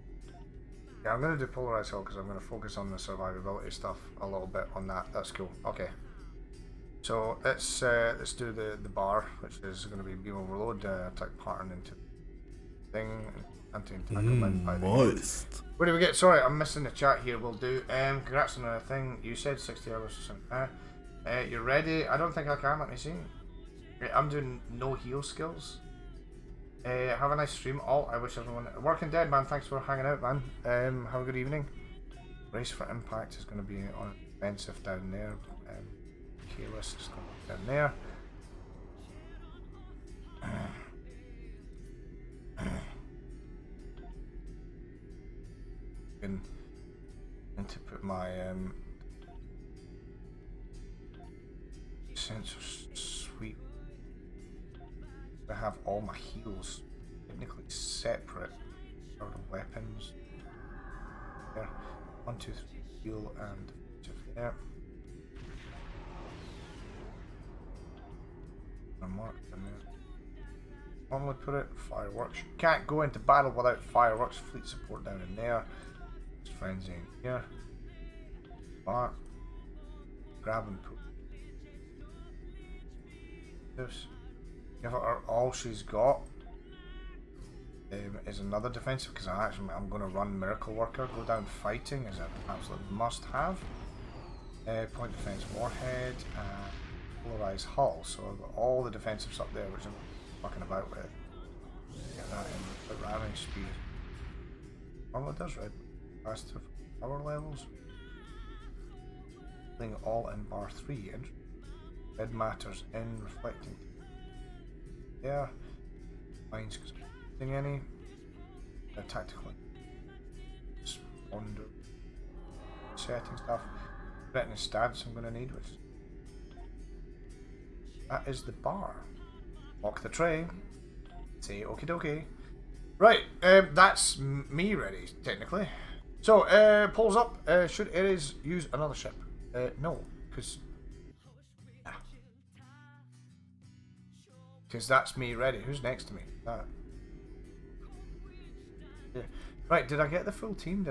Yeah, I'm going to do polarize hull because I'm going to focus on the survivability stuff a little bit on that. That's cool. Okay. So let's do the bar, which is going to be beam overload, attack pattern into thing, anti-entanglement by the moist. What do we get? Sorry, I'm missing the chat here. We'll do. Congrats on the thing. You said 60 hours or something. You ready? I don't think I can. Let me see. I'm doing no heal skills. Have a nice stream. I wish everyone... Working Dead, man. Thanks for hanging out, man. Have a good evening. Race for Impact is going to be on offensive down there. Keyless is going to be down there. And to put my sensor sweep. I have all my heals technically separate sort of weapons. There, 1, 2, 3 heal and there. Mark in there. Normally put it fireworks. You can't go into battle without fireworks. Fleet support down in there. Just frenzy in here. Back. Grab and pull. This. Give her all she's got. Is another defensive because I'm going to run Miracle Worker. Go down fighting is an absolute must-have. Point defense warhead and polarized hull. So I've got all the defensives up there, which I'm fucking about with. Get that in. Put ramming speed. Oh, it does red. Faster power levels. Thing all in bar 3. Red matters in reflecting. Yeah. Mine's any tactical responder setting stuff. Written stats I'm going to need, which that is the bar. Lock the tray. Say okie dokie. Right, that's me ready technically. So pulls up. Should Ares use another ship? No, because that's me ready. Who's next to me? That. Yeah. Right, did I get the full team?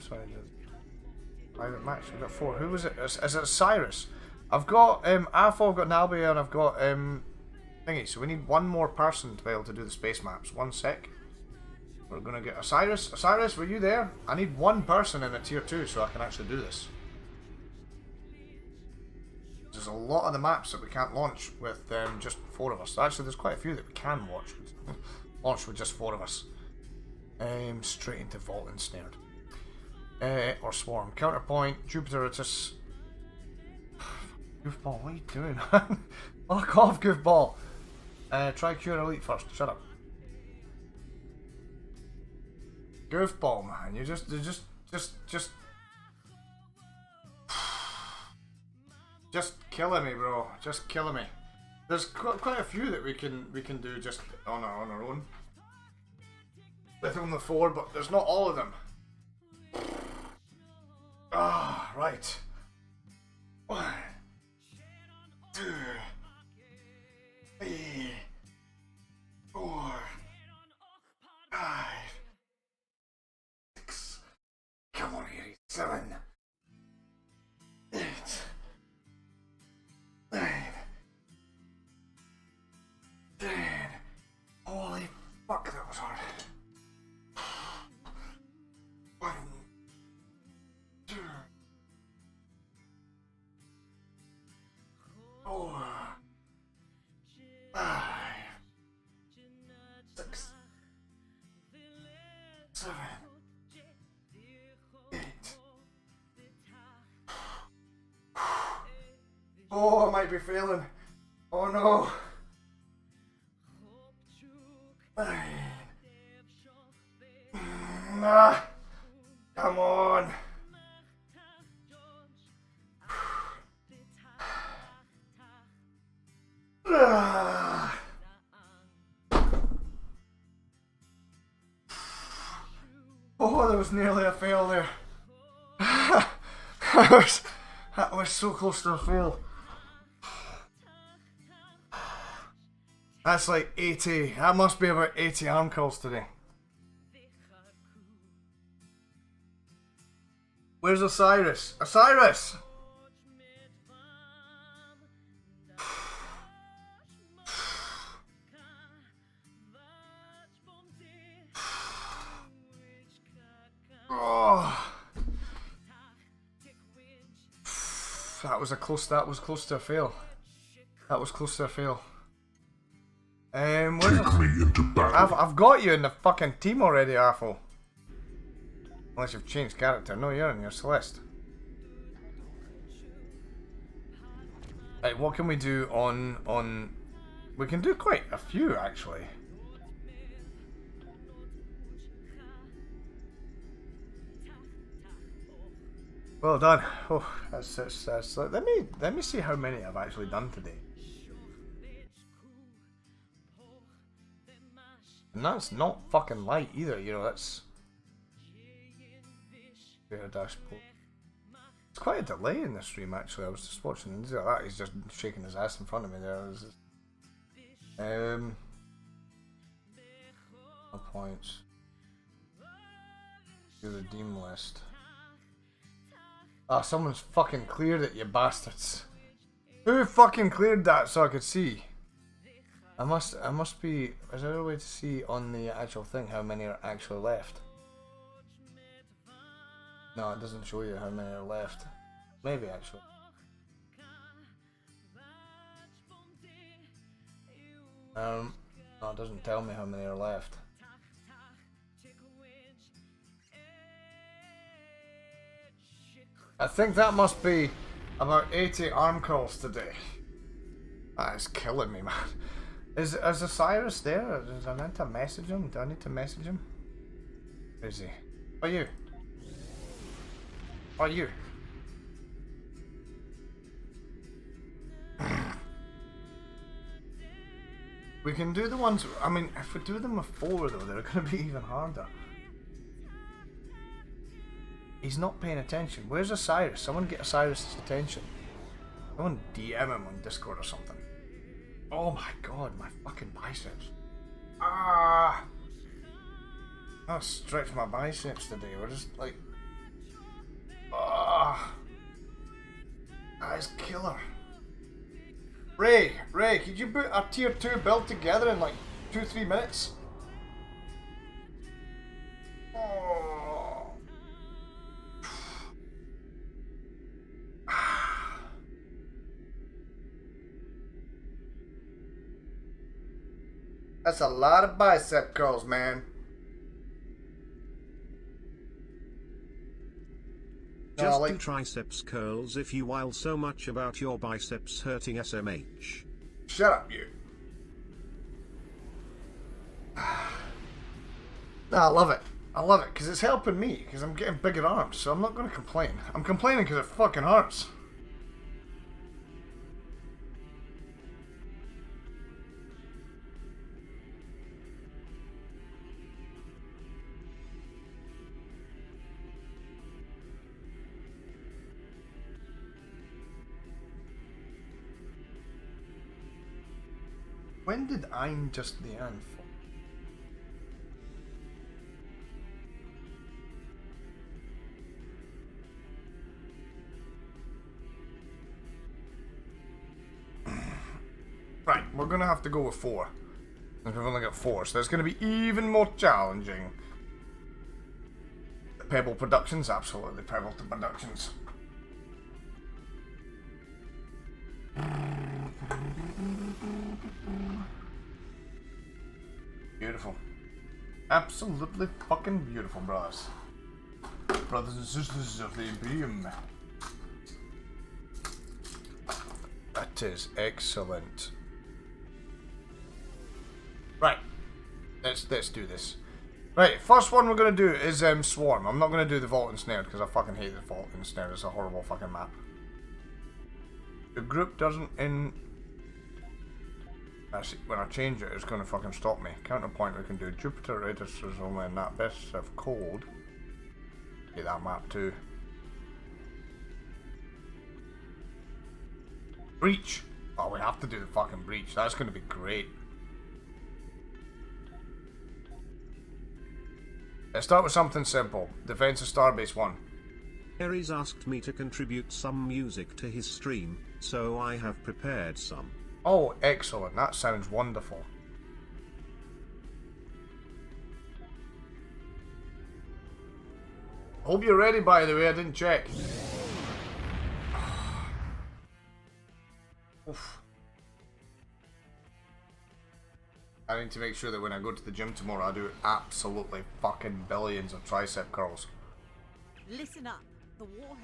Sorry, private match. We've got 4. Who was it? Is it Cyrus? I've got Alpha, I've got Nalbia, and I've got thingy. So we need one more person to be able to do the space maps. 1 sec. We're gonna get Osiris. Osiris, were you there? I need one person in a tier 2 so I can actually do this. There's a lot of the maps that we can't launch with just 4 of us. Actually, there's quite a few that we can launch with just 4 of us. Straight into Vault Ensnared. Or Swarm. Counterpoint, Jupiter, it's just... Goofball, what are you doing? Fuck off, Goofball! Try Cure Elite first, shut up. Goofball, man, you're just killing me, bro. Just killing me. There's quite a few that we can do just on our own. With only 4, but there's not all of them. Ah, right. 1, 2, 3, 4, 5, 6. Come on, 7, 8, 9, 10. Holy fuck, that was hard. 1, 2, 4, 5, 6, 7, 8. Oh, I might be failing. Oh no. 9. Ah, come on. Oh, there was nearly a fail there. That was so close to a fail. That's like 80. That must be about 80 arm calls today. Where's Osiris? Osiris! Oh. that was close to a fail. That was close to a fail. Take me into battle. I've got you in the fucking team already, Arfo. Unless you've changed character. No, you're in your Celeste. Right, what can we do on... We can do quite a few, actually. Well done. Oh, that's let me see how many I've actually done today. And that's not fucking light either, you know, that's... It's quite a delay in the stream, actually. I was just watching and that. He's just shaking his ass in front of me there. No points. Do the Deem list. Ah, someone's fucking cleared it, you bastards. Who fucking cleared that so I could see? I must be... Is there a way to see on the actual thing how many are actually left? No, it doesn't show you how many are left. Maybe, actually. No, it doesn't tell me how many are left. I think that must be about 80 arm curls today. That is killing me, man. Is Osiris there? Does I need to message him? Do I need to message him? Where is he? Are you? Are you? We can do the ones... I mean, if we do them with 4 though, they're going to be even harder. He's not paying attention. Where's Osiris? Someone get Osiris' attention. Someone DM him on Discord or something. Oh my god, my fucking biceps. Ah! I'll stretch my biceps today. We're just like... Ah! That is killer. Ray, could you put a tier 2 build together in like 2-3 minutes? Oh. That's a lot of bicep curls, man. Just do triceps curls if you while so much about your biceps hurting SMH. Shut up, you. No, I love it. I love it because it's helping me because I'm getting bigger arms, so I'm not going to complain. I'm complaining because it fucking hurts. When did I'm just the end for? Right, we're gonna have to go with 4. And we've only got 4, so it's gonna be even more challenging. Pebble Productions, absolutely Pebble Productions. Beautiful. Absolutely fucking beautiful, brothers. Brothers and sisters of the Imperium. That is excellent. Right. Let's do this. Right, first one we're gonna do is Swarm. I'm not gonna do the Vault and Snare because I fucking hate the Vault and Snare. It's a horrible fucking map. The group doesn't Actually, when I change it, it's going to fucking stop me. Counterpoint, we can do Jupiter registers only in that best of cold. Get that map too. Breach! Oh, we have to do the fucking Breach. That's going to be great. Let's start with something simple. Defense of Starbase 1. Ares asked me to contribute some music to his stream, so I have prepared some. Oh, excellent. That sounds wonderful. Hope you're ready, by the way. I didn't check. Oof. I need to make sure that when I go to the gym tomorrow, I do absolutely fucking billions of tricep curls. Listen up. The war.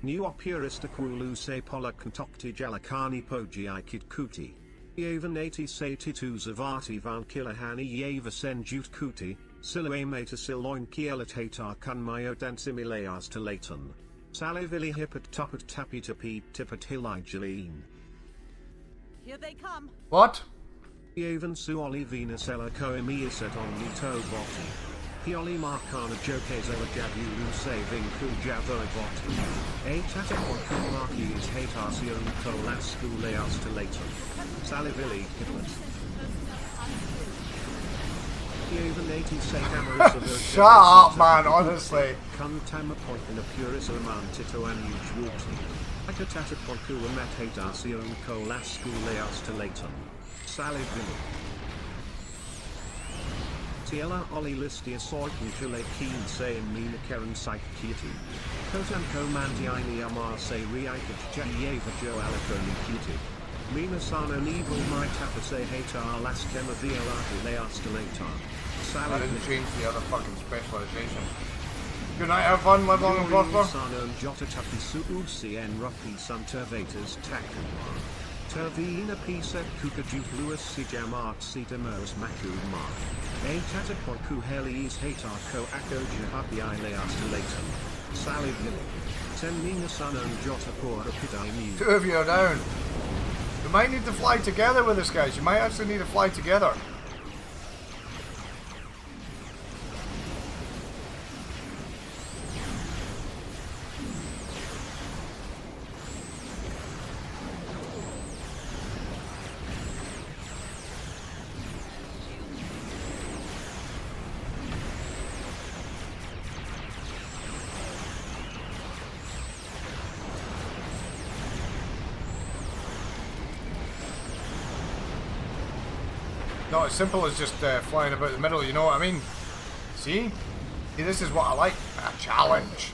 New opurista kulu se pola contocti jalakani pogi ikid kuti. Yavan 8082 zavati van kilahani yava senjut kuti, siluamata siloin kielatatar kun myodensimilayas to Leighton. Salivili hippat tuppat tapi tapi tippat hiligilene. Here they come. What? Yavan suoli venusella coemiaset on lito boti. Pioli marcana jokesela jabulu saving kujavo boti. A tatakon kumaki is hatasion colas kuleas to Leighton. Salivili hippat. Shut up, man, honestly. Contama point in a puris amantito and huge water. Akatata ponku a metadasion colas kuleas to Leighton. Salivili. Tiela oli listia soitin chile keen say in mina keren psych kiti. Kotanko mandiini amar say riakat jayeva jo alikoni kiti. Mina sana evil my tapase hatar las kema violati leas to later. I didn't change the other fucking specialization. Good night, have fun, live long and prosper. Sana jota tapi suusi en rupi santervators takumar. Tervina piset kukajut luas sijamart sitamos makuma. A tataponku helis hatar ko ako jihapi ileas to later. Sally Gilly. Ten mina sana jota por rapidai mu. 2 of you are down. You might need to fly together with this, guys. You might actually need to fly together. Not as simple as just flying about the middle, you know what I mean? See? See, this is what I like. A challenge.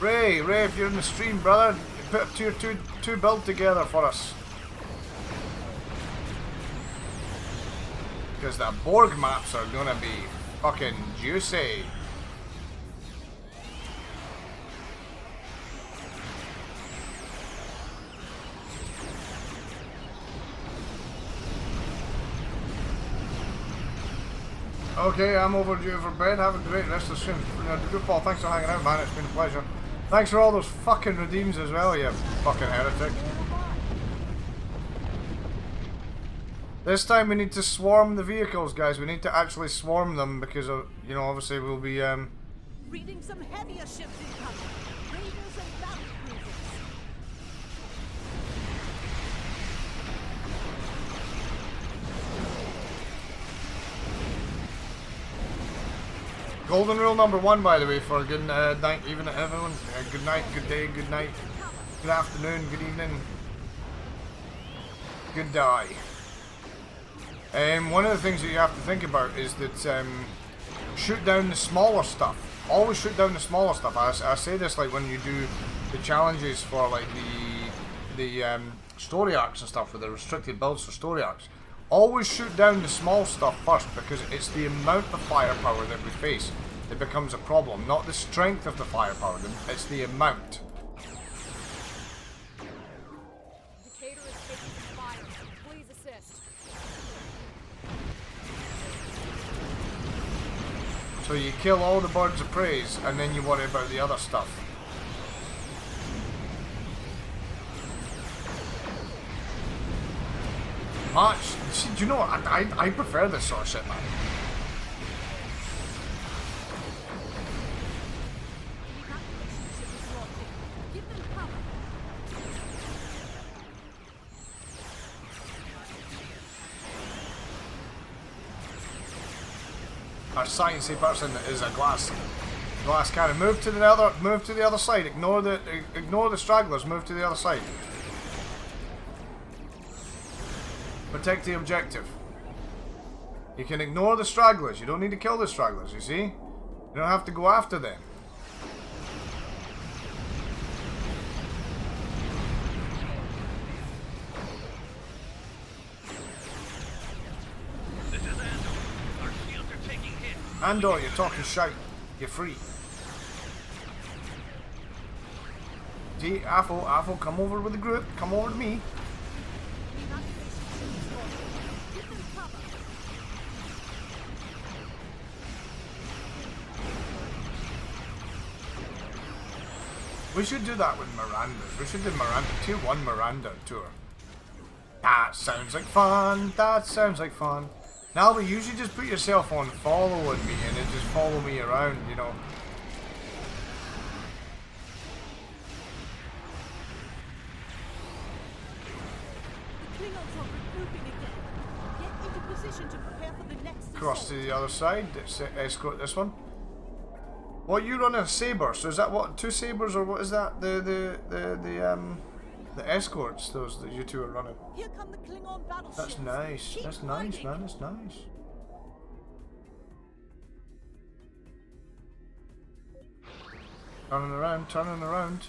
Ray, if you're in the stream, brother, put up tier 2 build together for us. Because the Borg maps are gonna be fucking juicy. Okay, I'm overdue for bed. Have a great rest of the stream. Good Paul, thanks for hanging out, man. It's been a pleasure. Thanks for all those fucking redeems as well, you fucking heretic. This time we need to swarm the vehicles, guys. We need to actually swarm them because, you know, obviously we'll be, Reading some heavier ships incoming. Raiders and battle cruisers. Golden rule number 1, by the way, for good night, even everyone. Good night, good day, good night, good afternoon, good evening, good day. One of the things that you have to think about is that shoot down the smaller stuff. Always shoot down the smaller stuff. I say this like when you do the challenges for like the story arcs and stuff with the restricted builds for story arcs. Always shoot down the small stuff first, because it's the amount of firepower that we face that becomes a problem, not the strength of the firepower, it's the amount. Decatur is taking some fire. Please assist. So you kill all the birds of prey, and then you worry about the other stuff. Much. See, do you know what? I prefer this sort of shit, man. Our sciencey person is a glass cannon. Move to the other side. Ignore the stragglers. Move to the other side. Protect the objective. You can ignore the stragglers. You don't need to kill the stragglers, you see? You don't have to go after them. This is Andor. Our shields are taking hits. Andor, you're talking shite. You're free. See, Affle, come over with the group. Come over to me. We should do that with Miranda's. We should do Miranda, Tier 1 Miranda tour. That sounds like fun. That sounds like fun. Now, but you should just put yourself on following me and then just follow me around, you know. The Klingons are regrouping again. Get into position to prepare for the next Cross to assault. the other side. Let's escort this one. What, you run a saber? So is that what, 2 sabers or what is that? The escorts, those that you two are running. Here come the Klingon battleships. That's nice. Keep That's nice, fighting. man. That's nice. Turning around, turning around.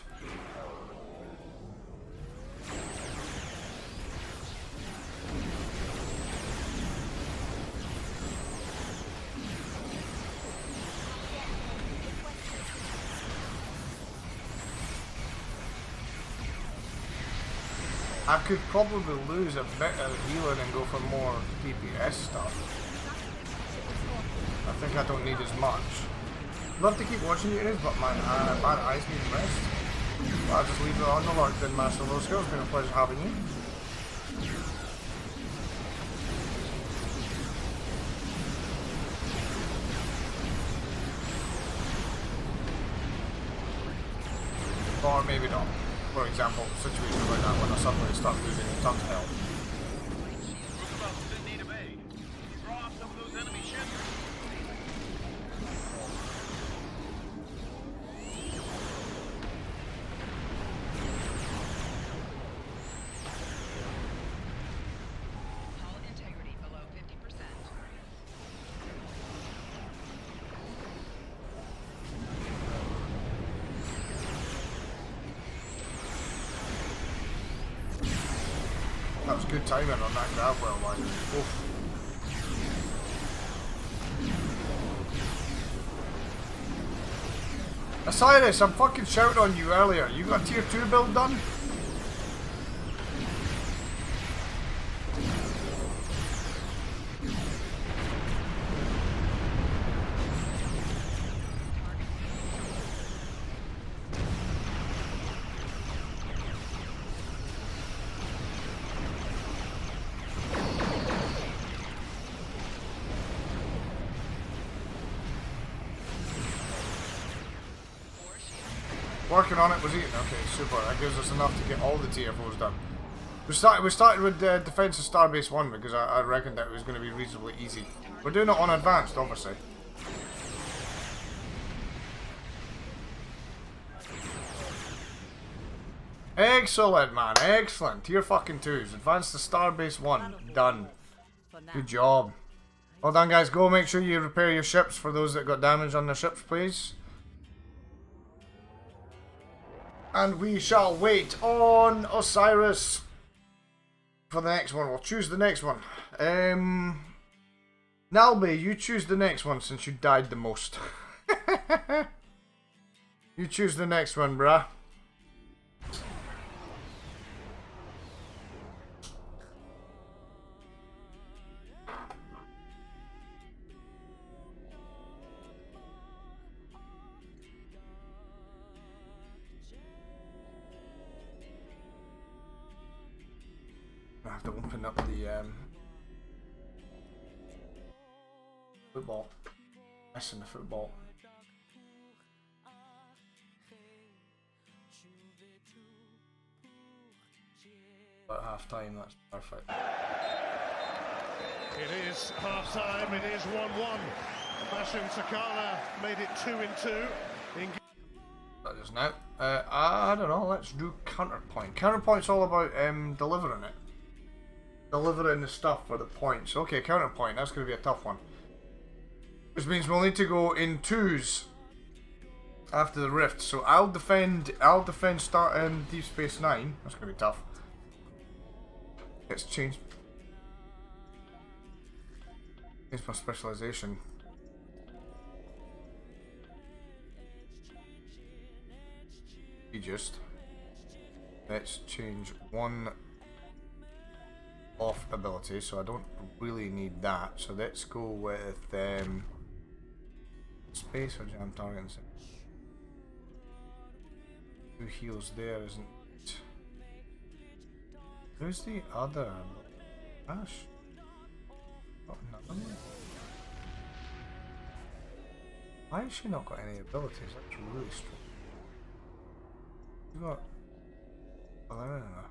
I could probably lose a bit of healing and go for more DPS stuff. I think I don't need as much. Love to keep watching you, but my bad eyes need rest. I'll just leave it on the lurk then, Master Losco. It's been a pleasure having you. Or maybe not. For example, situations like that when I suddenly start losing a ton of health. In need of aid. Throw off some of those enemy ships. Hull integrity below 50%. That was good timing on that grab well, like. Oof. Osiris, I'm fucking shouting on you earlier. You got a tier 2 build done? Working on it was eating. Okay, super. That gives us enough to get all the TFOs done. We started with Defense of Starbase 1 because I reckoned that it was going to be reasonably easy. We're doing it on advanced, obviously. Excellent, man. Excellent. Tier fucking 2s. Advanced to Starbase 1. Done. Good job. Well done, guys. Go make sure you repair your ships for those that got damage on their ships, please. And we shall wait on Osiris for the next one. We'll choose the next one. Nalby, you choose the next one since you died the most. You choose the next one, bruh. I have to open up the football. Missing the football. About half time, that's perfect. It is half time, it is 1-1. Basham Sakala made it 2-2. That is now. I don't know, let's do counterpoint. Counterpoint's all about delivering it. Delivering the stuff for the points. Okay, counterpoint, that's going to be a tough one. Which means we'll need to go in twos after the rift. So I'll defend starting Deep Space Nine. That's gonna be tough. It's changed. Changed my specialization. Let's change one off ability, so I don't really need that. So let's go with space or jam targets. 2 heals there, isn't it? Who's the other? Ash? Oh, nothing. Why has she not got any abilities? That's really strange. You got Elena.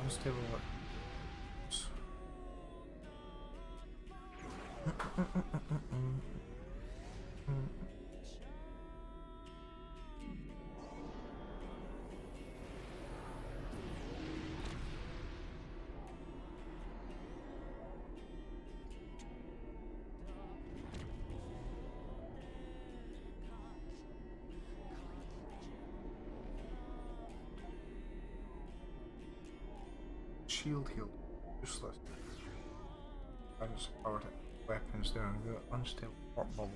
Unstable. Shield heal, useless. I just powered weapons there and got unstable port bubble.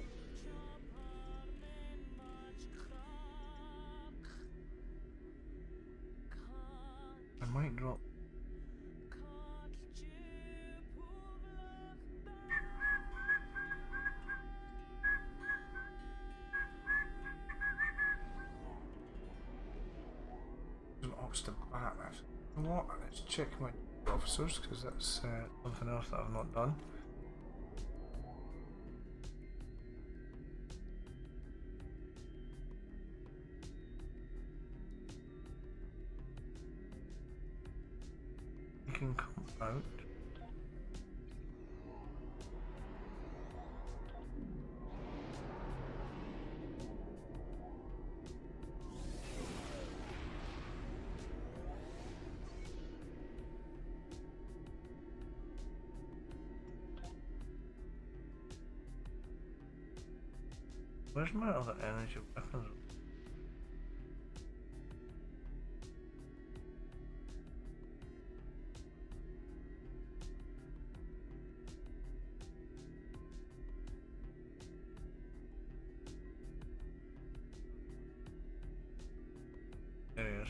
I might drop. An obstacle back. You know what? Let's check my officers because that's something else that I've not done. You can come out. Where's my other energy weapons? There he is.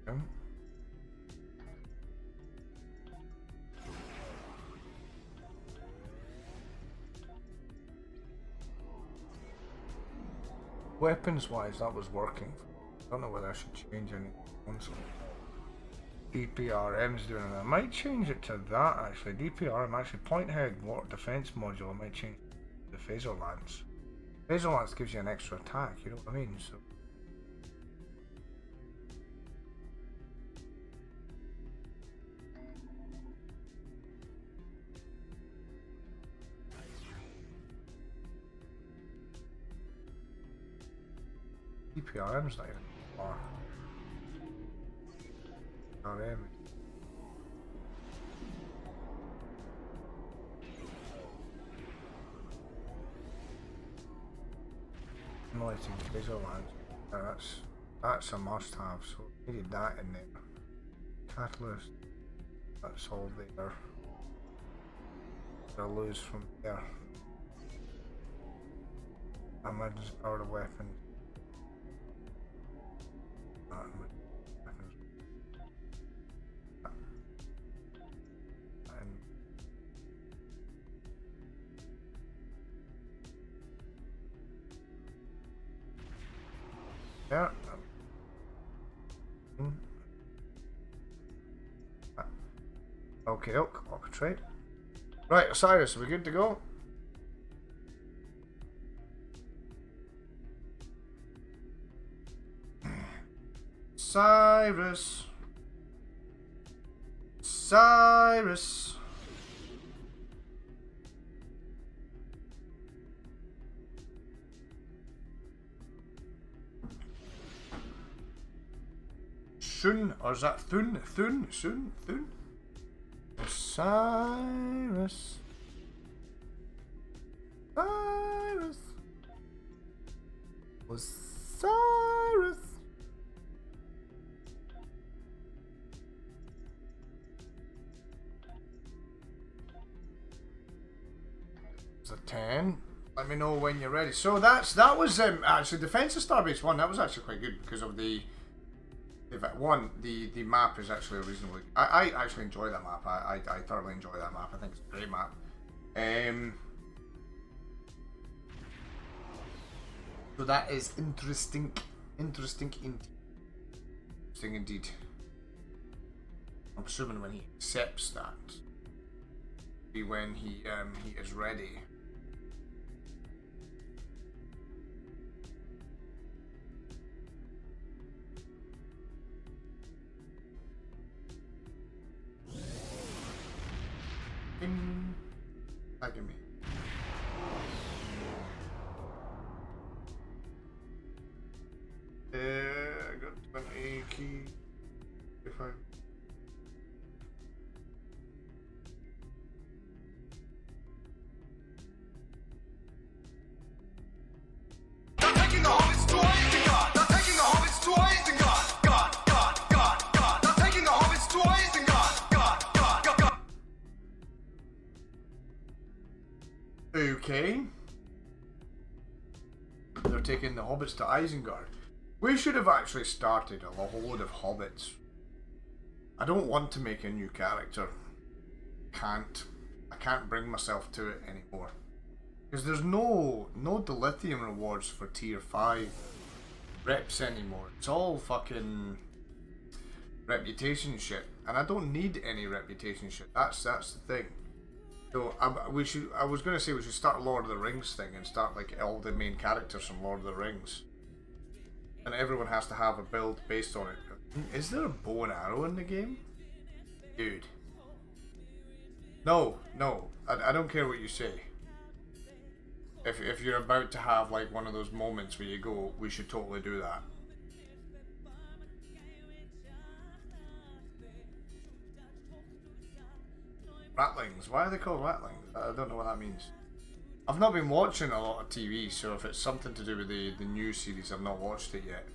Okay. Weapons wise, that was working. I don't know whether I should change any console. DPRM's doing it. I might change it to that actually. DPRM actually point head water defense module. I might change the phaser lance. Phaser lance gives you an extra attack, you know what I mean? So DPRM's not even far. RM. Simulating phaser lance. That's a must have, so needed that in there. Catalyst. That's all there. I'll lose from there. Emergency powered weapon. Yeah. Okay, lock trade. Right, Osiris, are we good to go? Cyrus. Shun, or is that Thun? Thun? Shun? Thun? Osiris. Osiris. Osiris. It's a 10. Let me know when you're ready. So that was actually Defense of Starbase 1. That was actually quite good because of the map is actually reasonably. I actually enjoy that map. I thoroughly enjoy that map. I think it's a great map. So that is interesting indeed. I'm assuming when he accepts that, be when he is ready. Tagging me. I got 20 key. If I. They're taking the hobbits to Isengard. They're taking the hobbits to Isengard. God. They're taking the hobbits to Isengard. God. Okay. They're taking the hobbits to Isengard. We should have actually started a load of hobbits. I don't want to make a new character. I can't bring myself to it anymore. Because there's no dilithium rewards for tier 5 reps anymore. It's all fucking reputation shit. And I don't need any reputation shit. That's the thing. So I was going to say we should start a Lord of the Rings thing and start like all the main characters from Lord of the Rings. And everyone has to have a build based on it. Is there a bow and arrow in the game? Dude. No. I don't care what you say. If you're about to have like one of those moments where you go, we should totally do that. Ratlings. Why are they called ratlings? I don't know what that means. I've not been watching a lot of TV, so if it's something to do with the new series, I've not watched it yet.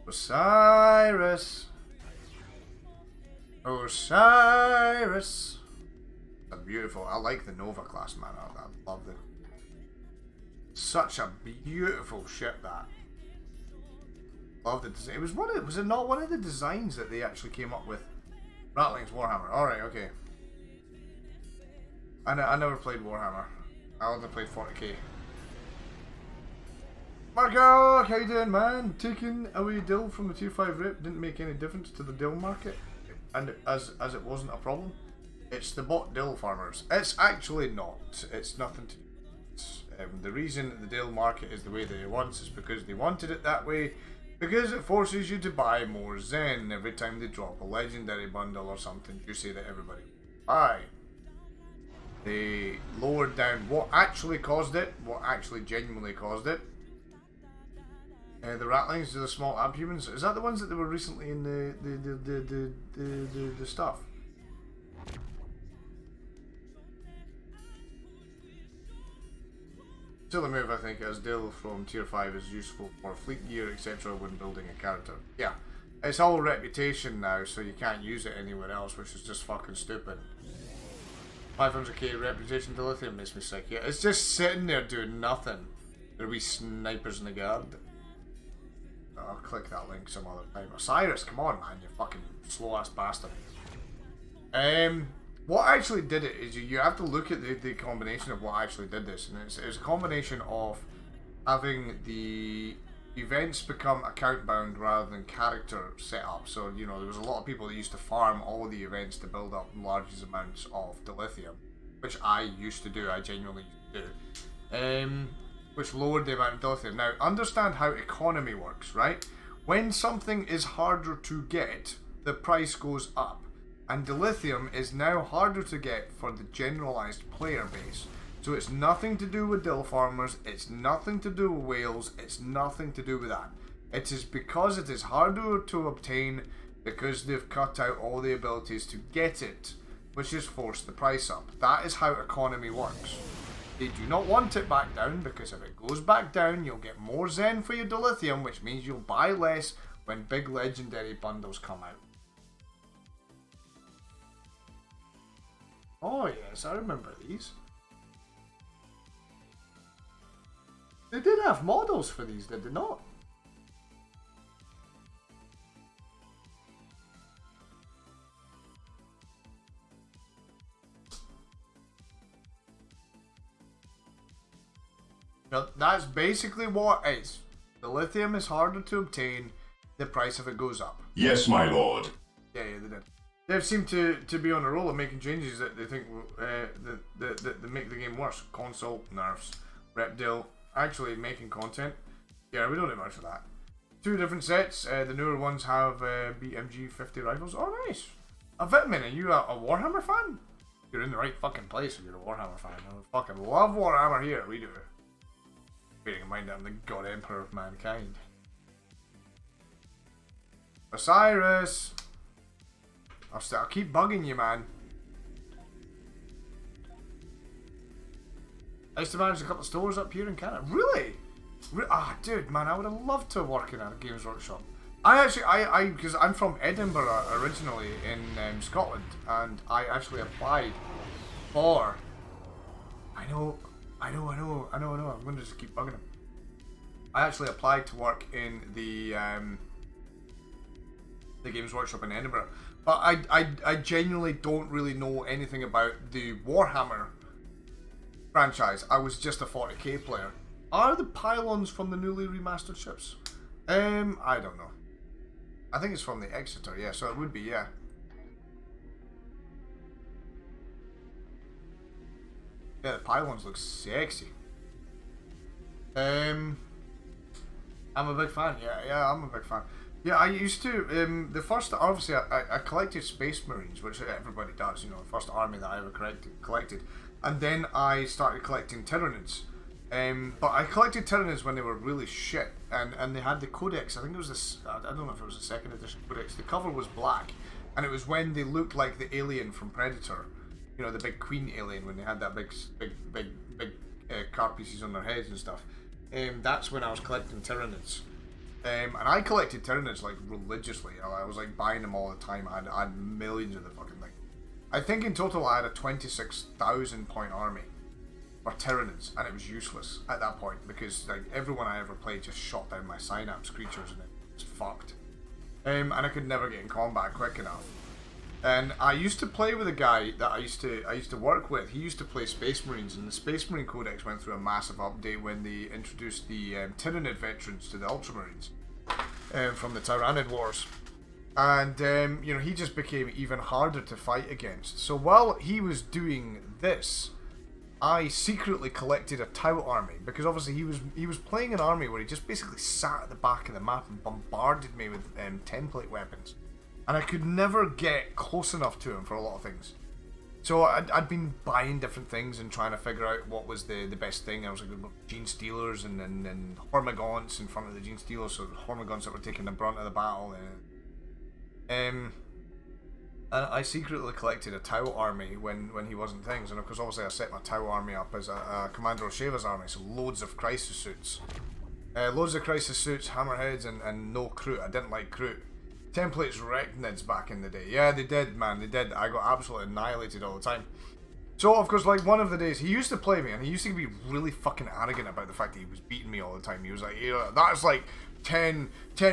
Osiris. Osiris. That's beautiful. I like the Nova class, man. I love it. Such a beautiful ship, that. Love the design. Was it not one of the designs that they actually came up with? Ratlings Warhammer. Alright, okay. I never played Warhammer. I only played 40k. Marco, how you doing, man? Taking away Dill from the tier 5 rep didn't make any difference to the Dill market, and as it wasn't a problem. It's the bot Dill farmers. It's actually not. It's nothing to do. The reason the Dill market is the way that it wants is because they wanted it that way, because it forces you to buy more Zen every time they drop a legendary bundle or something juicy that everybody will buy. They lowered down what actually caused it, what actually genuinely caused it. The ratlings are the small abhumans. Is that the ones that they were recently in the stuff? Still a move, I think, as Dill from tier 5 is useful for fleet gear, etc. when building a character. Yeah, it's all reputation now, so you can't use it anywhere else, which is just fucking stupid. 500k reputation dilithium makes me sick. Yeah, it's just sitting there doing nothing. There'll be snipers in the guard. I'll click that link some other time. Osiris, come on, man, you fucking slow ass bastard. What actually did it is you have to look at the combination of what actually did this, and it's a combination of having the events become account bound rather than character set up. So, you know, there was a lot of people that used to farm all of the events to build up large amounts of dilithium, which I used to do, I genuinely used to do, which lowered the amount of dilithium. Now, understand how economy works, right? When something is harder to get, the price goes up, and dilithium is now harder to get for the generalized player base. So it's nothing to do with Dill farmers, it's nothing to do with whales, it's nothing to do with that. It is because it is harder to obtain because they've cut out all the abilities to get it, which has forced the price up. That is how economy works. They do not want it back down, because if it goes back down, you'll get more Zen for your dilithium, which means you'll buy less when big legendary bundles come out. Oh yes, I remember these. They did have models for these, did they not? Now, that's basically what it is. The lithium is harder to obtain, the price of it goes up. Yes, my lord. Yeah, they did. They seem to be on a roll of making changes that they think that make the game worse. Console, nerfs. Repdale, actually making content. Yeah, we don't need much of that. 2 different sets. The newer ones have BMG 50 rifles. Oh, nice. A Vitamin, are you a Warhammer fan? You're in the right fucking place if you're a Warhammer fan. I fucking love Warhammer here. We do. Bearing in mind I'm the God Emperor of mankind. Osiris! I'll keep bugging you, man. I used to manage a couple of stores up here in Canada. Really? Dude, man, I would have loved to work in a Games Workshop. Because I'm from Edinburgh originally in Scotland, and I actually applied for. I know. I'm going to just keep bugging him. I actually applied to work in the Games Workshop in Edinburgh, but I genuinely don't really know anything about the Warhammer franchise. I was just a 40k player. Are the pylons from the newly remastered ships? I don't know. I think it's from the Exeter, yeah, so it would be, yeah. Yeah, the pylons look sexy. I'm a big fan. Yeah, I'm a big fan. Yeah, I used to. The first, obviously, I collected Space Marines, which everybody does. You know, the first army that I ever collected, and then I started collecting Tyranids. But I collected Tyranids when they were really shit, and they had the Codex. I think it was this. I don't know if it was the 2nd edition Codex. The cover was black, and it was when they looked like the alien from Predator. You know, the big queen alien, when they had that big car pieces on their heads and stuff. That's when I was collecting Tyranids. And I collected Tyranids like religiously. I was like buying them all the time. I had millions of the fucking thing. I think in total I had a 26,000 point army for Tyranids, and it was useless at that point because like everyone I ever played just shot down my Synapse creatures and it was fucked. And I could never get in combat quick enough. And I used to play with a guy that I used to work with. He used to play Space Marines, and the Space Marine Codex went through a massive update when they introduced the Tyranid veterans to the Ultramarines from the Tyranid Wars. And you know, he just became even harder to fight against. So while he was doing this, I secretly collected a Tau army, because obviously he was playing an army where he just basically sat at the back of the map and bombarded me with template weapons. And I could never get close enough to him for a lot of things. So I'd been buying different things and trying to figure out what was the best thing. I was like Gene Stealers and Hormagaunts in front of the Gene Stealers, so Hormagaunts that were taking the brunt of the battle. And I secretly collected a Tau army when he wasn't things. And of course, obviously I set my Tau army up as a Commander O'Sheva's army, so loads of crisis suits. Loads of crisis suits, hammerheads, and no Kroot. I didn't like Kroot. Templates wrecked Nids back in the day. Yeah, they did, man, they did. I got absolutely annihilated all the time. So, of course, like, one of the days, he used to play me, and he used to be really fucking arrogant about the fact that he was beating me all the time. He was like, you know, that's like 10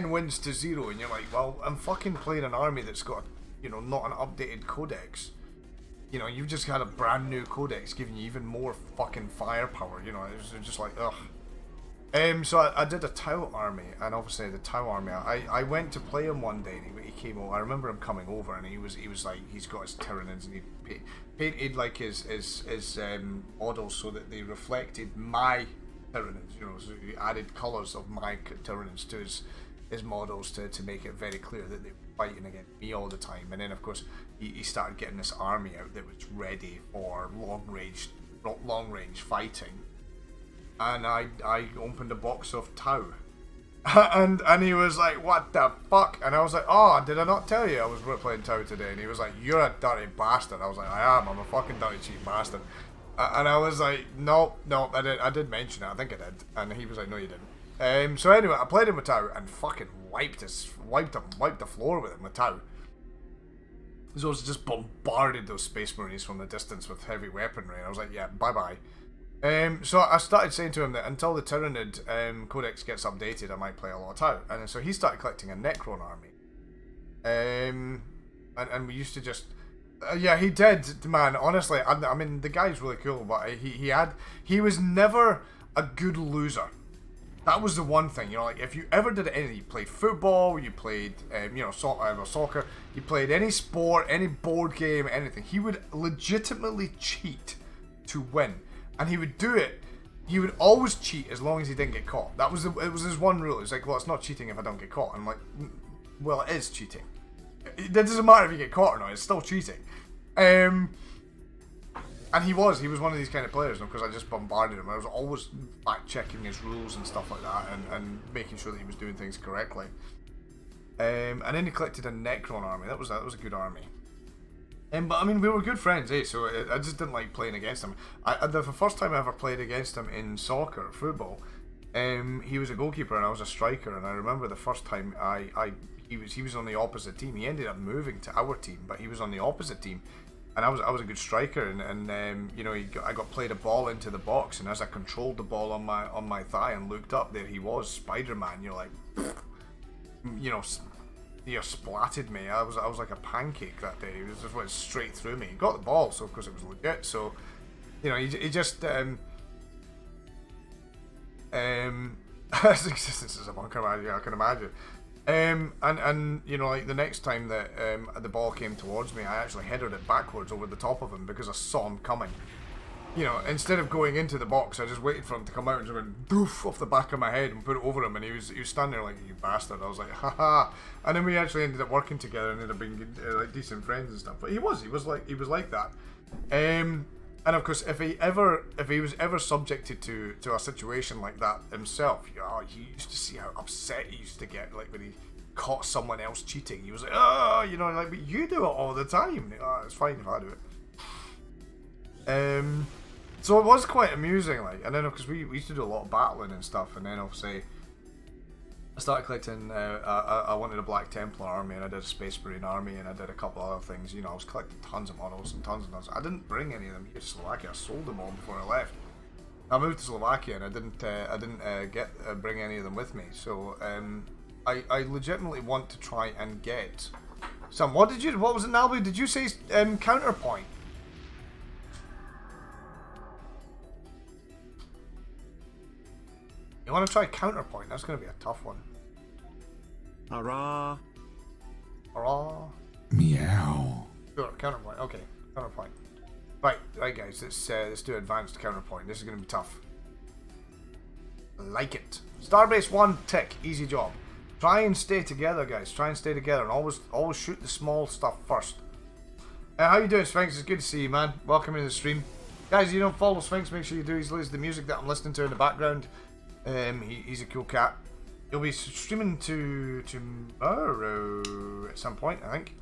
wins to 0, and you're like, well, I'm fucking playing an army that's got, you know, not an updated codex. You know, you've just got a brand new codex giving you even more fucking firepower, you know, it was just like, ugh. So I did a Tau army, and obviously the Tau army, I went to play him one day, and he came over. I remember him coming over, and he was like, he's got his Tyranids, and he painted like his models so that they reflected my Tyranids, you know, so he added colours of my Tyranids to his models to make it very clear that they were fighting against me all the time. And then of course he started getting this army out that was ready for long range fighting. And I opened a box of Tau, and he was like, what the fuck? And I was like, oh, did I not tell you I was playing Tau today? And he was like, you're a dirty bastard. I was like, I am. I'm a fucking dirty cheap bastard. And I was like, no, I did mention it. I think I did. And he was like, no, you didn't. So anyway, I played him with Tau and fucking wiped the floor with him with Tau. So I was just bombarded those Space Marines from the distance with heavy weaponry. And I was like, yeah, bye-bye. So I started saying to him that until the Tyranid Codex gets updated, I might play a lot of Tau. And so he started collecting a Necron army. And we used to just... yeah, he did, man. Honestly, I mean, the guy's really cool, but he was never a good loser. That was the one thing, you know, like, if you ever did anything, you played football, you played, soccer, you played any sport, any board game, anything, he would legitimately cheat to win. And he would do it, he would always cheat as long as he didn't get caught. It was his one rule. It's like, well, it's not cheating if I don't get caught. And I'm like, well, it is cheating. It doesn't matter if you get caught or not, it's still cheating. And he was one of these kind of players, because I just bombarded him. I was always fact-checking his rules and stuff like that, and making sure that he was doing things correctly. And then he collected a Necron army. That was a good army. But I mean, we were good friends, so I just didn't like playing against him. The first time I ever played against him in soccer, football, he was a goalkeeper and I was a striker. And I remember the first time he was on the opposite team. He ended up moving to our team, but he was on the opposite team. And I was a good striker, and you know, I got played a ball into the box, and as I controlled the ball on my thigh and looked up, there he was, Spider-Man. You're like, you know, he splatted me. I was like a pancake that day. He just went straight through me. He got the ball, so of course it was legit. So, you know, he just his existence is a bunker, I can imagine. And you know, like the next time that the ball came towards me, I actually headed it backwards over the top of him because I saw him coming. You know, instead of going into the box, I just waited for him to come out and just went doof off the back of my head and put it over him, and he was standing there like, you bastard. I was like, haha. And then we actually ended up working together and ended up being like decent friends and stuff. But he was like that. And of course, if he was ever subjected to a situation like that himself, you know, you used to see how upset he used to get, like when he caught someone else cheating. He was like, oh, you know, like, but you do it all the time. Oh, it's fine if I do it. So it was quite amusing, like, and then because we used to do a lot of battling and stuff, and then obviously I started collecting. I wanted a Black Templar army, and I did a Space Marine army, and I did a couple other things. You know, I was collecting tons of models and tons. I didn't bring any of them here to Slovakia. I sold them all before I left. I moved to Slovakia, and I didn't bring any of them with me. So I legitimately want to try and get some. What was it, Nalby? Did you say counterpoint? You want to try counterpoint? That's going to be a tough one. Hurrah. Hurrah. Meow. Sure, counterpoint. Okay, counterpoint. Right, guys. Let's do advanced counterpoint. This is going to be tough. Like it. Starbase 1 tick. Easy job. Try and stay together, guys. Try and stay together, and always shoot the small stuff first. How you doing, Sphinx? It's good to see you, man. Welcome to the stream, guys. You don't follow Sphinx? Make sure you do. He's the music that I'm listening to in the background. He's a cool cat. He'll be streaming tomorrow at some point, I think.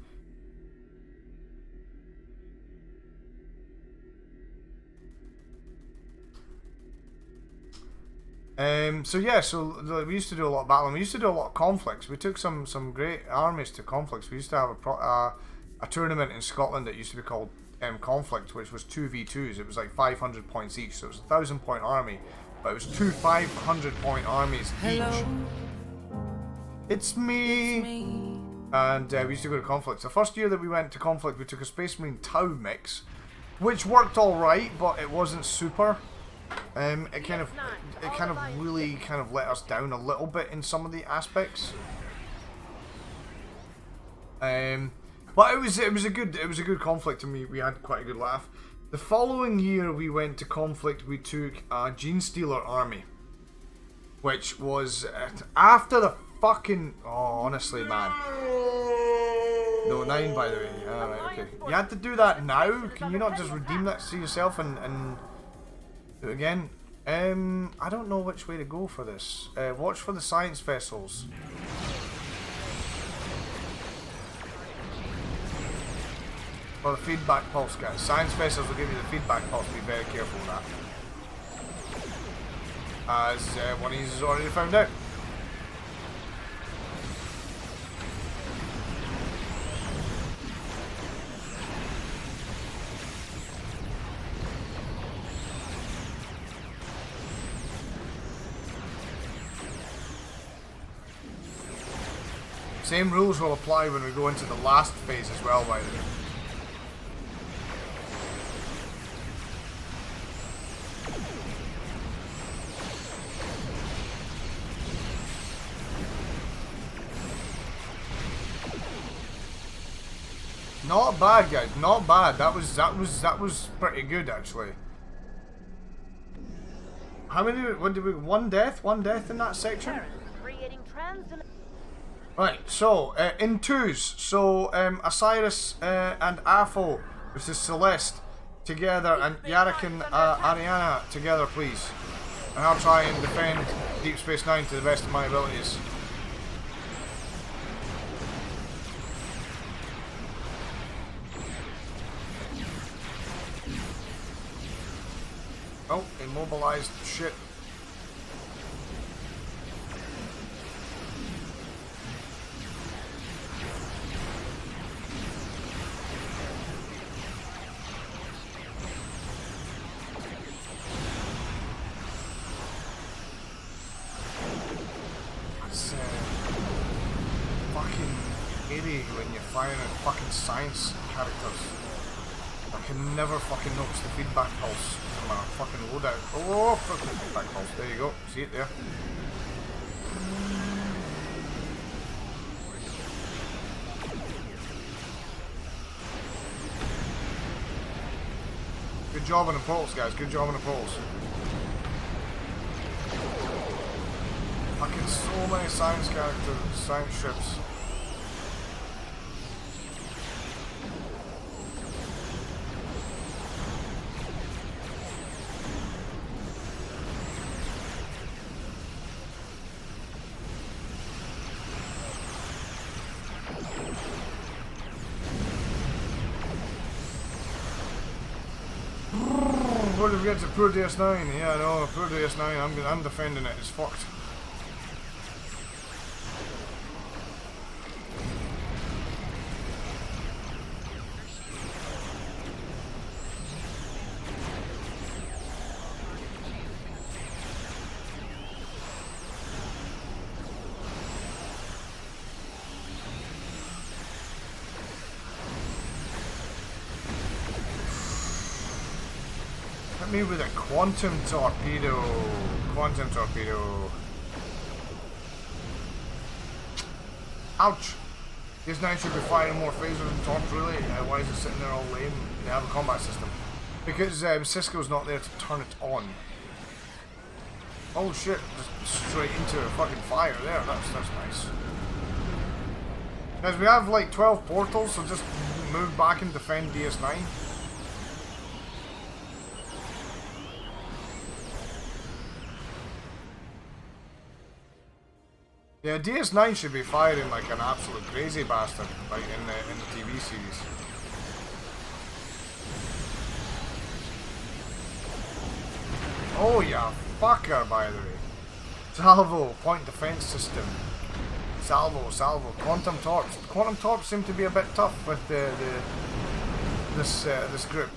So yeah, so we used to do a lot of battling. We used to do a lot of conflicts. We took some great armies to conflicts. We used to have a tournament in Scotland that used to be called Conflict, which was 2v2s. It was like 500 points each, so it was a 1,000-point army. But it was 2 500-point armies each. It's me. And we used to go to conflicts. The first year that we went to conflict, we took a Space Marine Tau mix, which worked all right, but it wasn't super. It kind of really let us down a little bit in some of the aspects. But it was a good conflict, and we had quite a good laugh. The following year we went to conflict. We took a Genestealer army, which was after the fucking honestly, man. No, 9 by the way. Right, okay. You had to do that now. Can you not just redeem that to yourself and do it again? I don't know which way to go for this. Watch for the science vessels. For the feedback pulse, guys. Science vessels will give you the feedback pulse. Be very careful with that. As one of these has already found out. Same rules will apply when we go into the last phase as well, by the way. Not bad, guys. Not bad. That was pretty good, actually. How many? What did we? One death in that section. Right. So in twos. So Osiris and Afo versus Celeste together, and Yarrick and Ariana together, please. And I'll try and defend Deep Space Nine to the best of my abilities. Oh, immobilized shit. That's fucking eerie when you're firing at fucking science characters. I can never fucking notice the feedback pulse from a fucking loadout. Oh, fucking feedback pulse. There you go. See it there. Good job on the portals, guys. Good job on the portals. Fucking so many science characters, science ships. What if we get to poor DS9? Yeah, no, poor DS9. I'm defending it. It's fucked. Me with a quantum torpedo. Quantum torpedo. Ouch. This 9 should be firing more phasers and torps, really. Why is it sitting there all lame? They have a combat system. Because Cisco's not there to turn it on. Oh shit, just straight into a fucking fire there. That's nice. Guys, we have like 12 portals, so just move back and defend DS9. Yeah, DS9 should be firing like an absolute crazy bastard, like in the TV series. Oh yeah, fucker, by the way. Salvo, point defense system. Salvo, quantum torps. Quantum torps seem to be a bit tough with this group.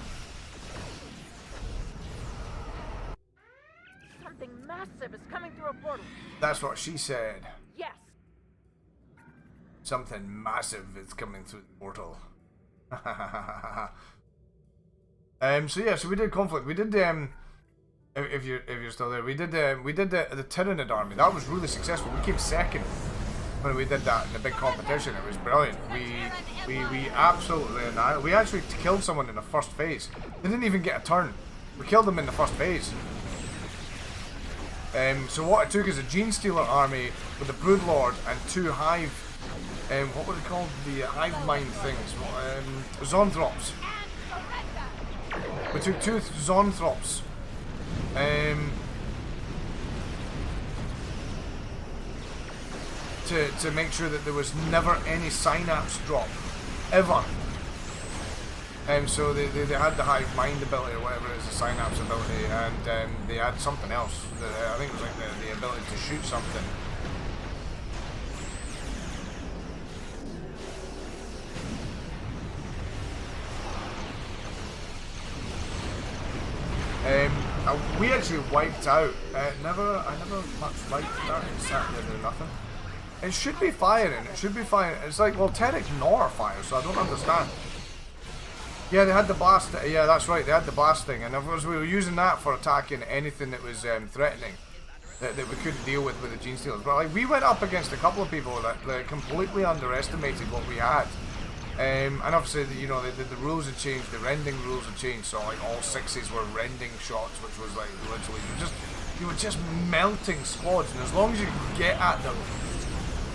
Something massive is coming through a portal. That's what she said. Yes. Something massive is coming through the portal. So yeah, so we did conflict. We did if you're still there, we did the Tyranid army. That was really successful. We came second when we did that in the big competition. It was brilliant. We absolutely annihilated. We actually killed someone in the first phase. They didn't even get a turn. We killed them in the first phase. So what it took is a Gene Stealer army with a Broodlord and two Hive, what were they called? The Hive Mind things, Zonthrops. We took two Zonthrops, to make sure that there was never any synapse drop, ever. And so they had the hive mind ability or whatever it is, the synapse ability, and they had something else. I think it was like the ability to shoot something. We actually wiped out. I never much liked that. It sat there doing nothing. It should be firing. It should be firing. It's like, well, Terek Nor fire, so I don't understand. Yeah, they had the blast. Yeah, that's right. They had the blast thing, and of course we were using that for attacking anything that was threatening, that we couldn't deal with the Gene Stealers. But like, we went up against a couple of people that completely underestimated what we had. And obviously, you know, the rules had changed. The rending rules had changed. So like all 6s were rending shots, which was like literally you were just melting squads. And as long as you could get at them,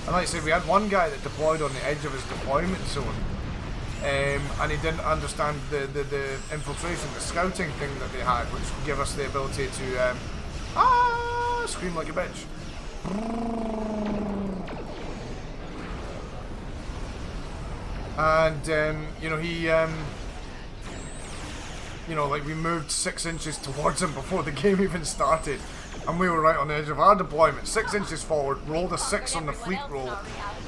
and like I said, we had one guy that deployed on the edge of his deployment zone. And he didn't understand the infiltration, the scouting thing that they had, which gave us the ability to scream like a bitch. And you know, he you know, like we moved 6 inches towards him before the game even started, and we were right on the edge of our deployment. 6 inches forward, rolled a 6 on the fleet roll,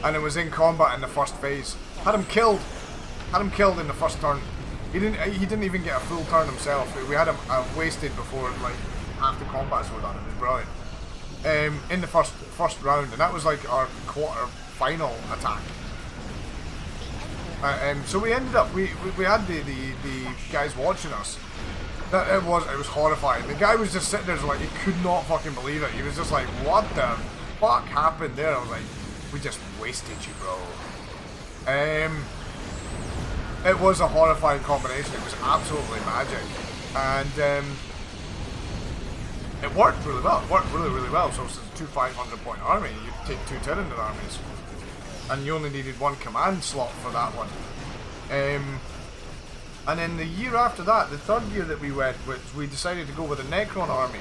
and it was in combat in the first phase. Had him killed in the first turn. He didn't even get a full turn himself. We had him wasted before like half the combats were done. It was brilliant. In the first round, and that was like our quarter final attack. So we ended up we had the guys watching us. It was horrifying. The guy was just sitting there like he could not fucking believe it. He was just like, what the fuck happened there? I was like, we just wasted you, bro. It was a horrifying combination. It was absolutely magic, and it worked really well. It worked really, really well. So it's a 2 500-point army. You take 2 Tyranids armies, and you only needed 1 command slot for that one. And then the year after that, the third year that we went, we decided to go with a Necron army.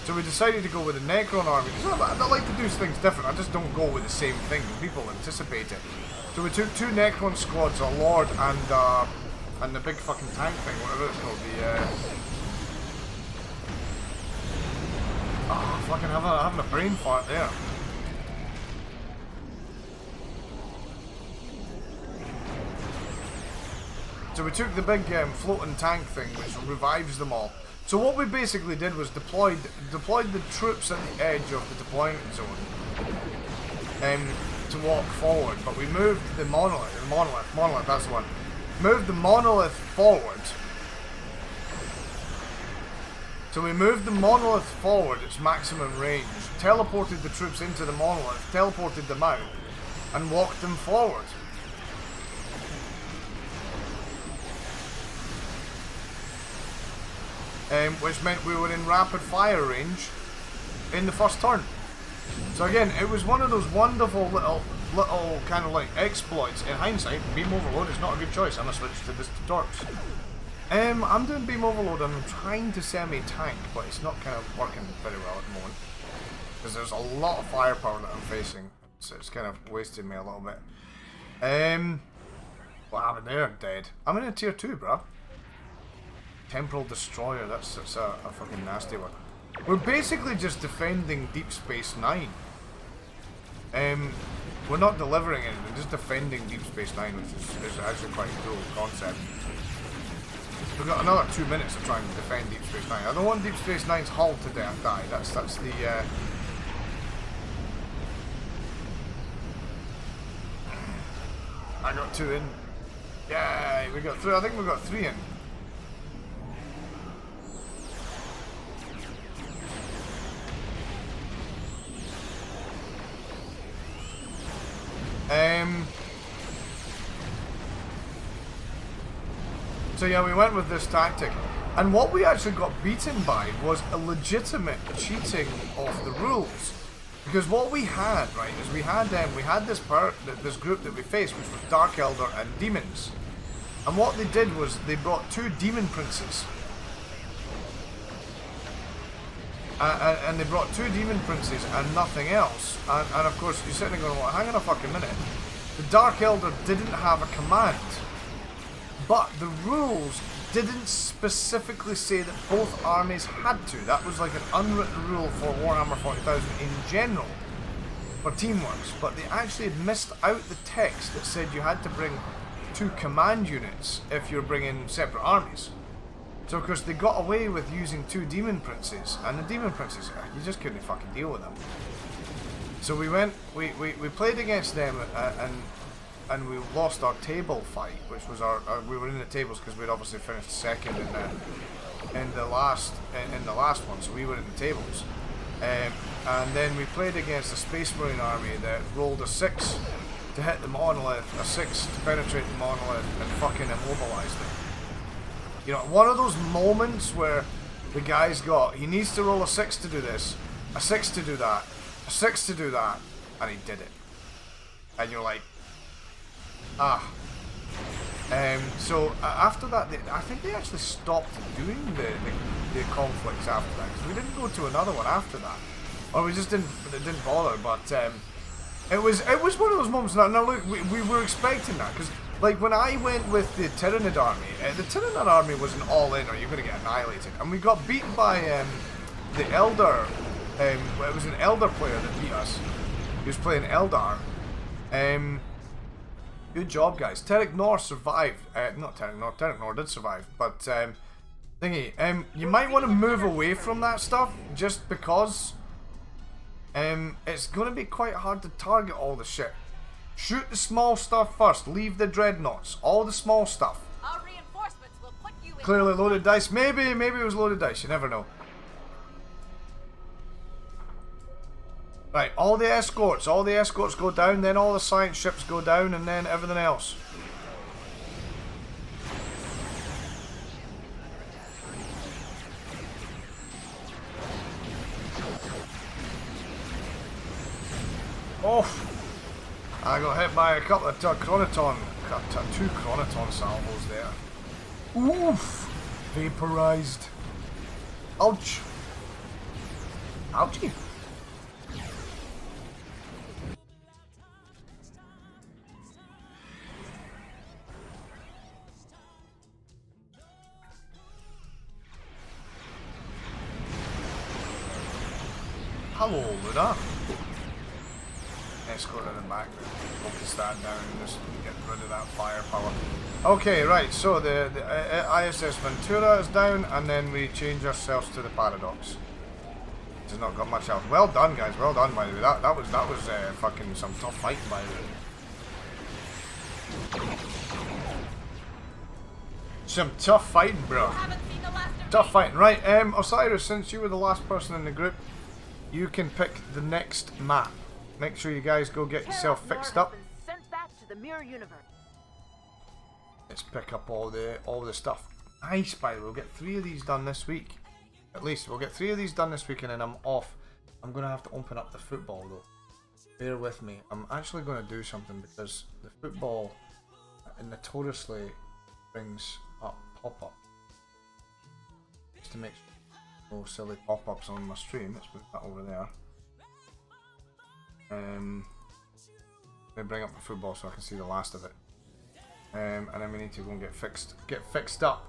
So we decided to go with a Necron army. Because I like to do things different. I just don't go with the same thing. People anticipate it. So we took 2 Necron squads, a Lord and the big fucking tank thing, whatever it's called. Fucking having a brain fart there. So we took the big floating tank thing, which revives them all. So what we basically did was deployed the troops at the edge of the deployment zone to walk forward, but we moved the monolith, that's the one. Moved the monolith forward. So we moved the monolith forward, its maximum range, teleported the troops into the monolith, teleported them out, and walked them forward. Which meant we were in rapid fire range in the first turn. So again, it was one of those wonderful little kind of like exploits. In hindsight, beam overload is not a good choice. I'm gonna switch to this to torps. I'm doing beam overload and I'm trying to semi-tank, but it's not kind of working very well at the moment because there's a lot of firepower that I'm facing, so it's kind of wasted me a little bit. What happened there? Dead. I'm in a tier 2, bro. Temporal Destroyer, that's a fucking nasty one. We're basically just defending Deep Space Nine. We're not delivering anything, we're just defending Deep Space Nine, which is actually quite a cool concept. We've got another 2 minutes of trying to defend Deep Space Nine. I don't want Deep Space Nine's hull to die. That's the I got 2 in. Yeah, we got 3. I think we got 3 in. So yeah, we went with this tactic, and what we actually got beaten by was a legitimate cheating of the rules. Because what we had, right, is we had this group that we faced, which was Dark Elder and Demons. And what they did was they brought 2 Demon Princes. And they brought 2 demon princes and nothing else. And of course, you're sitting there going, well, hang on a fucking minute. The Dark Elder didn't have a command. But the rules didn't specifically say that both armies had to. That was like an unwritten rule for Warhammer 40,000 in general for Teamworks. But they actually had missed out the text that said you had to bring 2 command units if you're bringing separate armies. So of course they got away with using 2 demon princes, and the demon princes, you just couldn't fucking deal with them. So we played against them, and we lost our table fight, which was we were in the tables because we'd obviously finished second in the last one, so we were in the tables. And then we played against a Space Marine army that rolled a 6 to hit the monolith, a 6 to penetrate the monolith, and fucking immobilized it. You know, one of those moments where the guy's got, he needs to roll a 6 to do this, a 6 to do that, a 6 to do that, and he did it. And you're like, ah. So after that, I think they actually stopped doing the conflicts after that, because we didn't go to another one after that, or we just didn't bother. But it was one of those moments. Now look, we were expecting that, because like when I went with the Tyranid army, the Tyranid army was an all-in, or you're going to get annihilated, and we got beat by the Elder. It was an Elder player that beat us. He was playing Eldar. Good job, guys. Terek Nor survived. Not Terek Nor. Terek Nor did survive, but thingy. You might want to move away from that stuff, just because it's going to be quite hard to target all the shit. Shoot the small stuff first. Leave the dreadnoughts. All the small stuff. Our reinforcements will put you in. Clearly loaded dice. Maybe it was loaded dice. You never know. Right, all the escorts go down, then all the science ships go down, and then everything else. Oh! I got hit by a couple of Chronoton, 2 Chronoton salvos there. Oof! Vaporized. Ouch! Ouchie! Hello, Luna. Escort in the back, focus that down and just get rid of that firepower. Okay, right, so the ISS Ventura is down, and then we change ourselves to the Paradox. It's not got much else. Well done, guys, well done, by the way. That was fucking some tough fighting, by the way. Some tough fighting, bro. Tough fighting. Right, Osiris, since you were the last person in the group, you can pick the next map. Make sure you guys go get yourself fixed up. Sent back to the mirror universe. Let's pick up all the stuff. Nice, by the way. We'll get 3 of these done this week. At least we'll get 3 of these done this week, and then I'm off. I'm gonna have to open up the football though. Bear with me. I'm actually gonna do something, because the football notoriously brings up pop-up. Just to make sure no silly pop-ups on my stream. Let's put that over there. Let me bring up the football so I can see the last of it. And then we need to go and get fixed up.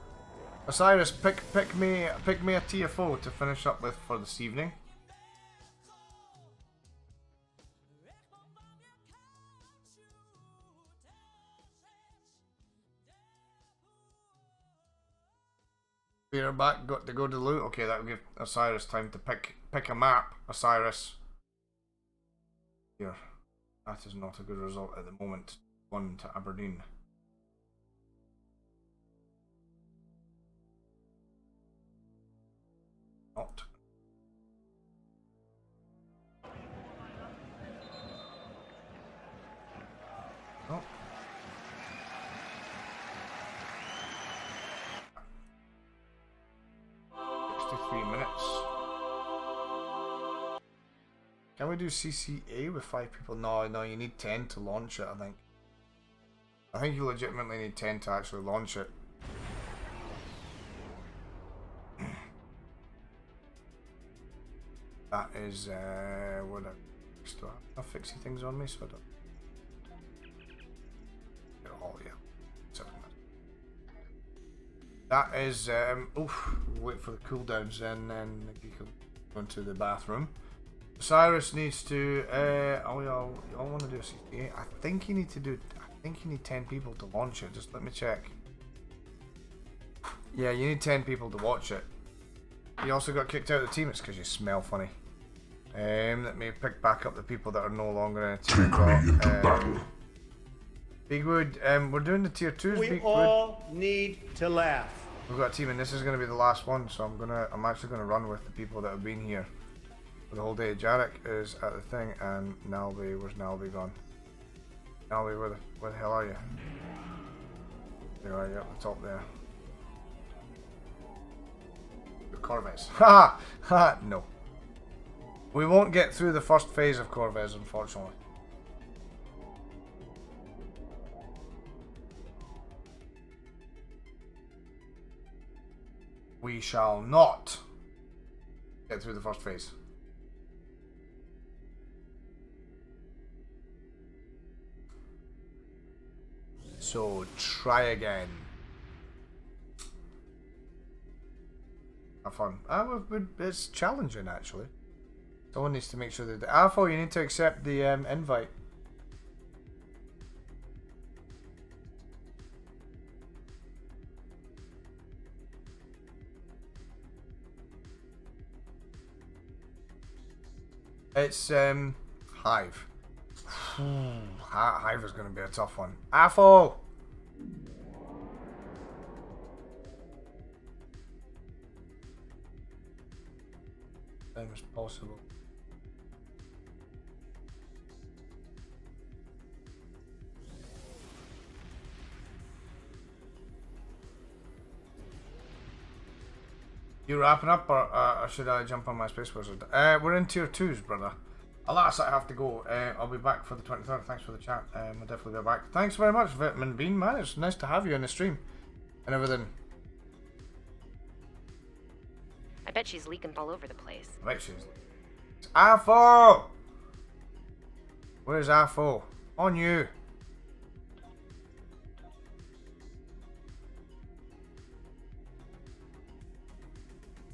Osiris, pick me a TFO to finish up with for this evening. We're back. Got to go to loot. Okay, that will give Osiris time to pick a map. Osiris. Here, that is not a good result at the moment. 1 to Aberdeen. Not. Oh. Can we do CCA with 5 people? No, you need 10 to launch it, I think. I think you legitimately need 10 to actually launch it. That is what I have fixy things on me, so I don't. Oh yeah. That is oof, wait for the cooldowns and then you can go into the bathroom. Cyrus needs to y'all want to do a CTA? I think you need 10 people to launch it. Just let me check. Yeah, you need 10 people to watch it. You also got kicked out of the team. It's because you smell funny. Let me pick back up the people that are no longer in a team. Bigwood, we're doing the tier 2s. We all need to laugh. We've got a team, and this is going to be the last one, so I'm actually going to run with the people that have been here for the whole day. Jarek is at the thing, and Nalby, where's Nalby gone? Nalby, where the hell are you? There you are, you're up the top there. The Corvez. Ha! Ha! No. We won't get through the first phase of Corvez, unfortunately. We shall not get through the first phase. So try again. Have fun. It's challenging actually. Someone needs to make sure that Alpha, you need to accept the invite. It's Hive. Hive is going to be a tough one. Affo! Same as possible. You wrapping up, or should I jump on my Space Wizard? We're in tier 2s, brother. Alas, I have to go. I'll be back for the 23rd. Thanks for the chat. I'll definitely be back. Thanks very much, Vitamin Bean, man. It's nice to have you in the stream and everything. I bet she's leaking all over the place. I bet she's. It's Afo! Where's Afo? On you.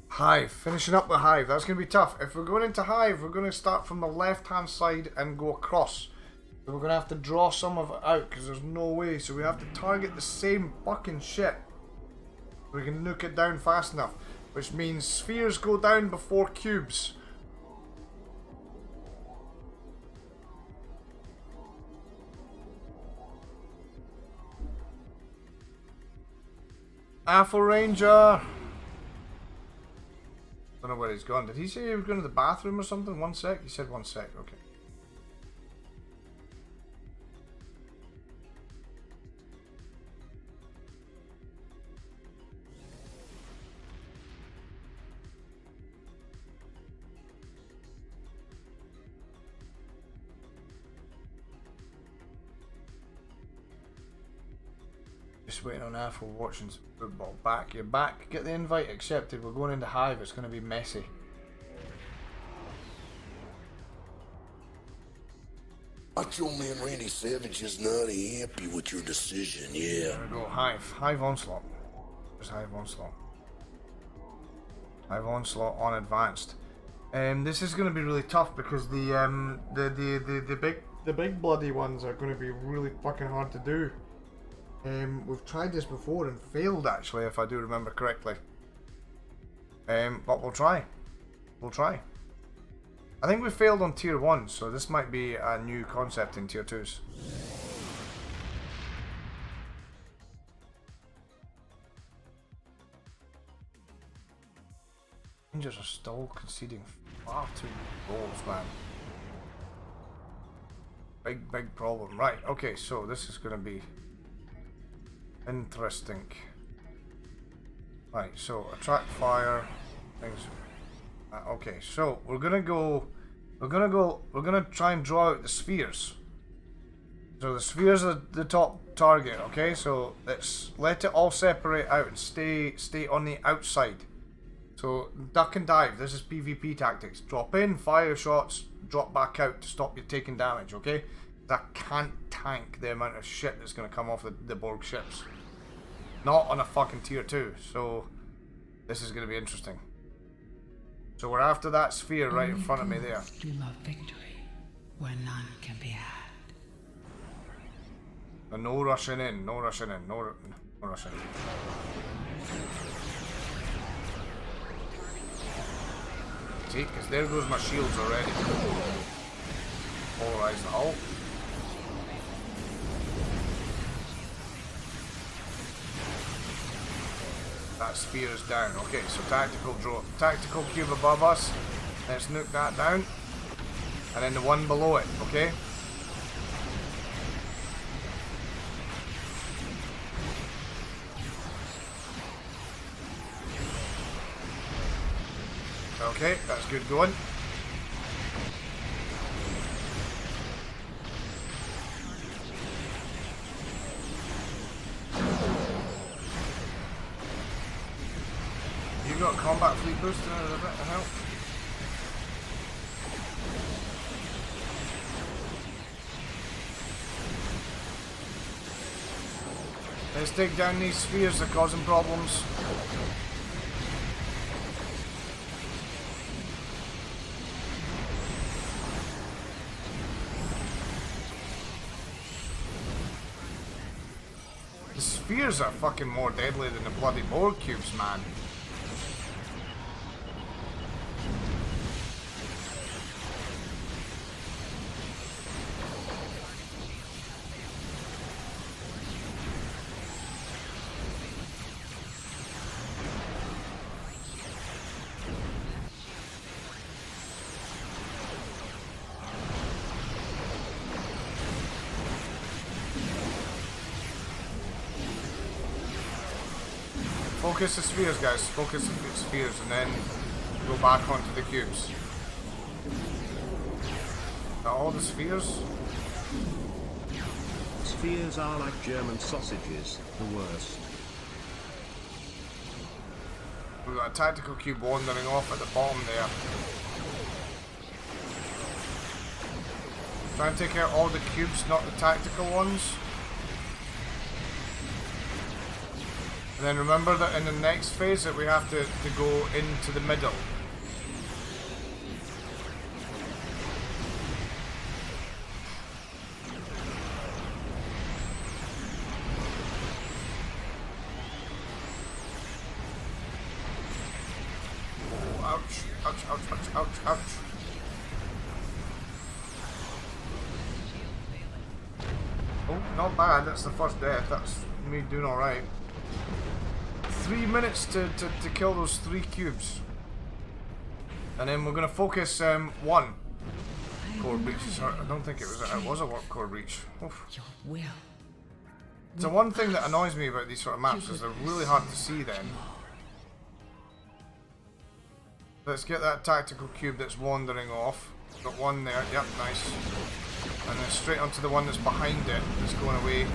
Hive. Finishing up with Hive. That's going to be tough. If we're going into Hive, we're going to start from the left-hand side and go across. So we're going to have to draw some of it out because there's no way. So we have to target the same fucking shit. We can nuke it down fast enough. Which means spheres go down before cubes. Alpha Ranger! Don't know where he's gone. Did he say he was going to the bathroom or something? 1 sec? He said 1 sec. Okay. Just waiting on Alpha watching some football. Back, you're back. Get the invite accepted. We're going into Hive. It's going to be messy. Macho Man Randy Savage is not happy with your decision, yeah. There we go. Hive. Hive Onslaught. There's Hive Onslaught. Hive Onslaught on advanced. This is going to be really tough because the big bloody ones are going to be really fucking hard to do. We've tried this before and failed actually, if I do remember correctly. But we'll try. We'll try. I think we failed on tier 1, so this might be a new concept in tier 2s. Rangers are still conceding far too many goals, man. Big problem. Right, okay, so this is going to be interesting. Right, so attract fire things. Okay, so we're gonna try and draw out the spheres. So the spheres are the top target. Okay, so let's let it all separate out and stay on the outside. So, duck and dive. This is PvP tactics. Drop in, fire shots, drop back out to stop you taking damage, okay? I can't tank the amount of shit that's going to come off the Borg ships. Not on a fucking tier 2, so this is going to be interesting. So we're after that sphere right in front of me there. Dream of victory, where none can be had. And no rushing in, no rushing in, no rushing in. See, because there goes my shields already. Polarize the hull. That sphere is down. Okay, so tactical cube above us. Let's nuke that down. And then the one below it, okay? Okay, that's good going. You got combat fleet boost and a bit of help. Let's take down these spheres that are causing problems. The spheres are fucking more deadly than the bloody Borg cubes, man. Focus the spheres, guys. Focus the spheres and then go back onto the cubes. Now all the spheres? Spheres are like German sausages, the worst. We've got a tactical cube wandering off at the bottom there. Try and take out all the cubes, not the tactical ones. And then remember that in the next phase that we have to go into the middle. Oh, ouch, ouch, ouch, ouch, ouch, ouch. Oh, not bad, that's the first death, that's me doing alright. 3 minutes to kill those 3 cubes. And then we're going to focus one core breach. I don't think it was a warp core breach. Oof. So one thing that annoys me about these sort of maps is they're really hard to see then. Let's get that tactical cube that's wandering off. Got one there, yep, nice. And then straight onto the one that's behind it, that's going away.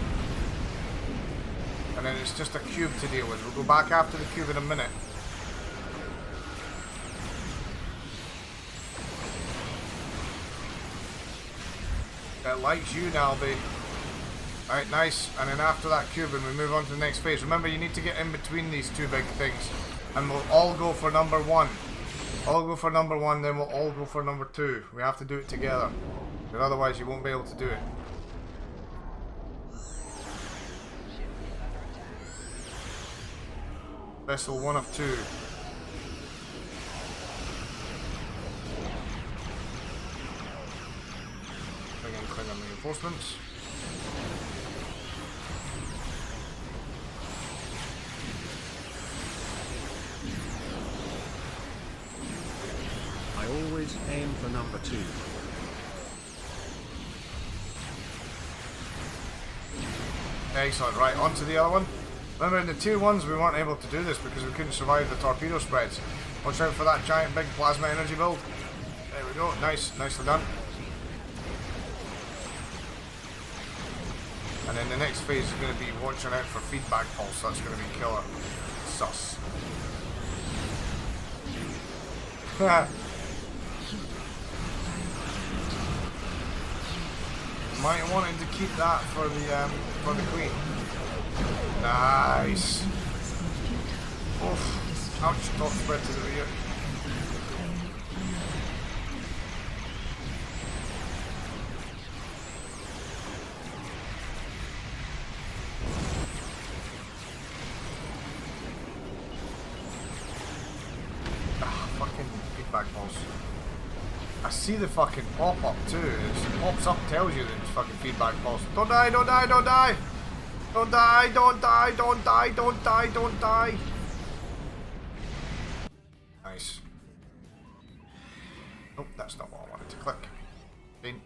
And then it's just a cube to deal with. We'll go back after the cube in a minute. It likes you, Nalby. Alright, nice. And then after that cube, and we move on to the next phase. Remember, you need to get in between these two big things. And we'll all go for number 1. All go for number 1, then we'll all go for number 2. We have to do it together. But otherwise, you won't be able to do it. Vessel 1 of 2. Bring in Klingon reinforcements. I always aim for number 2. Excellent, right, on to the other one. Remember, in the tier 1s we weren't able to do this because we couldn't survive the torpedo spreads. Watch out for that giant big plasma energy build. There we go, nice, nicely done. And then the next phase is going to be watching out for feedback pulse. That's going to be killer. Sus. Might have wanted to keep that for the queen. Nice. Oof. Ouch, not spread to the rear. Fucking feedback balls. I see the fucking pop-up too. It pops up, tells you that it's fucking feedback balls. Don't die, don't die, don't die! Don't die, don't die, don't die, don't die, don't die! Nice. Nope, that's not what I wanted to click. Been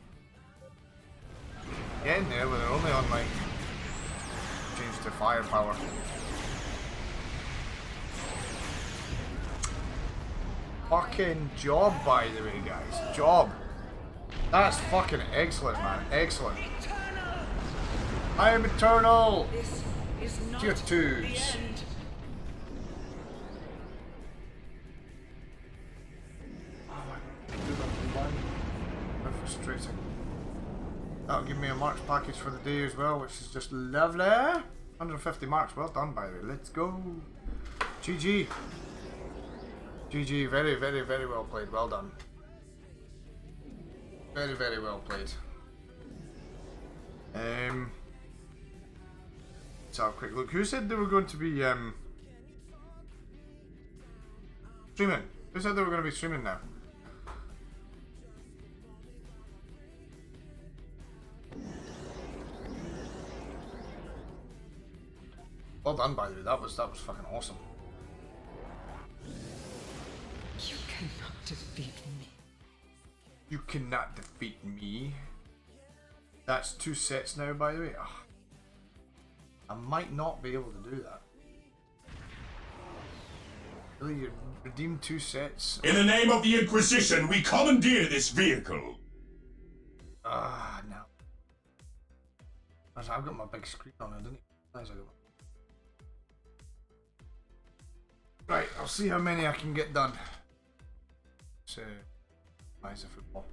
getting there, but they're only on like change to firepower. Fucking job, by the way, guys. Job. That's fucking excellent, man. Excellent. I am eternal. Tier 2s. How frustrating. That'll give me a marks package for the day as well, which is just lovely. 150 marks. Well done, by the way. Let's go. GG. GG, very, very, very well played. Well done. Very, very well played. Let's have a quick look. Who said they were going to be streaming? Who said they were going to be streaming now? Well done, by the way. That was fucking awesome. You cannot defeat me. You cannot defeat me. That's 2 sets now, by the way. Ugh. I might not be able to do that. Really, you redeem 2 sets? In the name of the Inquisition, we commandeer this vehicle. No. I've got my big screen on, didn't I? Nice, I got Right, I'll see how many I can get done. So, nice football.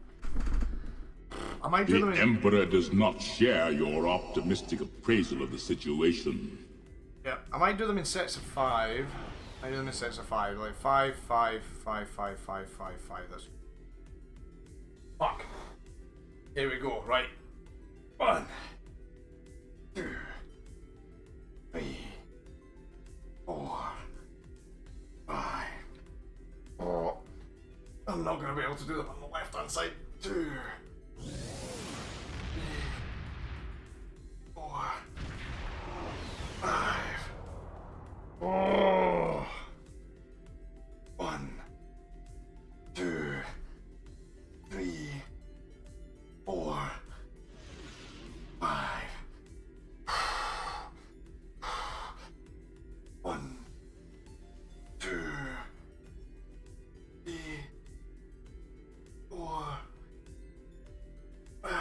I might do them The Emperor does not share your optimistic appraisal of the situation. Yeah, I might do them in sets of 5. I do them in sets of 5, like 5, 5, 5, 5, 5, 5, 5. That's fuck. Here we go. Right. 1, 2, 3, 4, 5. Oh, I'm not gonna be able to do them on the left hand side. 2, 3, 4, 5. Oh. 1, 2, 3, 4, 5. 1, 2, 3, 4, 5.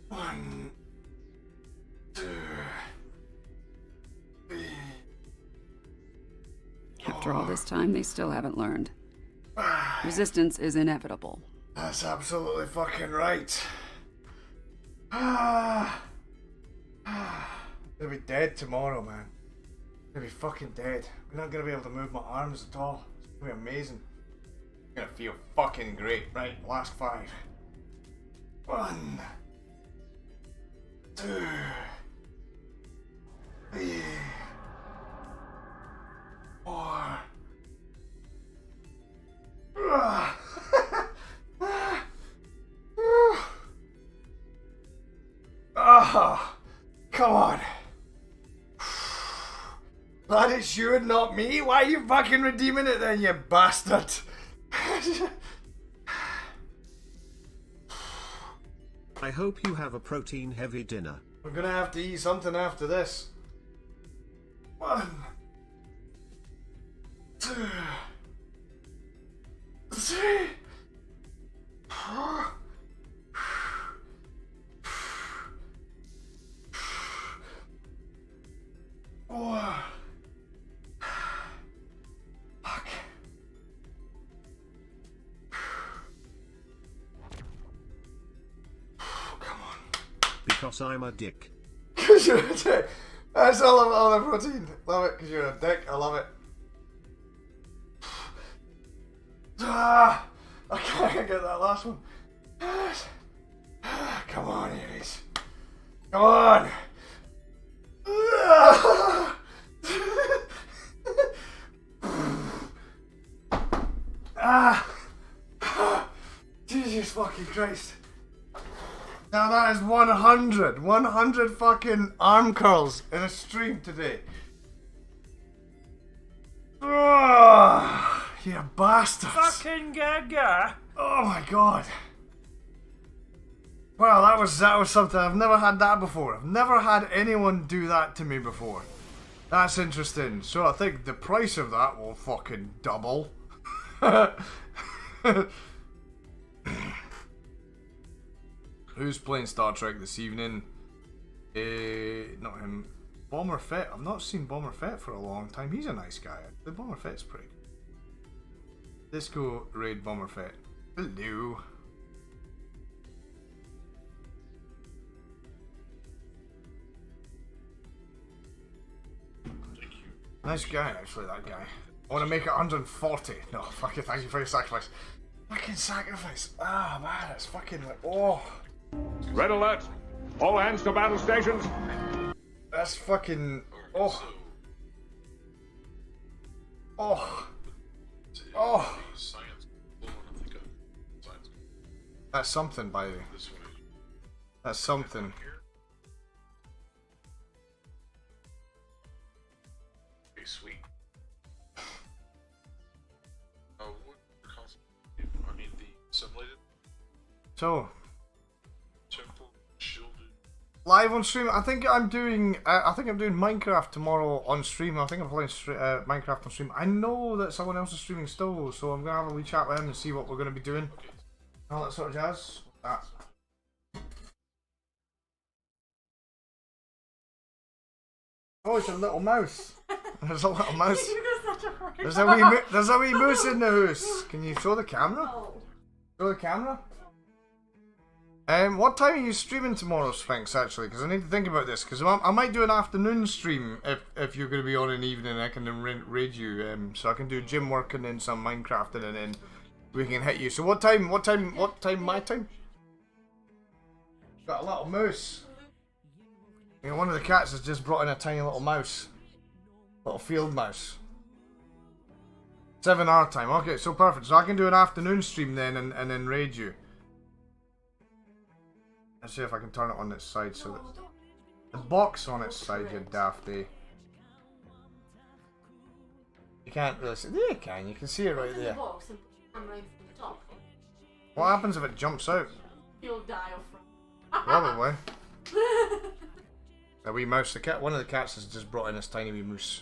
One, 2, 3. After all this time, they still haven't learned. Resistance is inevitable. That's absolutely fucking right. They'll be dead tomorrow, man. They'll be fucking dead. We're not gonna be able to move my arms at all. It's gonna be amazing. It's gonna feel fucking great. Right, last 5. 1, 2, 3, 4. Come on. Glad it's you and not me. Why are you fucking redeeming it then, you bastard? I hope you have a protein-heavy dinner. We're gonna have to eat something after this. 1, 2, 3, 4. Oh. Fuck. Come on. Because I'm a dick. Because you're a dick. That's all the protein. Love it, because you're a dick. I love it. Ah, I can't get that last one. Come on, Aries. Come on. Jesus fucking Christ. Now that is 100 fucking arm curls in a stream today. Oh, you bastards. Fucking gaga. Oh my god. Well, that was something. I've never had that before. I've never had anyone do that to me before. That's interesting. So I think the price of that will fucking double. Who's playing Star Trek this evening? Not him. Bomber Fett. I've not seen Bomber Fett for a long time. He's a nice guy. The Bomber Fett's pretty good. Let's go raid Bomber Fett. Hello. Nice guy, actually, that guy. I want to make it 140. No, fucking thank you for your sacrifice. Fucking sacrifice. Ah, man, it's fucking like, oh. Red alert! All hands to battle stations! That's fucking, oh. Oh. Oh. That's something, by the way. That's something. Sweet. What console? I mean, the simulated. So, Temple shielded. live on stream. I think I'm doing Minecraft tomorrow on stream. I think I'm playing Minecraft on stream. I know that someone else is streaming still, so I'm gonna have a wee chat with him and see what we're gonna be doing. Okay. All that sort of jazz. That. Oh, it's a little mouse. There's a little mouse. There's a wee moose in the house. Can you show the camera? Show the camera. What time are you streaming tomorrow, Sphinx? Actually, because I need to think about this. Because I might do an afternoon stream if you're going to be on in the evening. I can then raid you. So I can do gym work and then some Minecrafting and then we can hit you. So what time? What time? My time? Got a little mouse. You know, one of the cats has just brought in a tiny little mouse. Little field mouse. 7 hour time. Okay, so perfect. So I can do an afternoon stream then and then raid you. Let's see if I can turn it on its side so that the box on its side, you dafty. You can't really see. Yeah, you can. You can see it right there. What happens if it jumps out? You'll die of Probably. A wee mouse. The cat. One of the cats has just brought in this tiny wee moose.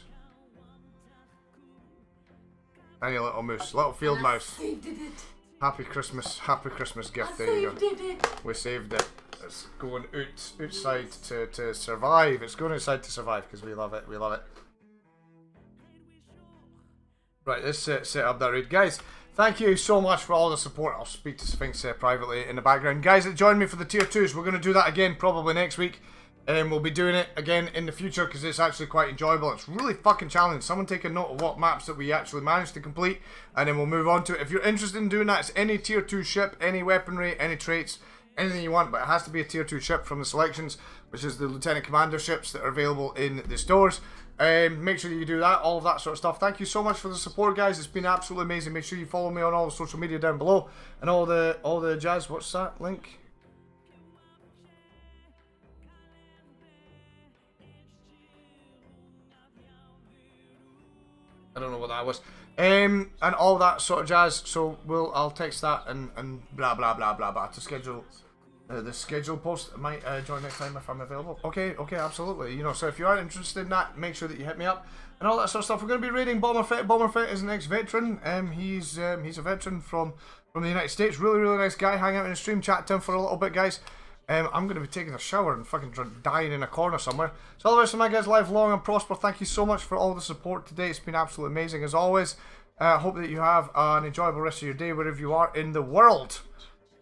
Tiny little moose. Little field mouse. Happy Christmas gift. There you go. We saved it. It's going outside to survive. It's going outside to survive because we love it. We love it. Right, let's set up that raid. Guys, thank you so much for all the support. I'll speak to Sphinx privately in the background. Guys that joined me for the tier 2s, we're going to do that again probably next week. And we'll be doing it again in the future because it's actually quite enjoyable. It's really fucking challenging. Someone take a note of what maps that we actually managed to complete and then we'll move on to it. If you're interested in doing that, it's any tier 2 ship, any weaponry, any traits, anything you want, but it has to be a tier 2 ship from the selections, which is the Lieutenant Commander ships that are available in the stores. Make sure you do that, all of that sort of stuff. Thank you so much for the support, guys. It's been absolutely amazing. Make sure you follow me on all the social media down below and all the jazz. What's that link? I don't know what that was. And all that sort of jazz. So I'll text that and blah blah blah blah blah to schedule the schedule post. I might join next time if I'm available. Okay, absolutely. You know, so if you are interested in that, make sure that you hit me up and all that sort of stuff. We're going to be raiding Bomber Fett. Bomber Fett is an ex-veteran. He's a veteran from the United States. Really nice guy. Hang out in the stream, chat to him for a little bit, guys. I'm going to be taking a shower and fucking dying in a corner somewhere. So all the rest of my guys, live long and prosper. Thank you so much for all the support today. It's been absolutely amazing as always. Hope that you have an enjoyable rest of your day wherever you are in the world.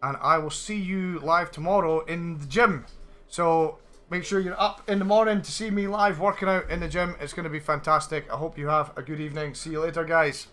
And I will see you live tomorrow in the gym. So make sure you're up in the morning to see me live working out in the gym. It's going to be fantastic. I hope you have a good evening. See you later, guys.